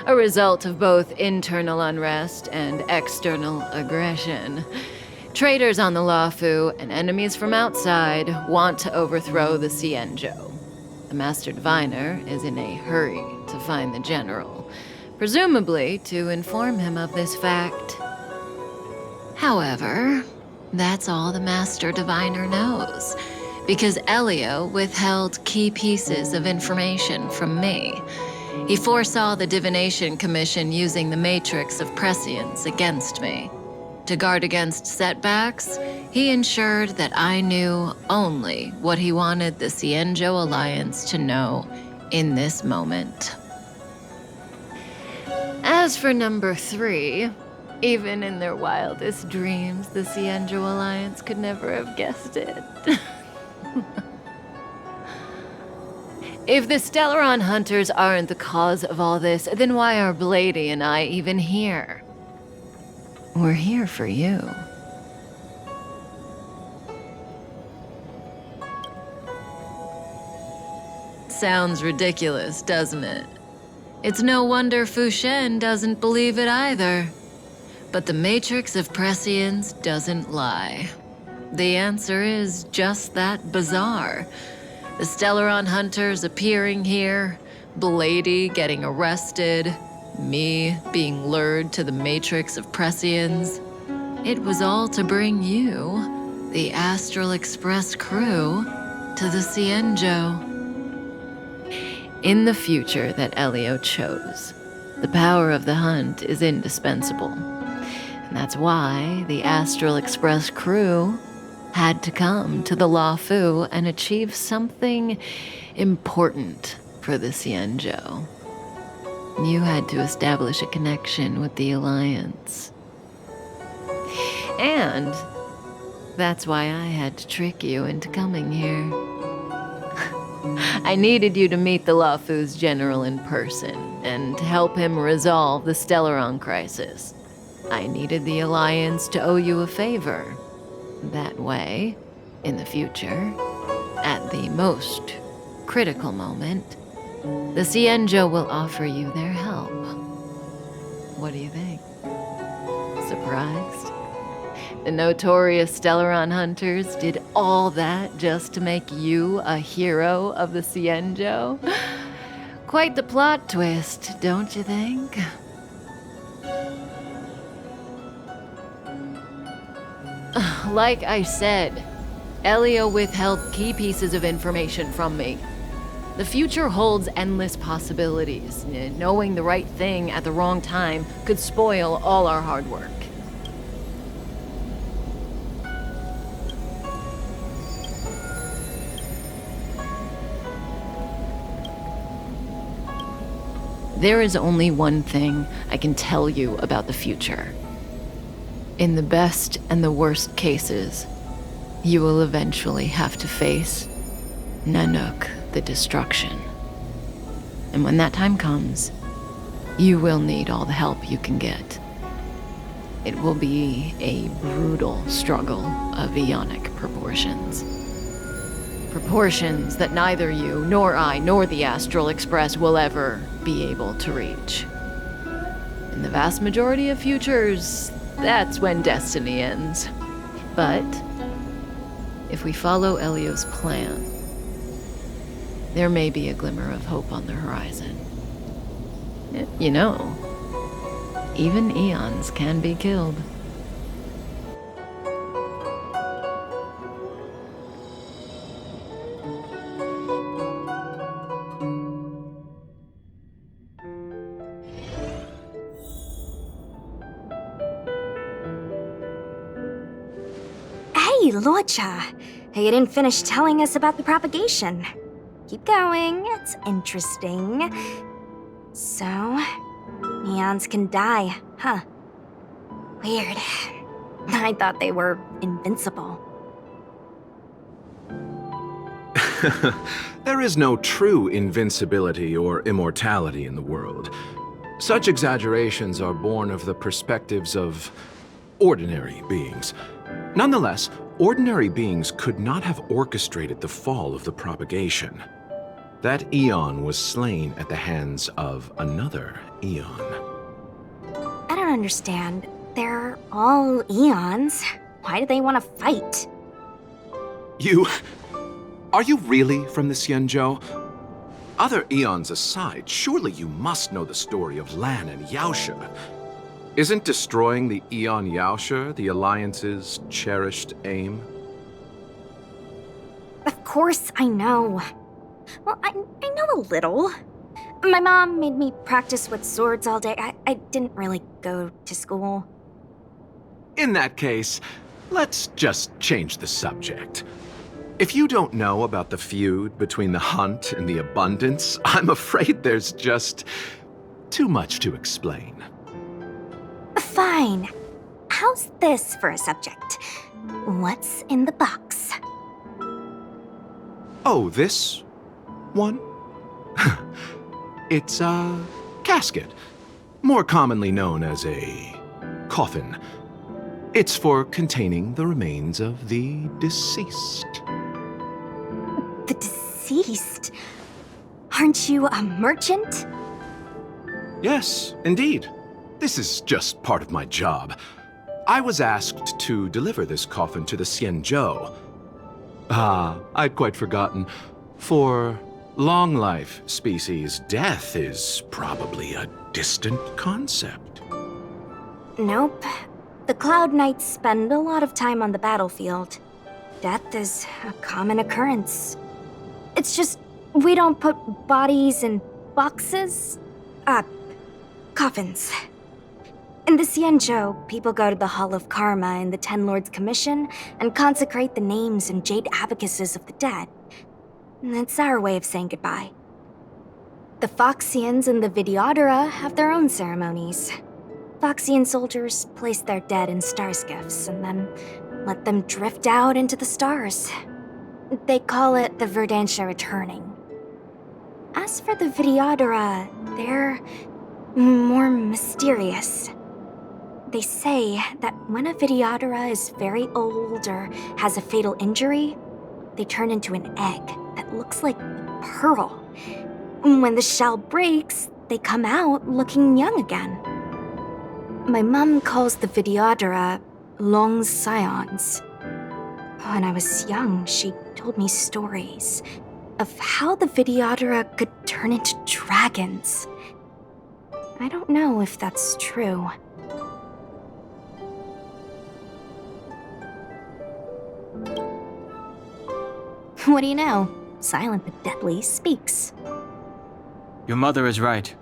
A result of both internal unrest and external aggression. Traitors on the Luofu and enemies from outside want to overthrow the Xianzhou. The Master Diviner is in a hurry to find the General, presumably to inform him of this fact. However, that's all the Master Diviner knows, because Elio withheld key pieces of information from me. He foresaw the Divination Commission using the Matrix of Prescience against me. To guard against setbacks, he ensured that I knew only what he wanted the Xianzhou Alliance to know in this moment. As for number 3, even in their wildest dreams, the Xianzhou Alliance could never have guessed it. If the Stellaron Hunters aren't the cause of all this, then why are Blady and I even here? We're here for you. Sounds ridiculous, doesn't it? It's no wonder Fu Shen doesn't believe it either. But the Matrix of Prescience doesn't lie. The answer is just that bizarre. The Stellaron Hunters appearing here, Blady getting arrested, me being lured to the Matrix of Prescience. It was all to bring you, the Astral Express crew, to the Xianzhou. In the future that Elio chose, the power of the hunt is indispensable. And that's why the Astral Express crew had to come to the Luofu and achieve something important for the Xianzhou. You had to establish a connection with the Alliance. And that's why I had to trick you into coming here. I needed you to meet the Luofu's general in person and to help him resolve the Stellaron crisis. I needed the Alliance to owe you a favor. That way, in the future, at the most critical moment, the Xianzhou will offer you their help. What do you think? Surprised? The notorious Stellaron Hunters did all that just to make you a hero of the Xianzhou? Quite the plot twist, don't you think? Like I said, Elio withheld key pieces of information from me. The future holds endless possibilities. Knowing the right thing at the wrong time could spoil all our hard work. There is only one thing I can tell you about the future. In the best and the worst cases, you will eventually have to face Nanook, the destruction. And when that time comes, you will need all the help you can get. It will be a brutal struggle of Ionic proportions. Proportions that neither you, nor I, nor the Astral Express will ever be able to reach. In the vast majority of futures, that's when destiny ends. But if we follow Elio's plan, there may be a glimmer of hope on the horizon. You know, even eons can be killed. Hey, Luocha! You didn't finish telling us about the propagation. Keep going, it's interesting. So, eons can die, huh? Weird. I thought they were invincible. There is no true invincibility or immortality in the world. Such exaggerations are born of the perspectives of ordinary beings. Nonetheless, ordinary beings could not have orchestrated the fall of the propagation. That eon was slain at the hands of another eon. I don't understand. They're all eons. Why do they want to fight? Are you really from the Xianzhou? Other eons aside, surely you must know the story of Lan and Yaoshe. Isn't destroying the Eon Yaoshe the Alliance's cherished aim? Of course I know. Well, I know a little. My mom made me practice with swords all day. I didn't really go to school. In that case, let's just change the subject. If you don't know about the feud between the Hunt and the Abundance, I'm afraid there's just too much to explain. Fine. How's this for a subject? What's in the box? Oh, this one? It's a casket, more commonly known as a coffin. It's for containing the remains of the deceased. The deceased? Aren't you a merchant? Yes, indeed. This is just part of my job. I was asked to deliver this coffin to the Xianzhou. I'd quite forgotten. For long life species, death is probably a distant concept. Nope. The Cloud Knights spend a lot of time on the battlefield. Death is a common occurrence. It's just, we don't put bodies in boxes. Coffins. In the Xianzhou, people go to the Hall of Karma in the Ten Lords Commission and consecrate the names and jade abacuses of the dead. It's our way of saying goodbye. The Foxians and the Videodora have their own ceremonies. Foxian soldiers place their dead in star skiffs and then let them drift out into the stars. They call it the Verdantia returning. As for the Videodora, they're more mysterious. They say that when a Videodora is very old or has a fatal injury, they turn into an egg that looks like a pearl. When the shell breaks, they come out looking young again. My mom calls the Videodora long scions. When I was young, she told me stories of how the Videodora could turn into dragons. I don't know if that's true. What do you know? Silent but deadly speaks. Your mother is right.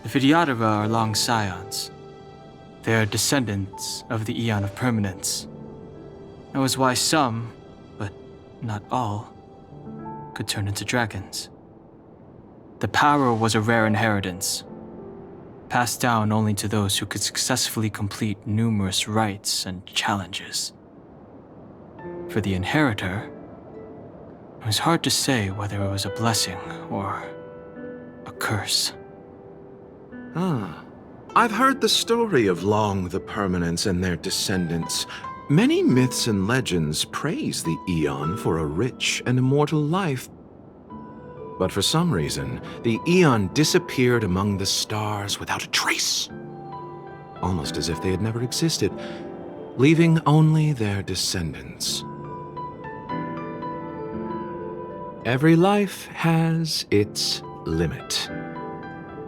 The Videodora are long scions. They are descendants of the Eon of Permanence. That was why some, but not all, could turn into dragons. The power was a rare inheritance, passed down only to those who could successfully complete numerous rites and challenges. For the inheritor, it was hard to say whether it was a blessing or a curse. I've heard the story of Long the Permanence and their descendants. Many myths and legends praise the Eon for a rich and immortal life. But for some reason, the Eon disappeared among the stars without a trace. Almost as if they had never existed, leaving only their descendants. Every life has its limit.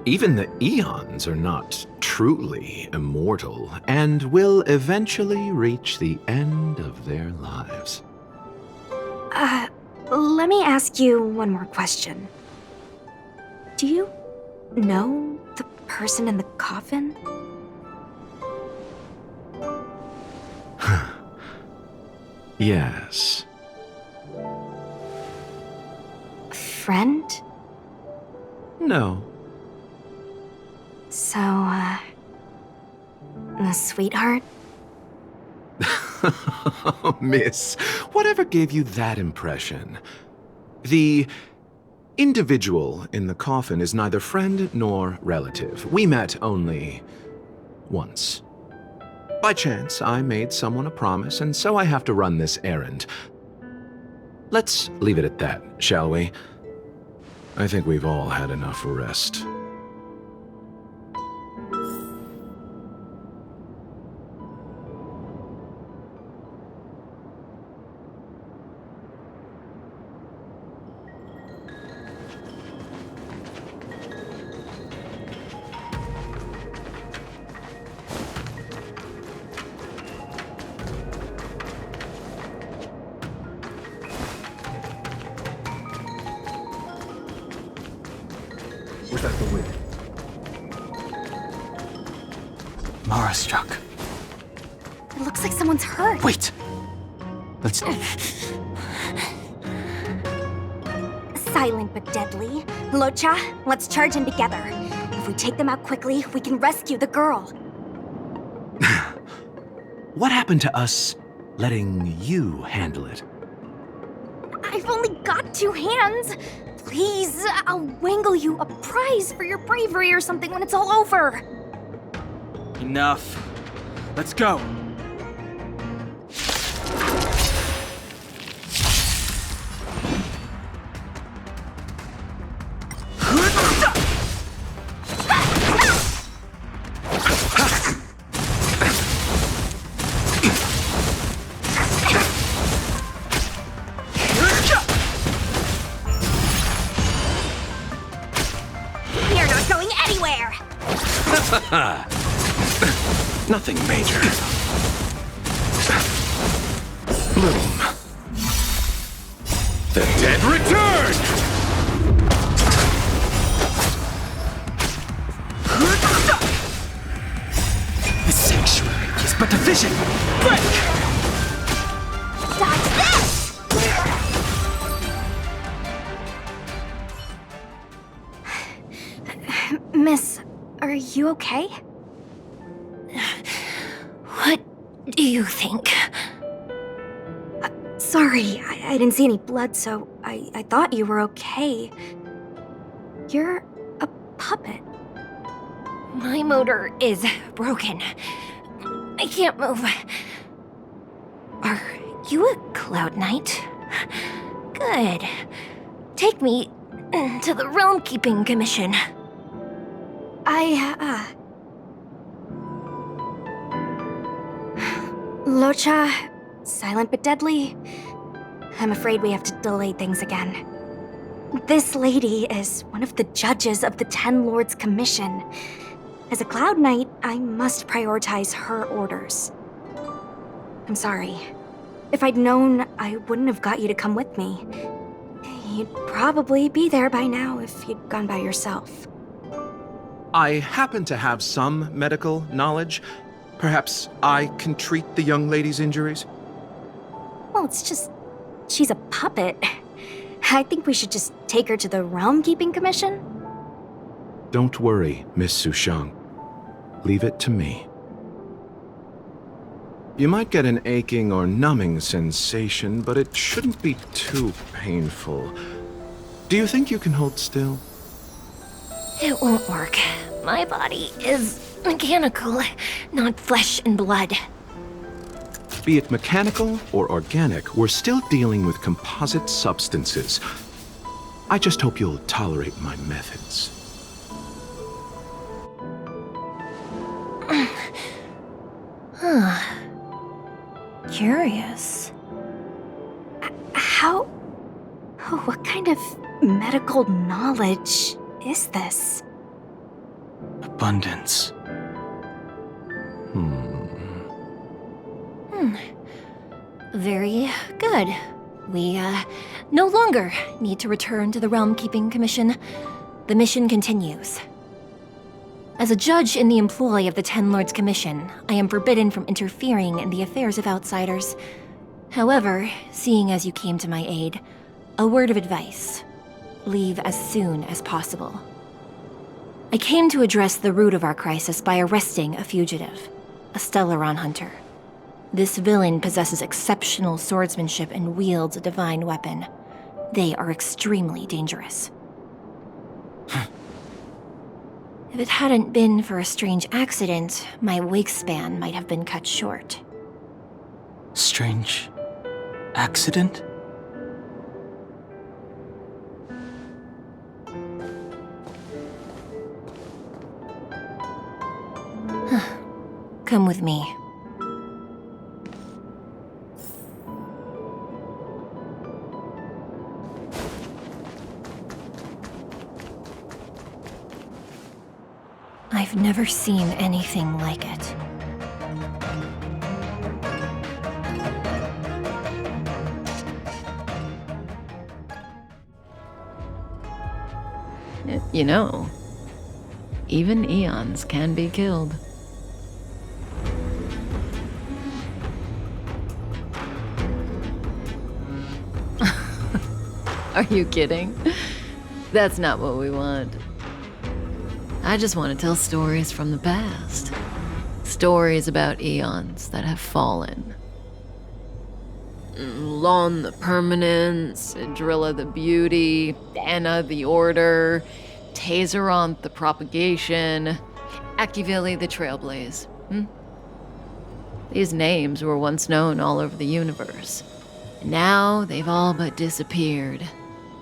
Even the Eons are not truly immortal and will eventually reach the end of their lives. Let me ask you one more question. Do you know the person in the coffin? Yes. Friend? No. So, a sweetheart? Miss, whatever gave you that impression? The individual in the coffin is neither friend nor relative. We met only once. By chance, I made someone a promise, and so I have to run this errand. Let's leave it at that, shall we? I think we've all had enough rest. Was that the wind? Mara struck. looks like someone's hurt. Wait! Let's... Silent but deadly. Locha, let's charge in together. If we take them out quickly, we can rescue the girl. What happened to us letting you handle it? I've only got 2 hands. Please, I'll wangle you a prize for your bravery or something when it's all over. Enough. Let's go. You're not going anywhere. Nothing major. Bloom. The dead return! The sanctuary is but a vision. Break! Dodge this! Miss, are you okay? What do you think? Sorry, I didn't see any blood, so I thought you were okay. You're a puppet. My motor is broken. I can't move. Are you a Cloud Knight? Good. Take me to the Realm Keeping Commission. Locha, silent but deadly. I'm afraid we have to delay things again. This lady is one of the judges of the 10 Lords Commission. As a Cloud Knight, I must prioritize her orders. I'm sorry. If I'd known, I wouldn't have got you to come with me. You'd probably be there by now if you'd gone by yourself. I happen to have some medical knowledge. Perhaps I can treat the young lady's injuries? Well, it's just... she's a puppet. I think we should just take her to the Realm Keeping Commission. Don't worry, Miss Sushang. Leave it to me. You might get an aching or numbing sensation, but it shouldn't be too painful. Do you think you can hold still? It won't work. My body is mechanical, not flesh and blood. Be it mechanical or organic, we're still dealing with composite substances. I just hope you'll tolerate my methods. Curious. How... what kind of medical knowledge is this? Abundance. Very good. We, no longer need to return to the Realm Keeping Commission. The mission continues. As a judge in the employ of the 10 Lords Commission, I am forbidden from interfering in the affairs of outsiders. However, seeing as you came to my aid, a word of advice. Leave as soon as possible. I came to address the root of our crisis by arresting a fugitive, a Stellaron hunter. This villain possesses exceptional swordsmanship and wields a divine weapon. They are extremely dangerous. If it hadn't been for a strange accident, my wakespan might have been cut short. Strange accident? Come with me. I've never seen anything like it. You know, even eons can be killed. Are you kidding? That's not what we want. I just want to tell stories from the past. Stories about eons that have fallen. Lon the Permanence, Drilla the Beauty, Anna the Order, Tazeronth the Propagation, Akivili the Trailblaze. These names were once known all over the universe. Now they've all but disappeared,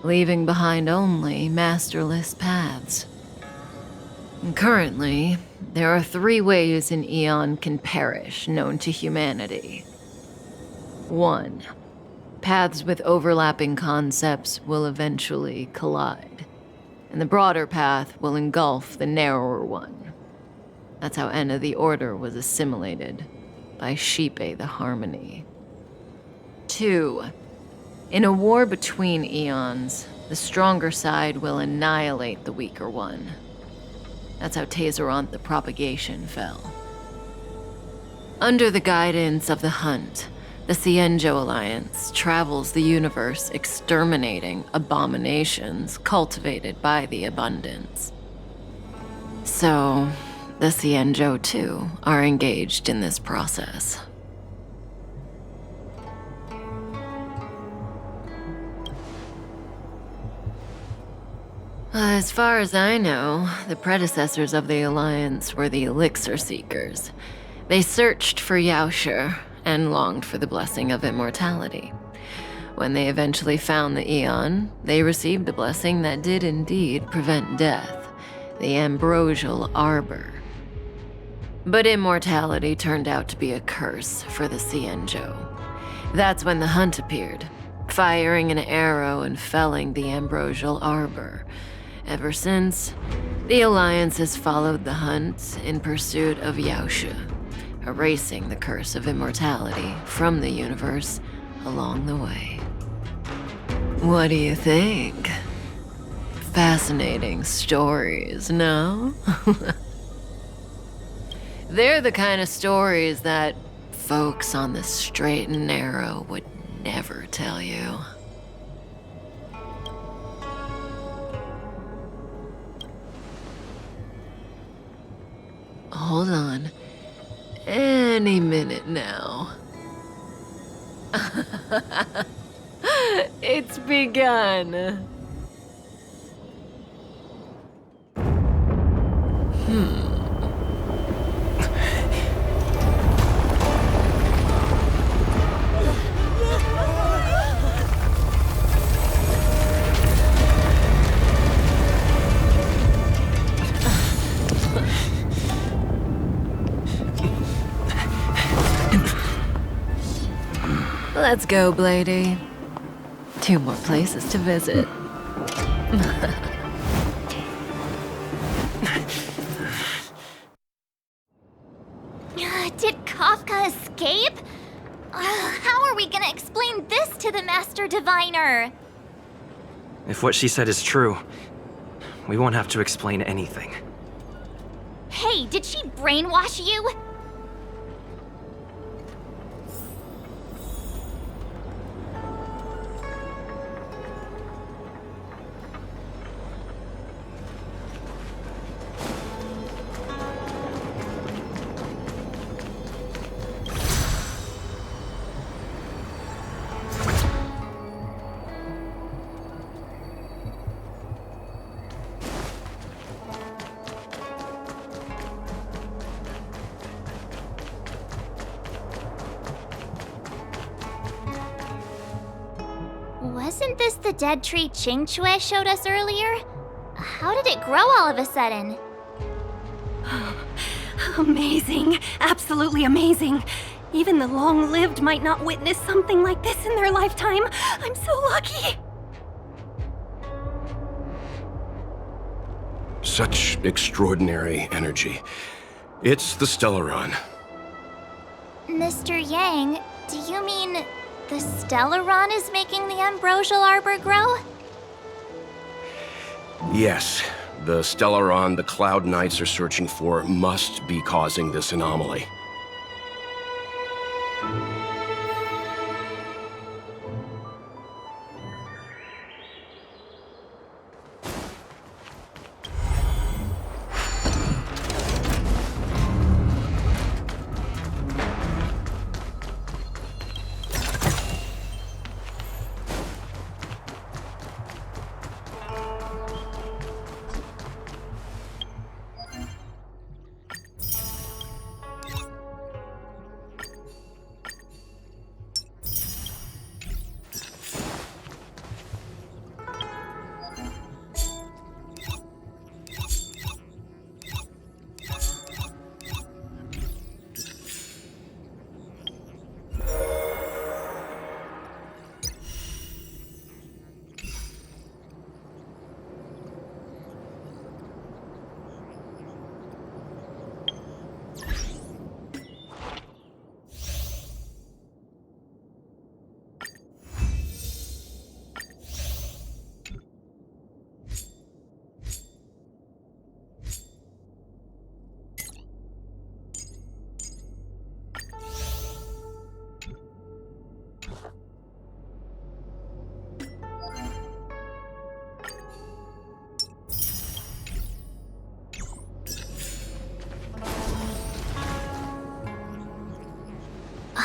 leaving behind only masterless paths. And currently, there are 3 ways an eon can perish known to humanity. 1. Paths with overlapping concepts will eventually collide, and the broader path will engulf the narrower one. That's how Enna the Order was assimilated by Xipe the Harmony. 2. In a war between eons, the stronger side will annihilate the weaker one. That's how Tazeronth the Propagation fell. Under the guidance of the Hunt, the Xianzhou Alliance travels the universe exterminating abominations cultivated by the Abundance. So, the Xianzhou too are engaged in this process. As far as I know, the predecessors of the Alliance were the Elixir Seekers. They searched for Yaoshe and longed for the blessing of immortality. When they eventually found the Eon, they received a blessing that did indeed prevent death, the Ambrosial Arbor. But immortality turned out to be a curse for the Xianzhou. That's when the Hunt appeared, firing an arrow and felling the Ambrosial Arbor. Ever since, the Alliance has followed the Hunt in pursuit of Yaoshe, erasing the curse of immortality from the universe along the way. What do you think? Fascinating stories, no? They're the kind of stories that folks on the straight and narrow would never tell you. Hold on. Any minute now. It's begun. Let's go, Blady. 2 more places to visit. Did Kafka escape? How are we gonna explain this to the Master Diviner? If what she said is true, we won't have to explain anything. Hey, did she brainwash you? Wasn't this the dead tree Qingque showed us earlier? How did it grow all of a sudden? Amazing. Absolutely amazing. Even the long-lived might not witness something like this in their lifetime. I'm so lucky. Such extraordinary energy. It's the Stellaron. Mr. Yang, do you mean the Stellaron is making the Ambrosial Arbor grow? Yes, the Stellaron the Cloud Knights are searching for must be causing this anomaly.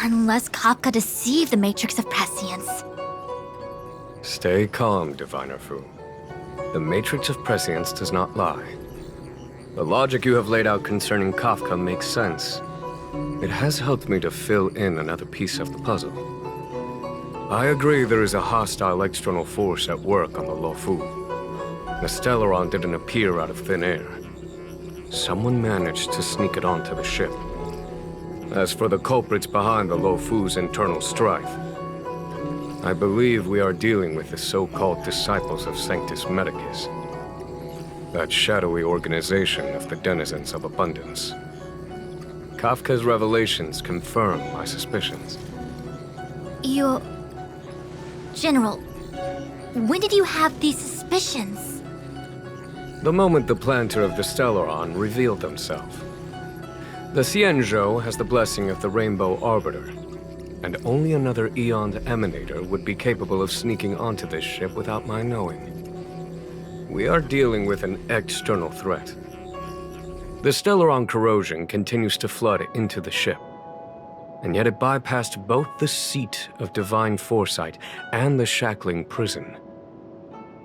Unless Kafka deceived the Matrix of Prescience. Stay calm, Diviner Fu. The Matrix of Prescience does not lie. The logic you have laid out concerning Kafka makes sense. It has helped me to fill in another piece of the puzzle. I agree there is a hostile external force at work on the Luofu. The Stellaron didn't appear out of thin air. Someone managed to sneak it onto the ship. As for the culprits behind the Luofu's internal strife, I believe we are dealing with the so-called Disciples of Sanctus Medicus. That shadowy organization of the denizens of abundance. Kafka's revelations confirm my suspicions. General, when did you have these suspicions? The moment the planter of the Stellaron revealed himself. The Xianzhou has the blessing of the Rainbow Arbiter, and only another Eon's Emanator would be capable of sneaking onto this ship without my knowing. We are dealing with an external threat. The Stellaron corrosion continues to flood into the ship, and yet it bypassed both the seat of divine foresight and the shackling prison.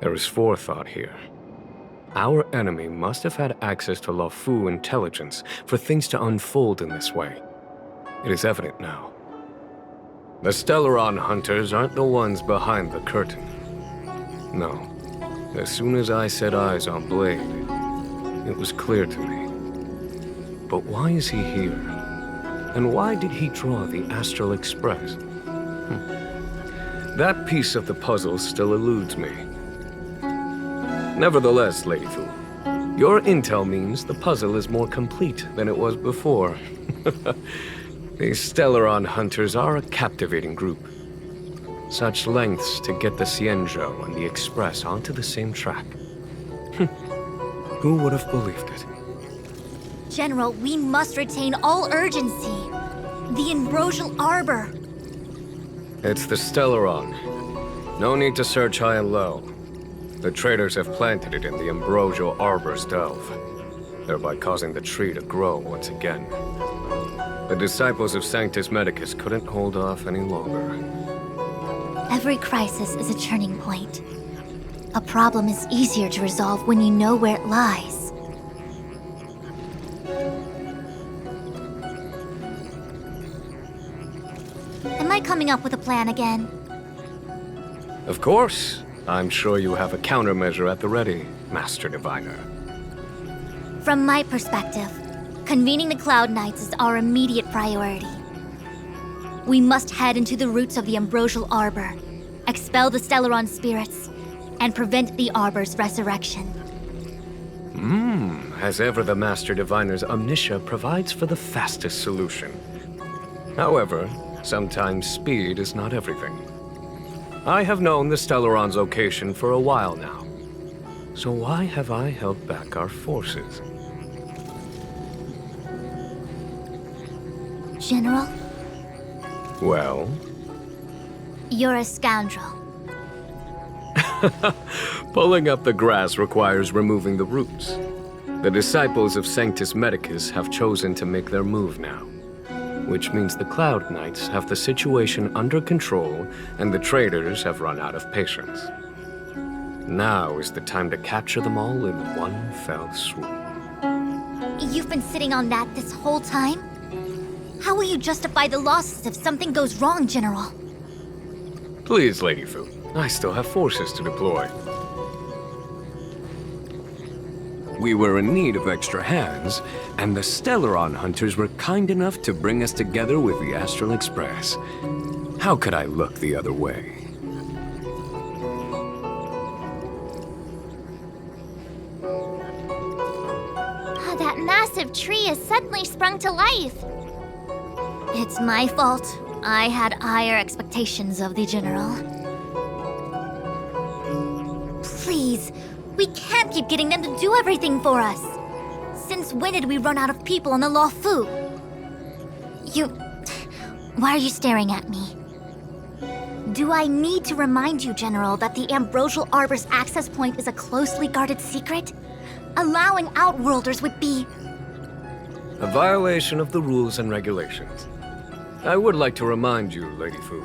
There is forethought here. Our enemy must have had access to Luofu intelligence for things to unfold in this way. It is evident now. The Stellaron hunters aren't the ones behind the curtain. No. As soon as I set eyes on Blade, it was clear to me. But why is he here? And why did he draw the Astral Express? That piece of the puzzle still eludes me. Nevertheless, Lady Fu, your intel means the puzzle is more complete than it was before. These Stellaron hunters are a captivating group. Such lengths to get the Xianzhou and the Express onto the same track. Who would have believed it? General, we must retain all urgency. The Ambrosial Arbor. It's the Stellaron. No need to search high and low. The traders have planted it in the Ambrosial Arbor's delve, thereby causing the tree to grow once again. The Disciples of Sanctus Medicus couldn't hold off any longer. Every crisis is a turning point. A problem is easier to resolve when you know where it lies. Am I coming up with a plan again? Of course. I'm sure you have a countermeasure at the ready, Master Diviner. From my perspective, convening the Cloud Knights is our immediate priority. We must head into the roots of the Ambrosial Arbor, expel the Stellaron spirits, and prevent the Arbor's resurrection. As ever, the Master Diviner's omniscia provides for the fastest solution. However, sometimes speed is not everything. I have known the Stellaron's location for a while now. So why have I held back our forces? General? Well? You're a scoundrel. Pulling up the grass requires removing the roots. The Disciples of Sanctus Medicus have chosen to make their move now, which means the Cloud Knights have the situation under control and the traders have run out of patience. Now is the time to capture them all in one fell swoop. You've been sitting on that this whole time? How will you justify the losses if something goes wrong, General? Please, Lady Fu. I still have forces to deploy. We were in need of extra hands, and the Stellaron hunters were kind enough to bring us together with the Astral Express. How could I look the other way? That massive tree has suddenly sprung to life. It's my fault. I had higher expectations of the General. Please, we can't keep getting them to do everything for us. Since when did we run out of people on the Luofu? Why are you staring at me? Do I need to remind you, General, that the Ambrosial Arbor's access point is a closely guarded secret? Allowing Outworlders would be... a violation of the rules and regulations. I would like to remind you, Lady Fu,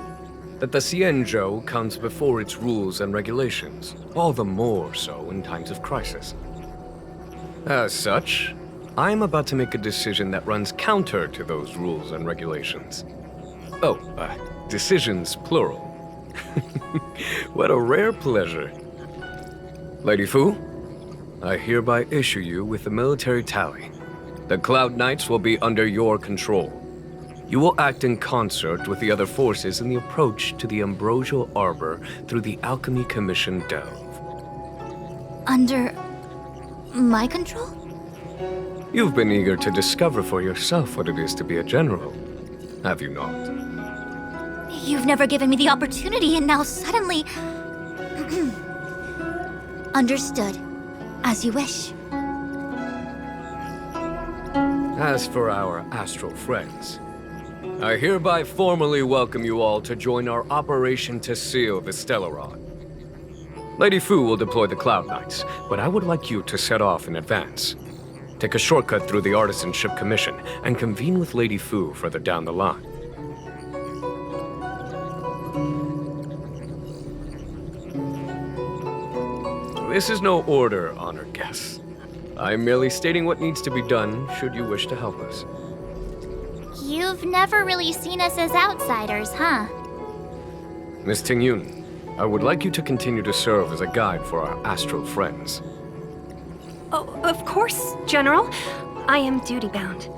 that the Xianzhou comes before its rules and regulations, all the more so in times of crisis. As such, I'm about to make a decision that runs counter to those rules and regulations. Oh, decisions plural. What a rare pleasure. Lady Fu, I hereby issue you with the military tally. The Cloud Knights will be under your control. You will act in concert with the other forces in the approach to the Ambrosial Arbor through the Alchemy Commission Delve. Under my control? You've been eager to discover for yourself what it is to be a general, have you not? You've never given me the opportunity, and now suddenly... Understood. As you wish. As for our astral friends, I hereby formally welcome you all to join our operation to seal the Stellaron. Lady Fu will deploy the Cloud Knights, but I would like you to set off in advance. Take a shortcut through the Artisanship Commission and convene with Lady Fu further down the line. This is no order, honored guests. I'm merely stating what needs to be done should you wish to help us. You've never really seen us as outsiders, huh? Miss Tingyun, I would like you to continue to serve as a guide for our astral friends. Oh, of course, General. I am duty-bound.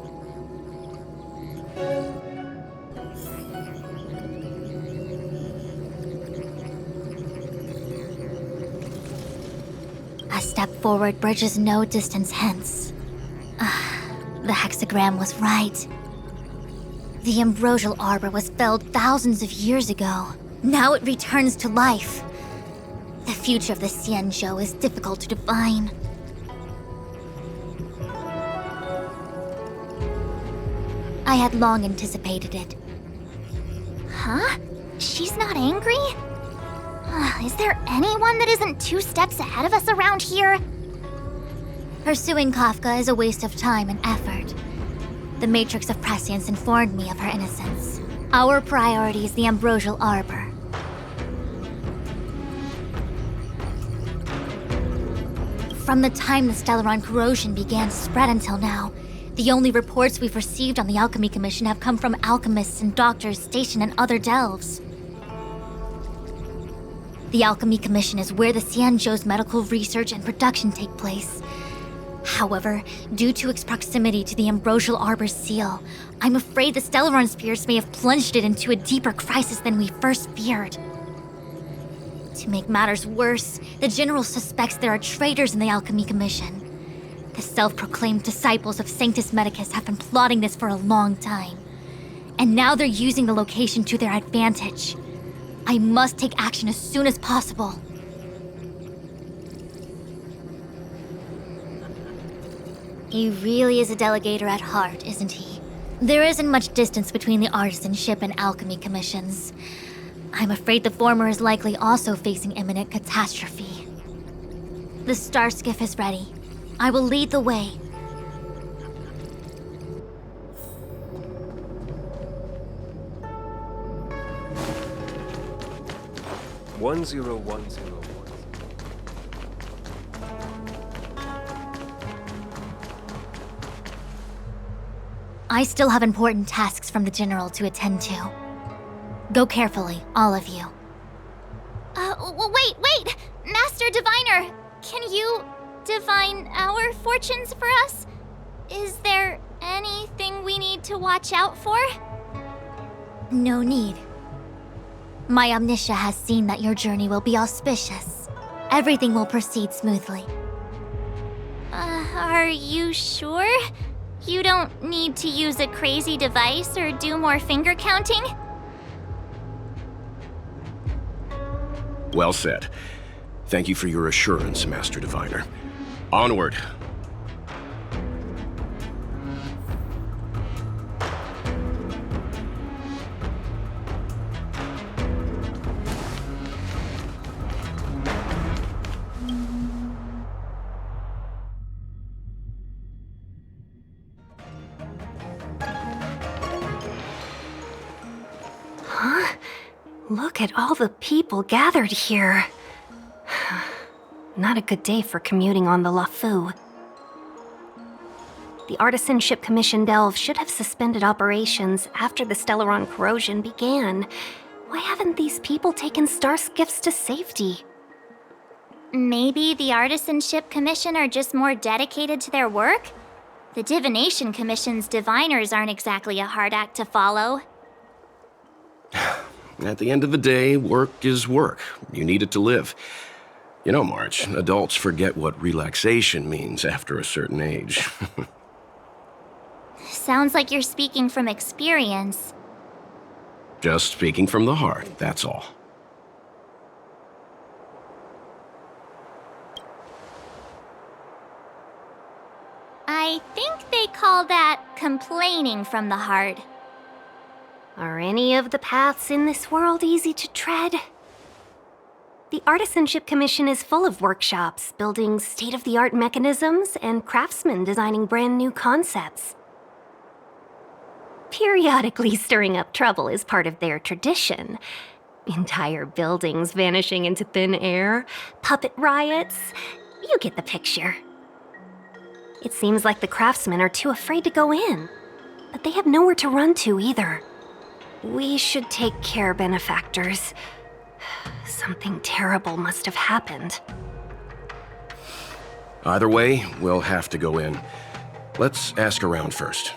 A step forward bridges no distance hence. The hexagram was right. The Ambrosial Arbor was felled thousands of years ago. Now it returns to life. The future of the Xianzhou is difficult to define. I had long anticipated it. Huh? She's not angry? Is there anyone that isn't 2 steps ahead of us around here? Pursuing Kafka is a waste of time and effort. The Matrix of Prescience informed me of her innocence. Our priority is the Ambrosial Arbor. From the time the Stellaron corrosion began to spread until now, the only reports we've received on the Alchemy Commission have come from alchemists and doctors stationed in other delves. The Alchemy Commission is where the Xianzhou's medical research and production take place. However, due to its proximity to the Ambrosial Arbor's seal, I'm afraid the Stellaron spirits may have plunged it into a deeper crisis than we first feared. To make matters worse, the General suspects there are traitors in the Alchemy Commission. The self-proclaimed disciples of Sanctus Medicus have been plotting this for a long time. And now they're using the location to their advantage. I must take action as soon as possible. He really is a delegator at heart, isn't he? There isn't much distance between the Artisanship and Alchemy Commissions. I'm afraid the former is likely also facing imminent catastrophe. The star skiff is ready. I will lead the way. $1010. I still have important tasks from the General to attend to. Go carefully, all of you. Wait! Master Diviner! Can you divine our fortunes for us? Is there anything we need to watch out for? No need. My Omniscia has seen that your journey will be auspicious. Everything will proceed smoothly. Are you sure? You don't need to use a crazy device or do more finger counting? Well said. Thank you for your assurance, Master Diviner. Onward. Look at all the people gathered here. Not a good day for commuting on the Luofu. The Artisanship Commission Delve should have suspended operations after the Stellaron corrosion began. Why haven't these people taken star skiffs to safety? Maybe the Artisanship Commission are just more dedicated to their work? The Divination Commission's diviners aren't exactly a hard act to follow. At the end of the day, work is work. You need it to live. You know, March, adults forget what relaxation means after a certain age. Sounds like you're speaking from experience. Just speaking from the heart, that's all. I think they call that complaining from the heart. Are any of the paths in this world easy to tread? The Artisanship Commission is full of workshops, building state-of-the-art mechanisms and craftsmen designing brand new concepts. Periodically stirring up trouble is part of their tradition. Entire buildings vanishing into thin air, puppet riots. You get the picture. It seems like the craftsmen are too afraid to go in, but they have nowhere to run to either. We should take care, benefactors. Something terrible must have happened. Either way, we'll have to go in. Let's ask around first.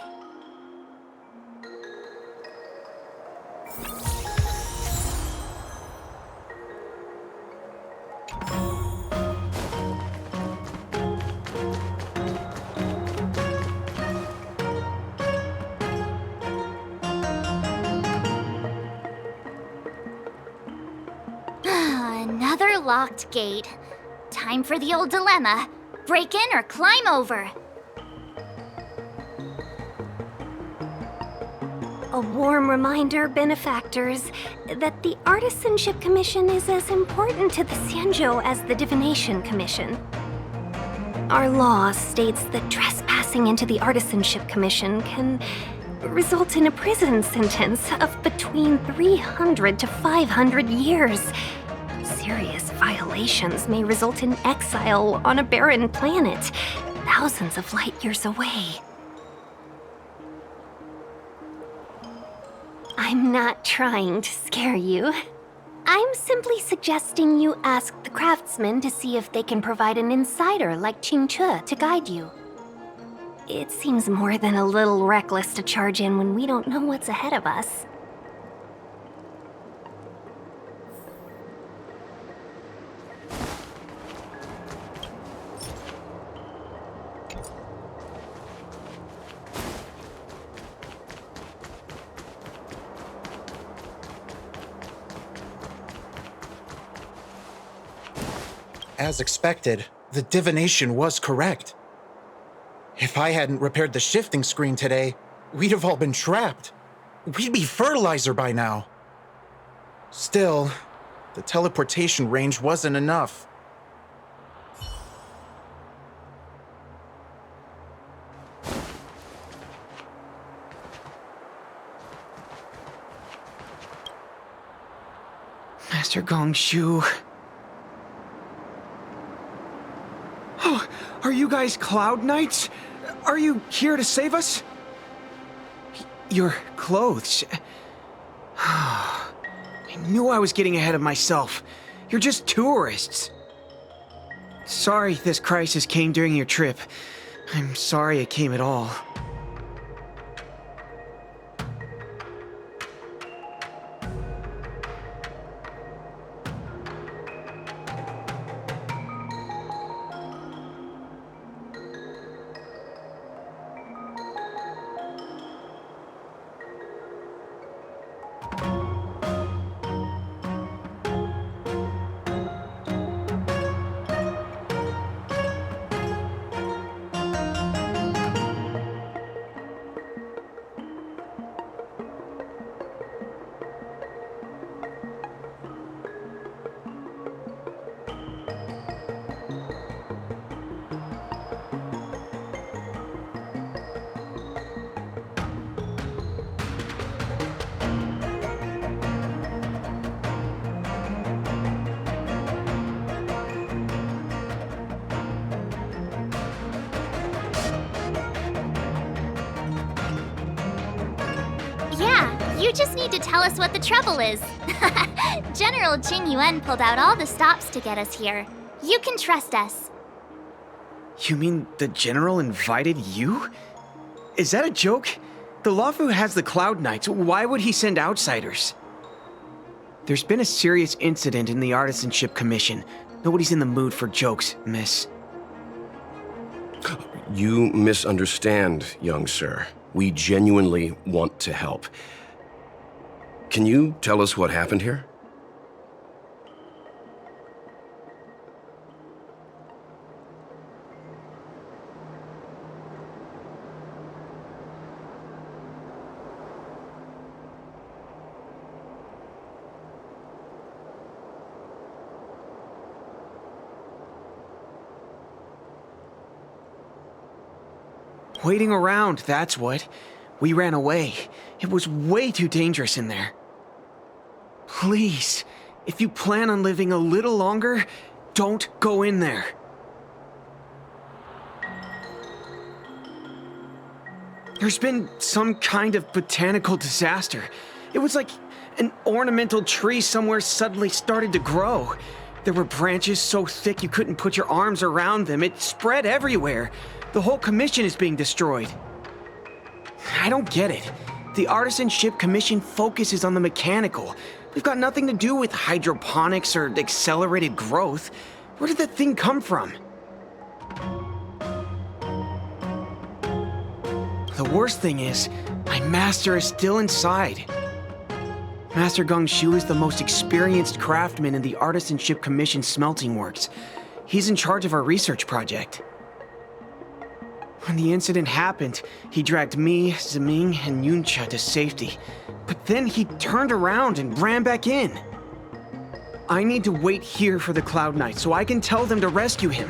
Another locked gate. Time for the old dilemma. Break in or climb over. A warm reminder, benefactors, that the Artisanship Commission is as important to the Xianzhou as the Divination Commission. Our law states that trespassing into the Artisanship Commission can result in a prison sentence of between 300 to 500 years. Serious violations may result in exile on a barren planet, thousands of light years away. I'm not trying to scare you. I'm simply suggesting you ask the craftsmen to see if they can provide an insider like Qingche to guide you. It seems more than a little reckless to charge in when we don't know what's ahead of us. As expected, the divination was correct. If I hadn't repaired the shifting screen today, we'd have all been trapped. We'd be fertilizer by now. Still, the teleportation range wasn't enough. Master Gongshu. Oh, are you guys Cloud Knights? Are you here to save us? Your clothes. I knew I was getting ahead of myself. You're just tourists. Sorry this crisis came during your trip. I'm sorry it came at all. You just need to tell us what the trouble is. General Jing Yuan pulled out all the stops to get us here. You can trust us. You mean the General invited you? Is that a joke? The Luofu has the Cloud Knights. Why would he send outsiders? There's been a serious incident in the Artisanship Commission. Nobody's in the mood for jokes, miss. You misunderstand, young sir. We genuinely want to help. Can you tell us what happened here? Waiting around, that's what. We ran away. It was way too dangerous in there. Please, if you plan on living a little longer, don't go in there. There's been some kind of botanical disaster. It was like an ornamental tree somewhere suddenly started to grow. There were branches so thick you couldn't put your arms around them. It spread everywhere. The whole commission is being destroyed. I don't get it. The Artisanship Commission focuses on the mechanical. We've got nothing to do with hydroponics or accelerated growth. Where did that thing come from? The worst thing is, my master is still inside. Master Gong Shu is the most experienced craftsman in the Artisanship Commission smelting works. He's in charge of our research project. When the incident happened, he dragged me, Ziming, and Yuncha to safety. But then he turned around and ran back in. I need to wait here for the Cloud Knight so I can tell them to rescue him.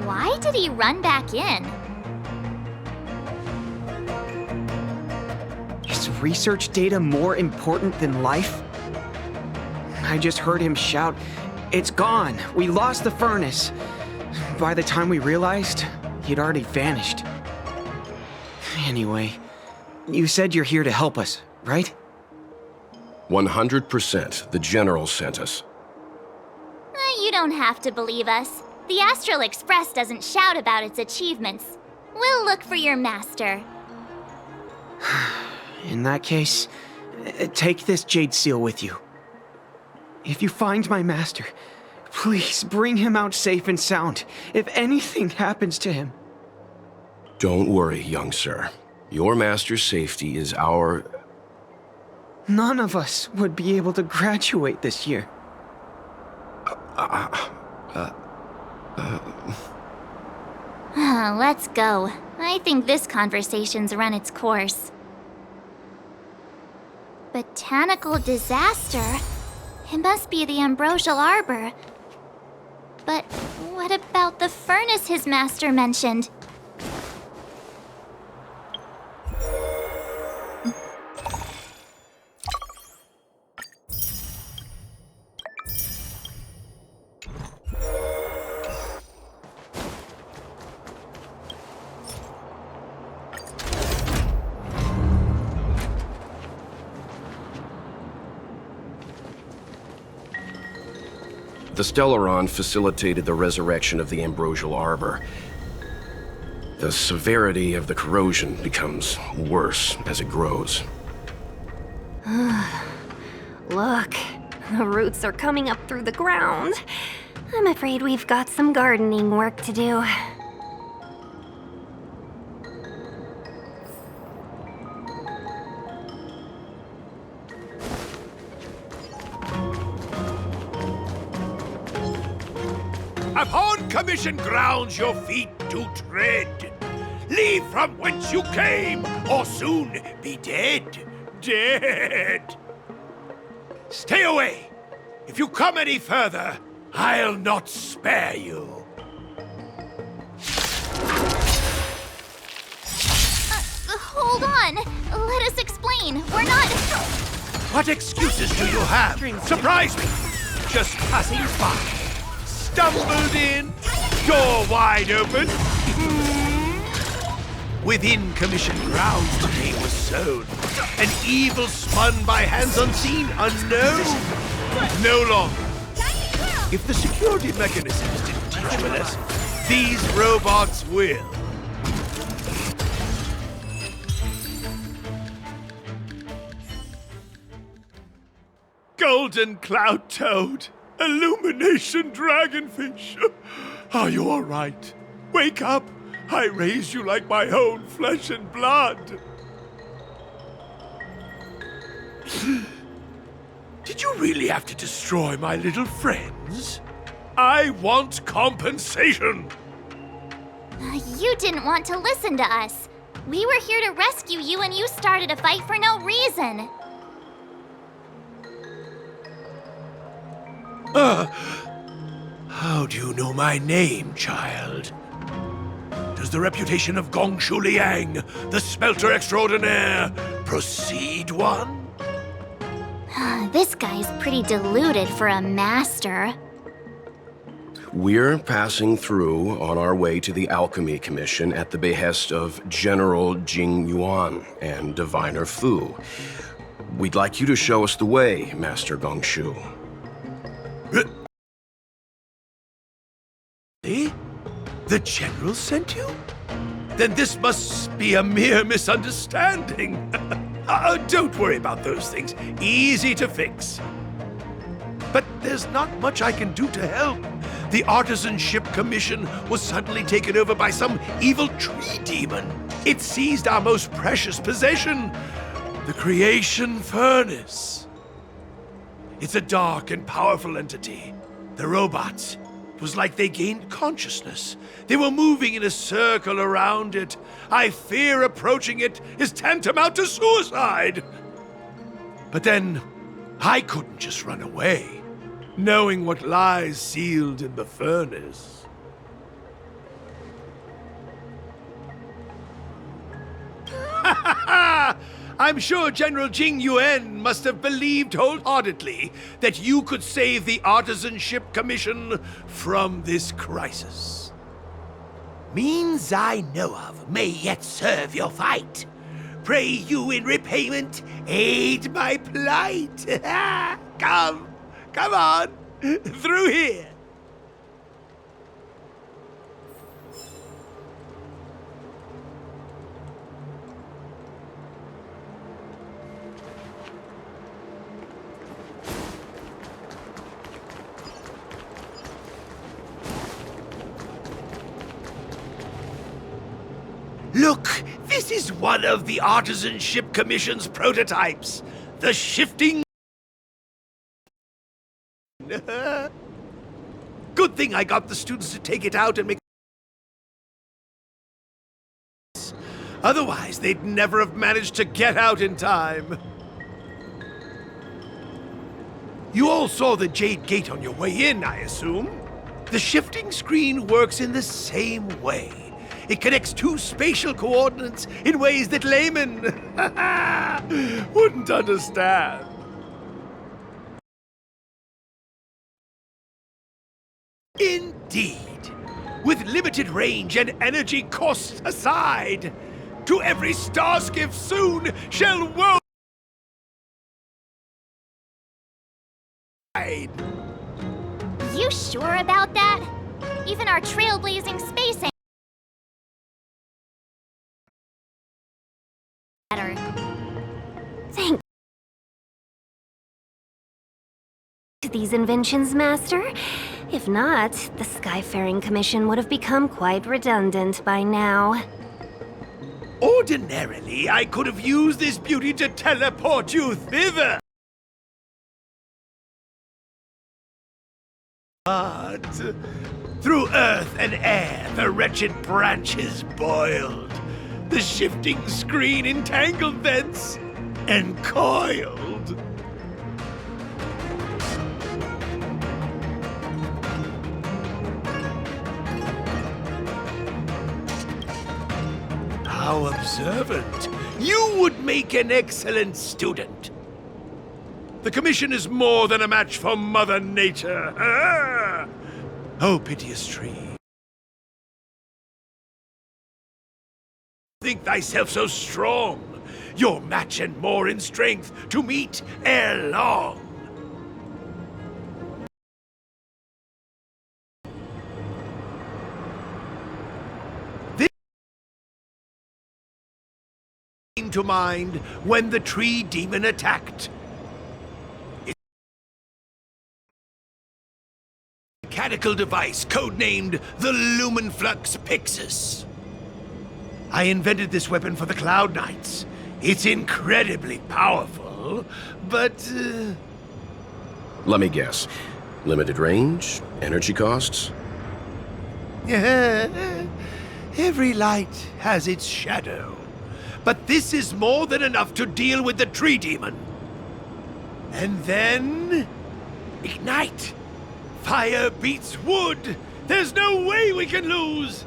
Why did he run back in? Is research data more important than life? I just heard him shout, "It's gone! We lost the furnace!" By the time we realized, he'd already vanished. Anyway, you said you're here to help us, right? 100%. The General sent us. You don't have to believe us. The Astral Express doesn't shout about its achievements. We'll look for your master. In that case, take this jade seal with you. If you find my master, please bring him out safe and sound, if anything happens to him. Don't worry, young sir. Your master's safety is our... None of us would be able to graduate this year. Let's go. I think this conversation's run its course. Botanical disaster? It must be the Ambrosial Arbor. But what about the furnace his master mentioned? The Stellaron facilitated the resurrection of the Ambrosial Arbor. The severity of the corrosion becomes worse as it grows. Look, the roots are coming up through the ground. I'm afraid we've got some gardening work to do. Upon commission grounds your feet do tread. Leave from whence you came, or soon be dead. Dead. Stay away. If you come any further, I'll not spare you. Hold on. Let us explain. We're not... What excuses do you have? Surprise me. Just passing by. Stumbled in, door wide open. within Commission grounds today was sown. An evil spun by hands unseen, unknown. No longer. If the security mechanisms didn't teach you a lesson, these robots will. Golden Cloud Toad, Illumination Dragonfish. Are you all right? Wake up! I raised you like my own flesh and blood. Did you really have to destroy my little friends? I want compensation! You didn't want to listen to us. We were here to rescue you and you started a fight for no reason. How do you know my name, child? Does the reputation of Gongshu Liang, the smelter extraordinaire, precede one? This guy's pretty deluded for a master. We're passing through on our way to the Alchemy Commission at the behest of General Jing Yuan and Diviner Fu. We'd like you to show us the way, Master Gongshu. The General sent you? Then this must be a mere misunderstanding. Don't worry about those things. Easy to fix. But there's not much I can do to help. The Artisanship Commission was suddenly taken over by some evil tree demon. It seized our most precious possession, the Creation Furnace. It's a dark and powerful entity. The robots. It was like they gained consciousness. They were moving in a circle around it. I fear approaching it is tantamount to suicide. But then, I couldn't just run away, knowing what lies sealed in the furnace. I'm sure General Jing Yuan must have believed wholeheartedly that you could save the Artisanship Commission from this crisis. Means I know of may yet serve your fight. Pray you in repayment aid my plight. Come on, through here. Look, this is one of the Artisanship Commission's prototypes. The shifting... Good thing I got the students to take it out and make... Otherwise, they'd never have managed to get out in time. You all saw the Jade Gate on your way in, I assume? The shifting screen works in the same way. It connects two spatial coordinates in ways that laymen wouldn't understand. Indeed. With limited range and energy costs aside, to every star skiff soon shall woe. You sure about that? Even our trailblazing space ain't better. Thanks. These inventions, Master? If not, the Skyfaring Commission would have become quite redundant by now. Ordinarily, I could have used this beauty to teleport you thither. But through earth and air, the wretched branches boiled. The shifting screen entangled thence and coiled. How observant. You would make an excellent student. The Commission is more than a match for Mother Nature. Oh, piteous tree. Think thyself so strong. Your match and more in strength to meet ere long. This came to mind when the tree demon attacked. A mechanical device codenamed the Lumenflux Pixis. I invented this weapon for the Cloud Knights. It's incredibly powerful, but... Let me guess. Limited range? Energy costs? Every light has its shadow. But this is more than enough to deal with the tree demon. And then... ignite! Fire beats wood! There's no way we can lose!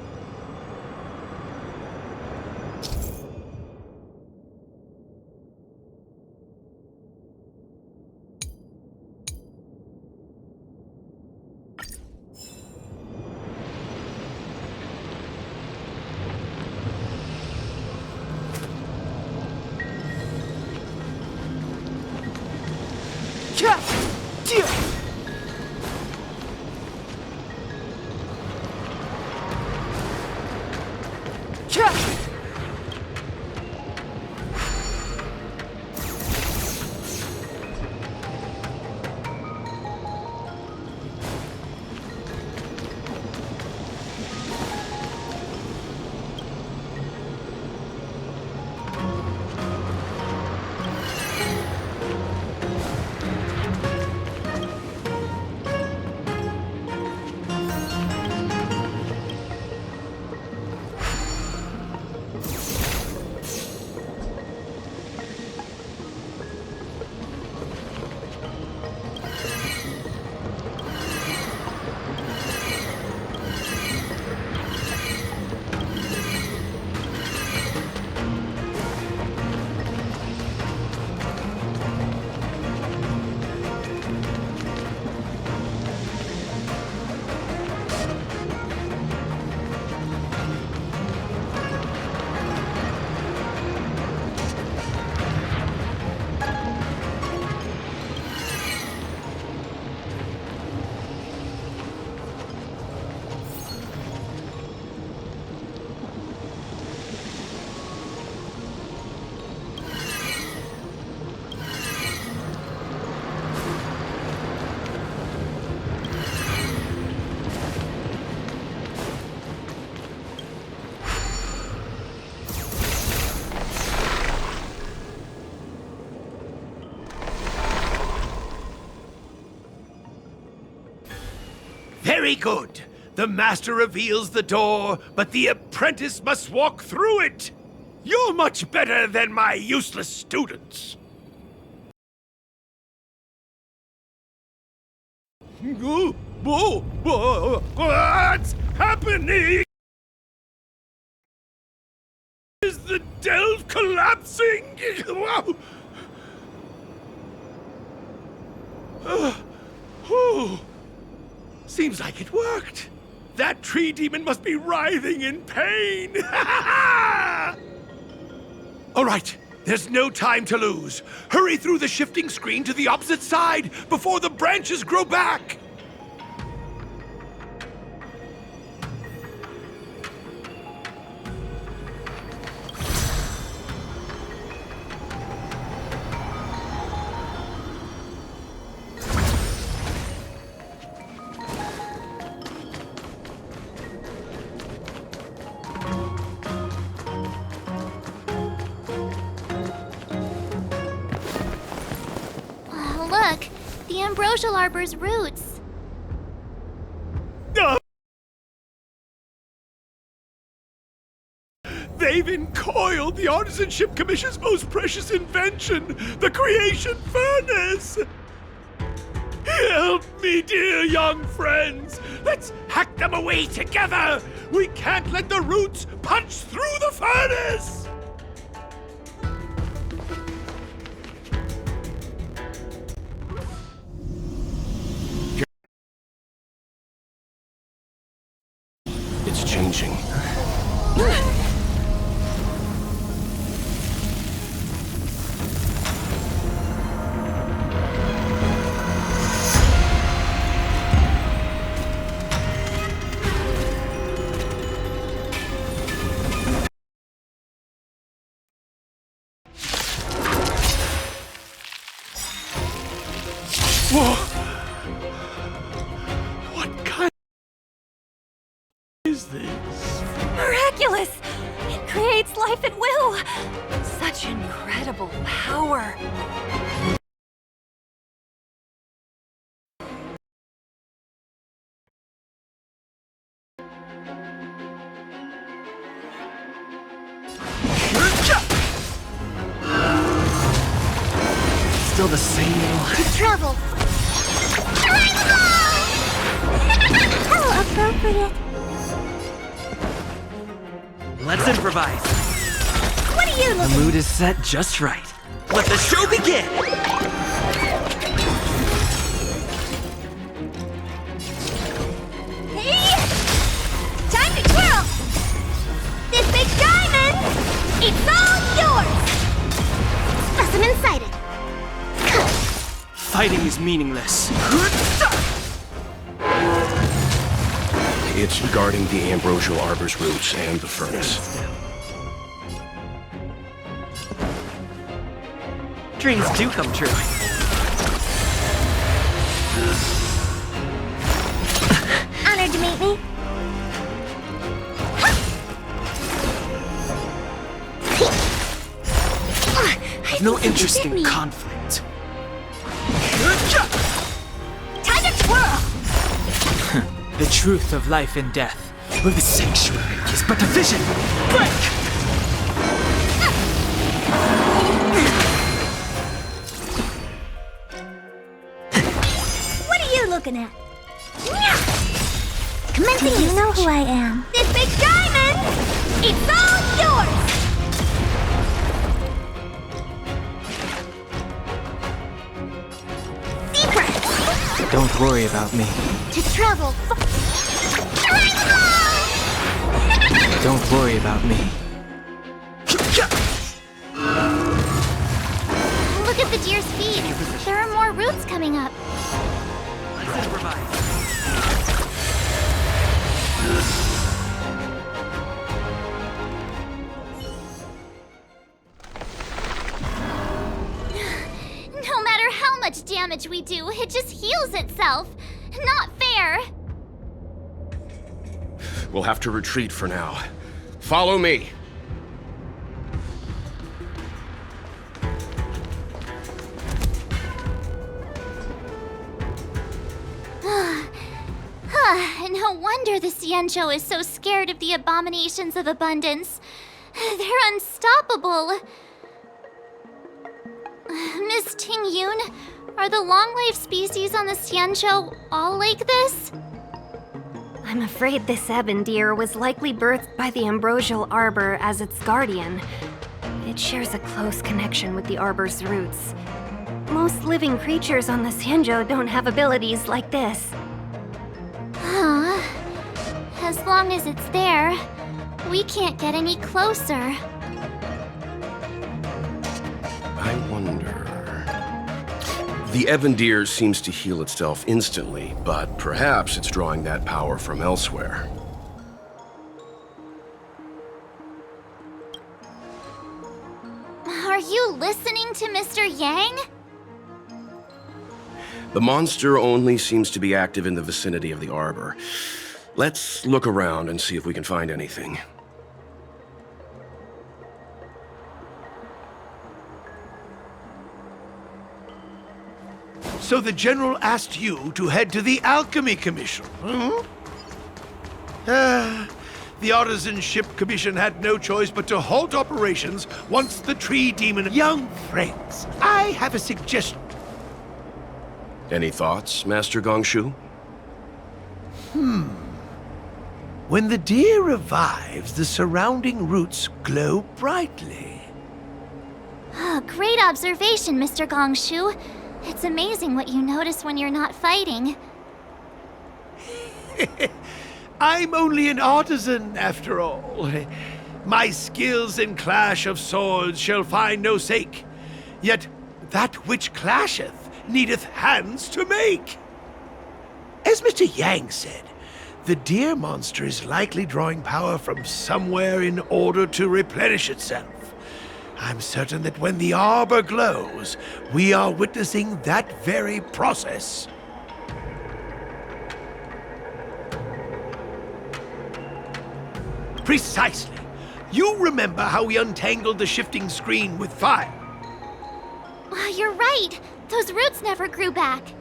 Very good. The master reveals the door, but the apprentice must walk through it. You're much better than my useless students. What's happening? Is the delve collapsing? Seems like it worked. That tree demon must be writhing in pain. All right, there's no time to lose. Hurry through the shifting screen to the opposite side before the branches grow back. Look, the ambrosial arbor's roots. They've encoiled the Artisanship Commission's most precious invention, the creation furnace! Help me, dear young friends! Let's hack them away together! We can't let the roots punch through the furnace! It's changing. creates life at will. Such incredible power. Still the same old... Travel! How appropriate. Let's improvise. What are you The looking mood is set just right. Let the show begin! Hey! Time to twirl! This big diamond! It's all yours! Specimen sighted. Fighting is meaningless. It's guarding the ambrosial arbor's roots and the furnace. Dreams do come true. Honored to meet me. I've no interest in conflict. Time to twirl! The truth of life and death, where the sanctuary is but a vision. Break! What are you looking at? Commencing you know who I am. This big diamond! It's all yours! Secrets! Don't worry about me. To travel. Don't worry about me. Look at the deer's feet. There are more roots coming up. Let's improvise. No matter how much damage we do, it just heals itself. Not fair. We'll have to retreat for now. Follow me. No wonder the Xianzhou is so scared of the abominations of abundance. They're unstoppable. Miss Ting Yun, are the long-life species on the Xianzhou all like this? I'm afraid this ebon deer was likely birthed by the ambrosial arbor as its guardian. It shares a close connection with the arbor's roots. Most living creatures on the Xianzhou don't have abilities like this. Huh. As long as it's there, we can't get any closer. I wonder... The ebon deer seems to heal itself instantly, but perhaps it's drawing that power from elsewhere. Are you listening to Mr. Yang? The monster only seems to be active in the vicinity of the arbor. Let's look around and see if we can find anything. So the General asked you to head to the Alchemy Commission, the Artisan Ship Commission had no choice but to halt operations once the tree demon... Young friends, I have a suggestion. Any thoughts, Master Gongshu? When the deer revives, the surrounding roots glow brightly. Oh, great observation, Mr. Gongshu. It's amazing what you notice when you're not fighting. I'm only an artisan, after all. My skills in clash of swords shall find no sake. Yet that which clasheth needeth hands to make. As Mr. Yang said, the deer monster is likely drawing power from somewhere in order to replenish itself. I'm certain that when the arbor glows, we are witnessing that very process. Precisely. You remember how we untangled the shifting screen with fire? You're right. Those roots never grew back.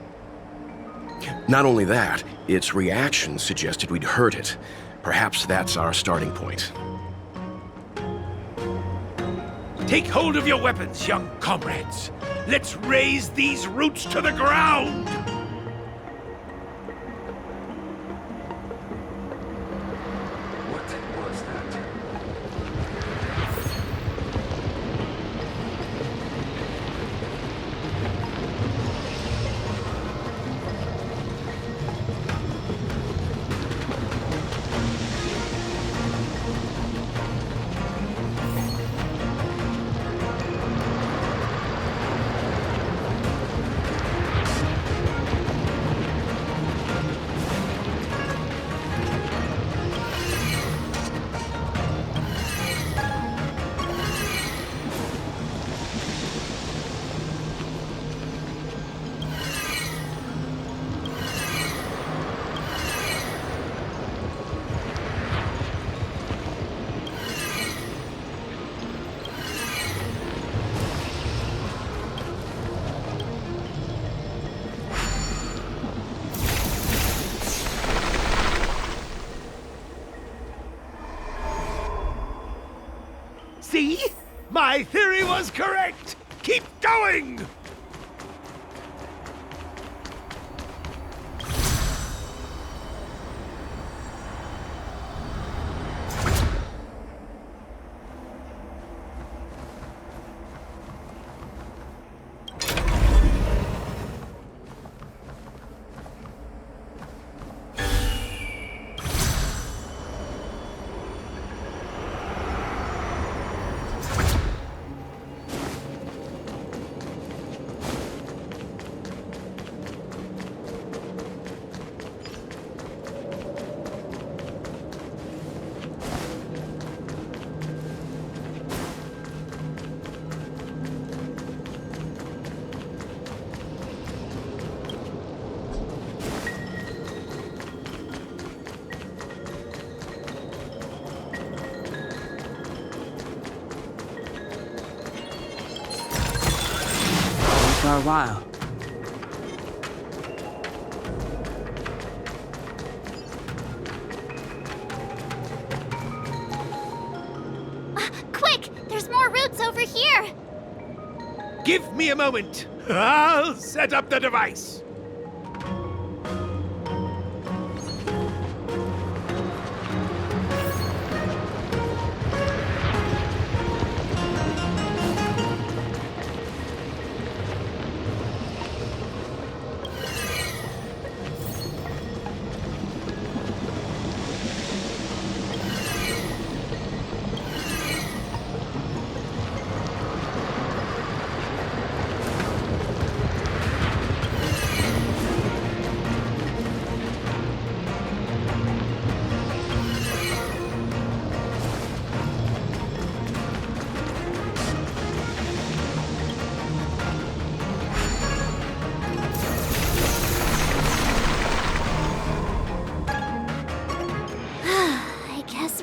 Not only that, its reaction suggested we'd hurt it. Perhaps that's our starting point. Take hold of your weapons, young comrades. Let's raze these roots to the ground! What was that? See? My theory was correct! Keep going! For a while. Quick! There's more roots over here! Give me a moment. I'll set up the device.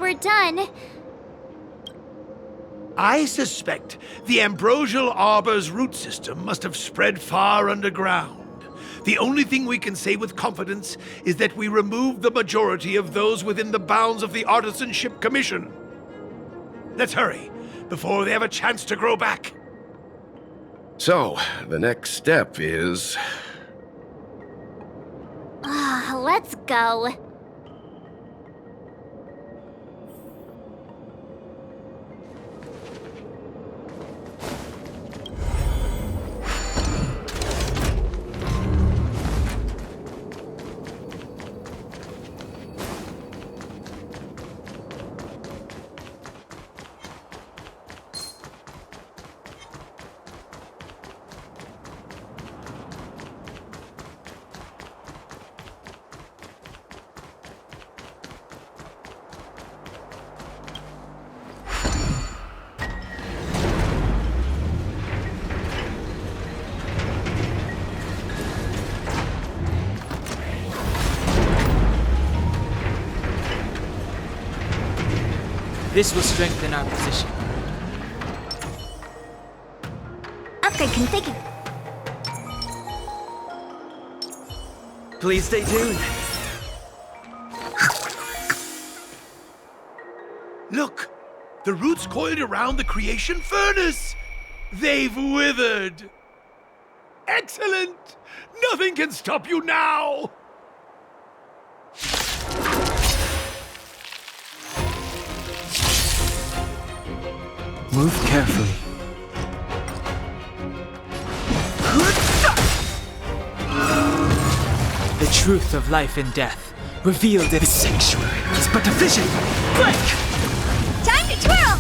We're done. I suspect the ambrosial arbor's root system must have spread far underground. The only thing we can say with confidence is that we removed the majority of those within the bounds of the Artisanship Commission. Let's hurry, before they have a chance to grow back. So, the next step is... Let's go. This will strengthen our position. Upgrade configured. Please stay tuned. Look! The roots coiled around the creation furnace! They've withered! Excellent! Nothing can stop you now! Move carefully. The truth of life and death, revealed in the sanctuary, is but a vision. Break! Time to twirl!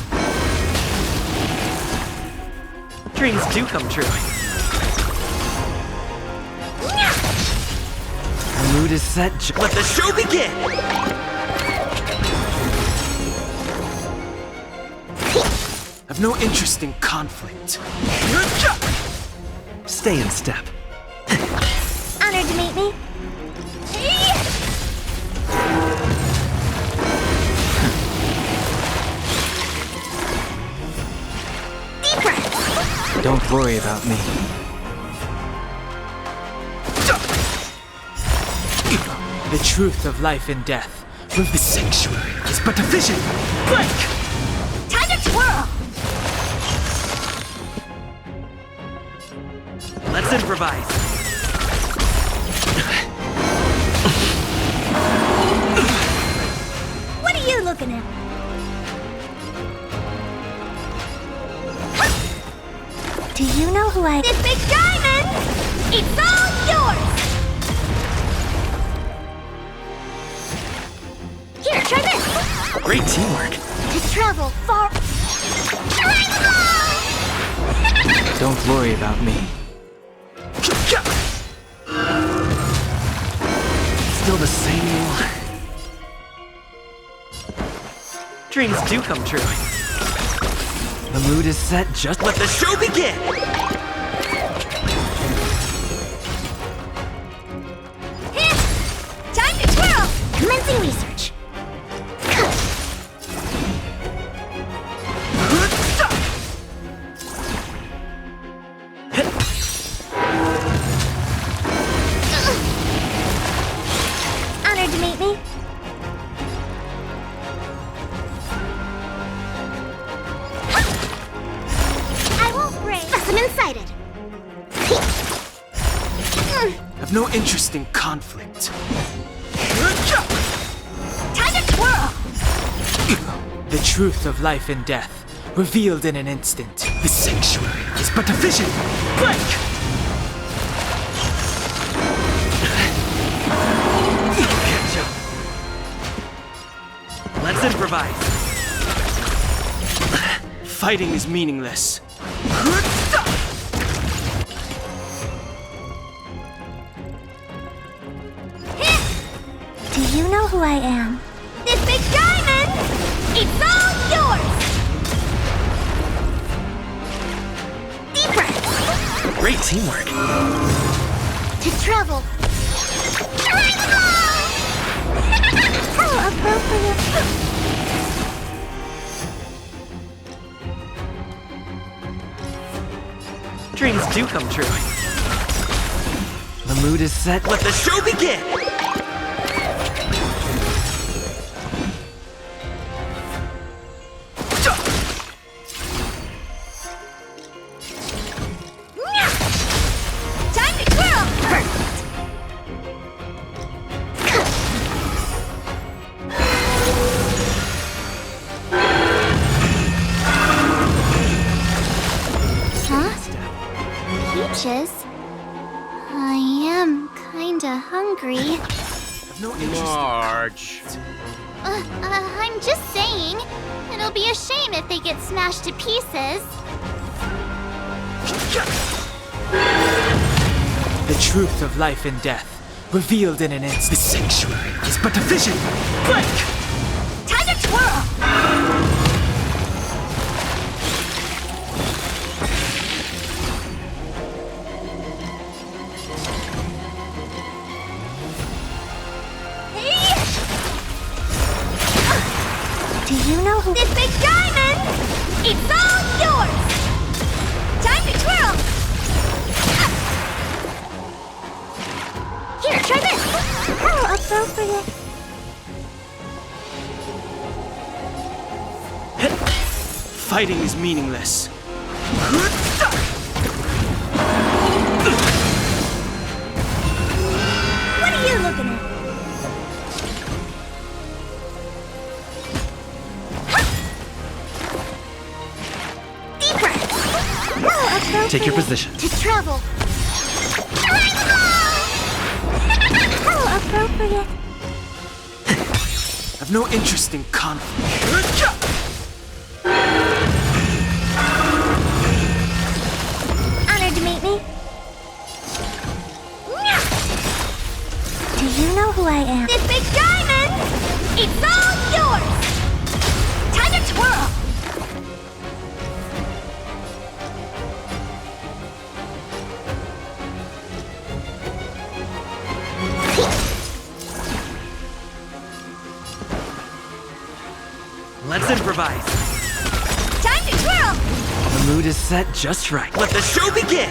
Dreams do come true. The mood is set. Let the show begin! I've no interest in conflict. Stay in step. Honored to meet me. Don't worry about me. The truth of life and death, with the sanctuary, is but a vision. Break! Time to twirl! Let's improvise. What are you looking at? Do you know who I... This big diamond! It's all yours! Here, try this! Great teamwork. To travel far... Don't worry about me. Still the same. Dreams do come true. The mood is set. Just let the show begin! Time to twirl! Commencing research. Honored to meet me. I won't break. Specimen sighted. I've no interest in conflict. Time to twirl! The truth of life and death, revealed in an instant. The sanctuary is but a vision. Break! Let's improvise. Fighting is meaningless. Do you know who I am? This big diamond! It's all yours! Deep breath! Great teamwork. To travel. How appropriate. Dreams do come true. The mood is set. Let the show begin! Time to twirl! Perfect. Huh? Peaches? I am kinda hungry. Marge. I'm just saying. It'll be a shame if they get smashed to pieces. The truth of life and death, revealed in an instant. The sanctuary is but a vision. Break! Time to twirl! Do you know who this big Fighting is meaningless. What are you looking at? Deep breath. How Take your appropriate position. to travel. How appropriate. I've no interest in conflict. Honored to meet me. Do you know who I am? This big diamond! It's all yours! Time to twirl! Let's improvise. Time to twirl! The mood is set just right. Let the show begin!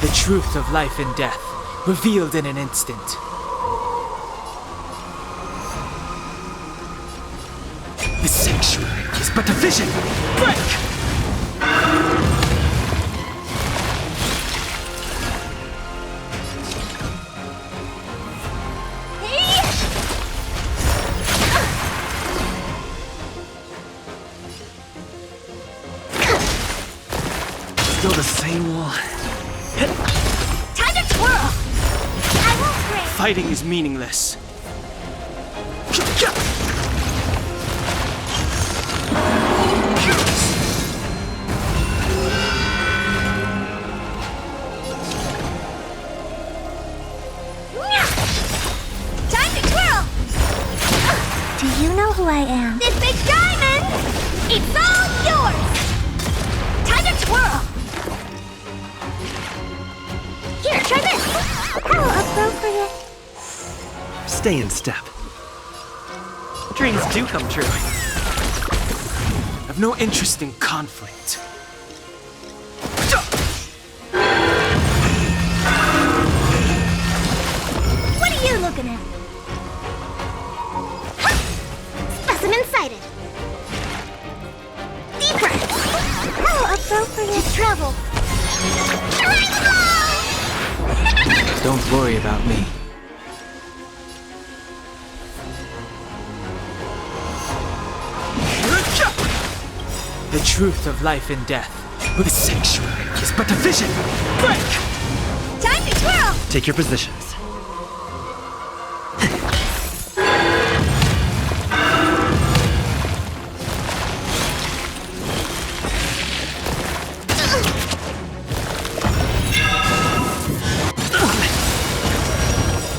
The truth of life and death, revealed in an instant. The sanctuary is but a vision. Break! Still the same wall. Time to twirl! I won't break! Fighting is meaningless. Time to twirl! Do you know who I am? This big diamond! It's all yours! Time to twirl! Here, try this! How appropriate. Stay in step. Dreams do come true. I've no interest in conflict. What are you looking at? Specimen sighted. Deep breath. How appropriate to travel. Don't worry about me. The truth of life and death. The sanctuary is but a vision. Break! Time to twirl! Take your positions.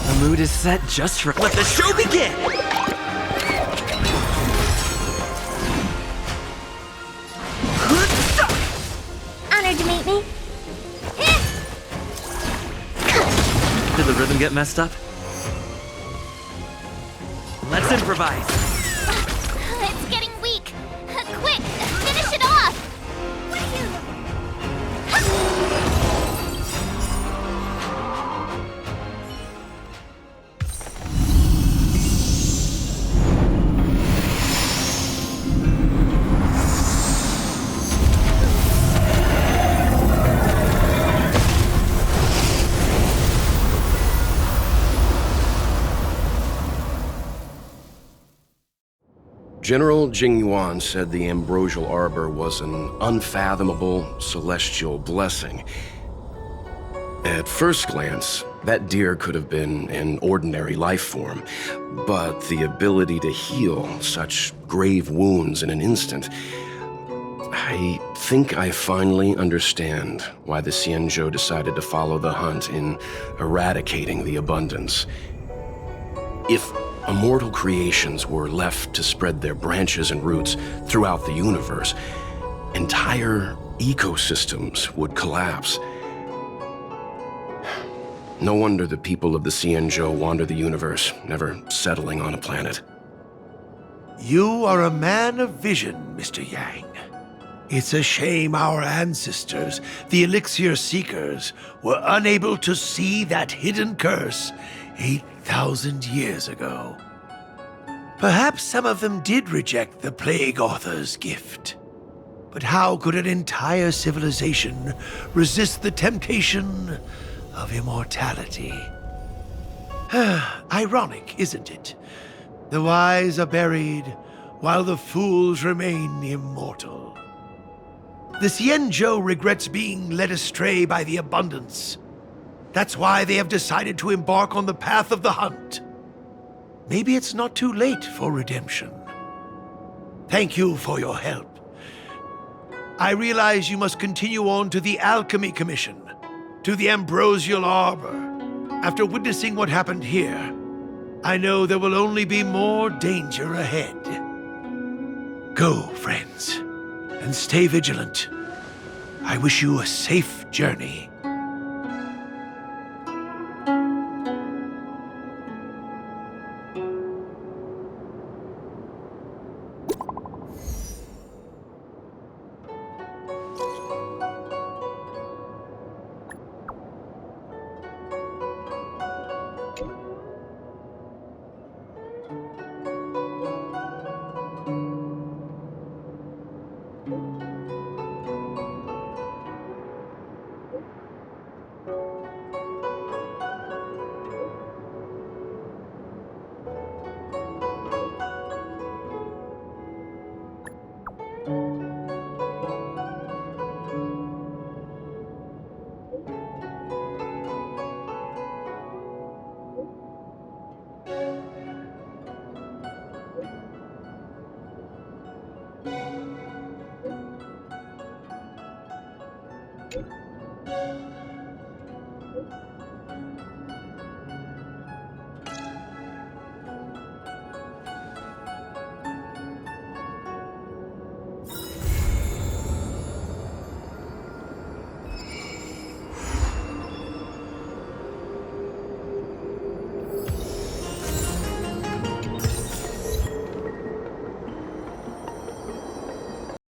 The mood is set just right. Let the show begin! Honored to meet me. Did the rhythm get messed up? Let's improvise. It's getting weak. Quick, finish it off. General Jingyuan said the ambrosial arbor was an unfathomable celestial blessing. At first glance, that deer could have been an ordinary life form, but the ability to heal such grave wounds in an instant, I think I finally understand why the Xianzhou decided to follow the hunt in eradicating the abundance. If immortal creations were left to spread their branches and roots throughout the universe, entire ecosystems would collapse. No wonder the people of the Xianzhou wander the universe, never settling on a planet. You are a man of vision, Mr. Yang. It's a shame our ancestors, the Elixir Seekers, were unable to see that hidden curse 8,000 years ago. Perhaps some of them did reject the Plague Author's gift. But how could an entire civilization resist the temptation of immortality? Ironic, isn't it? The wise are buried, while the fools remain immortal. The Xianzhou regrets being led astray by the abundance. That's why they have decided to embark on the path of the hunt. Maybe it's not too late for redemption. Thank you for your help. I realize you must continue on to the Alchemy Commission, to the Ambrosial Arbor. After witnessing what happened here, I know there will only be more danger ahead. Go, friends, and stay vigilant. I wish you a safe journey.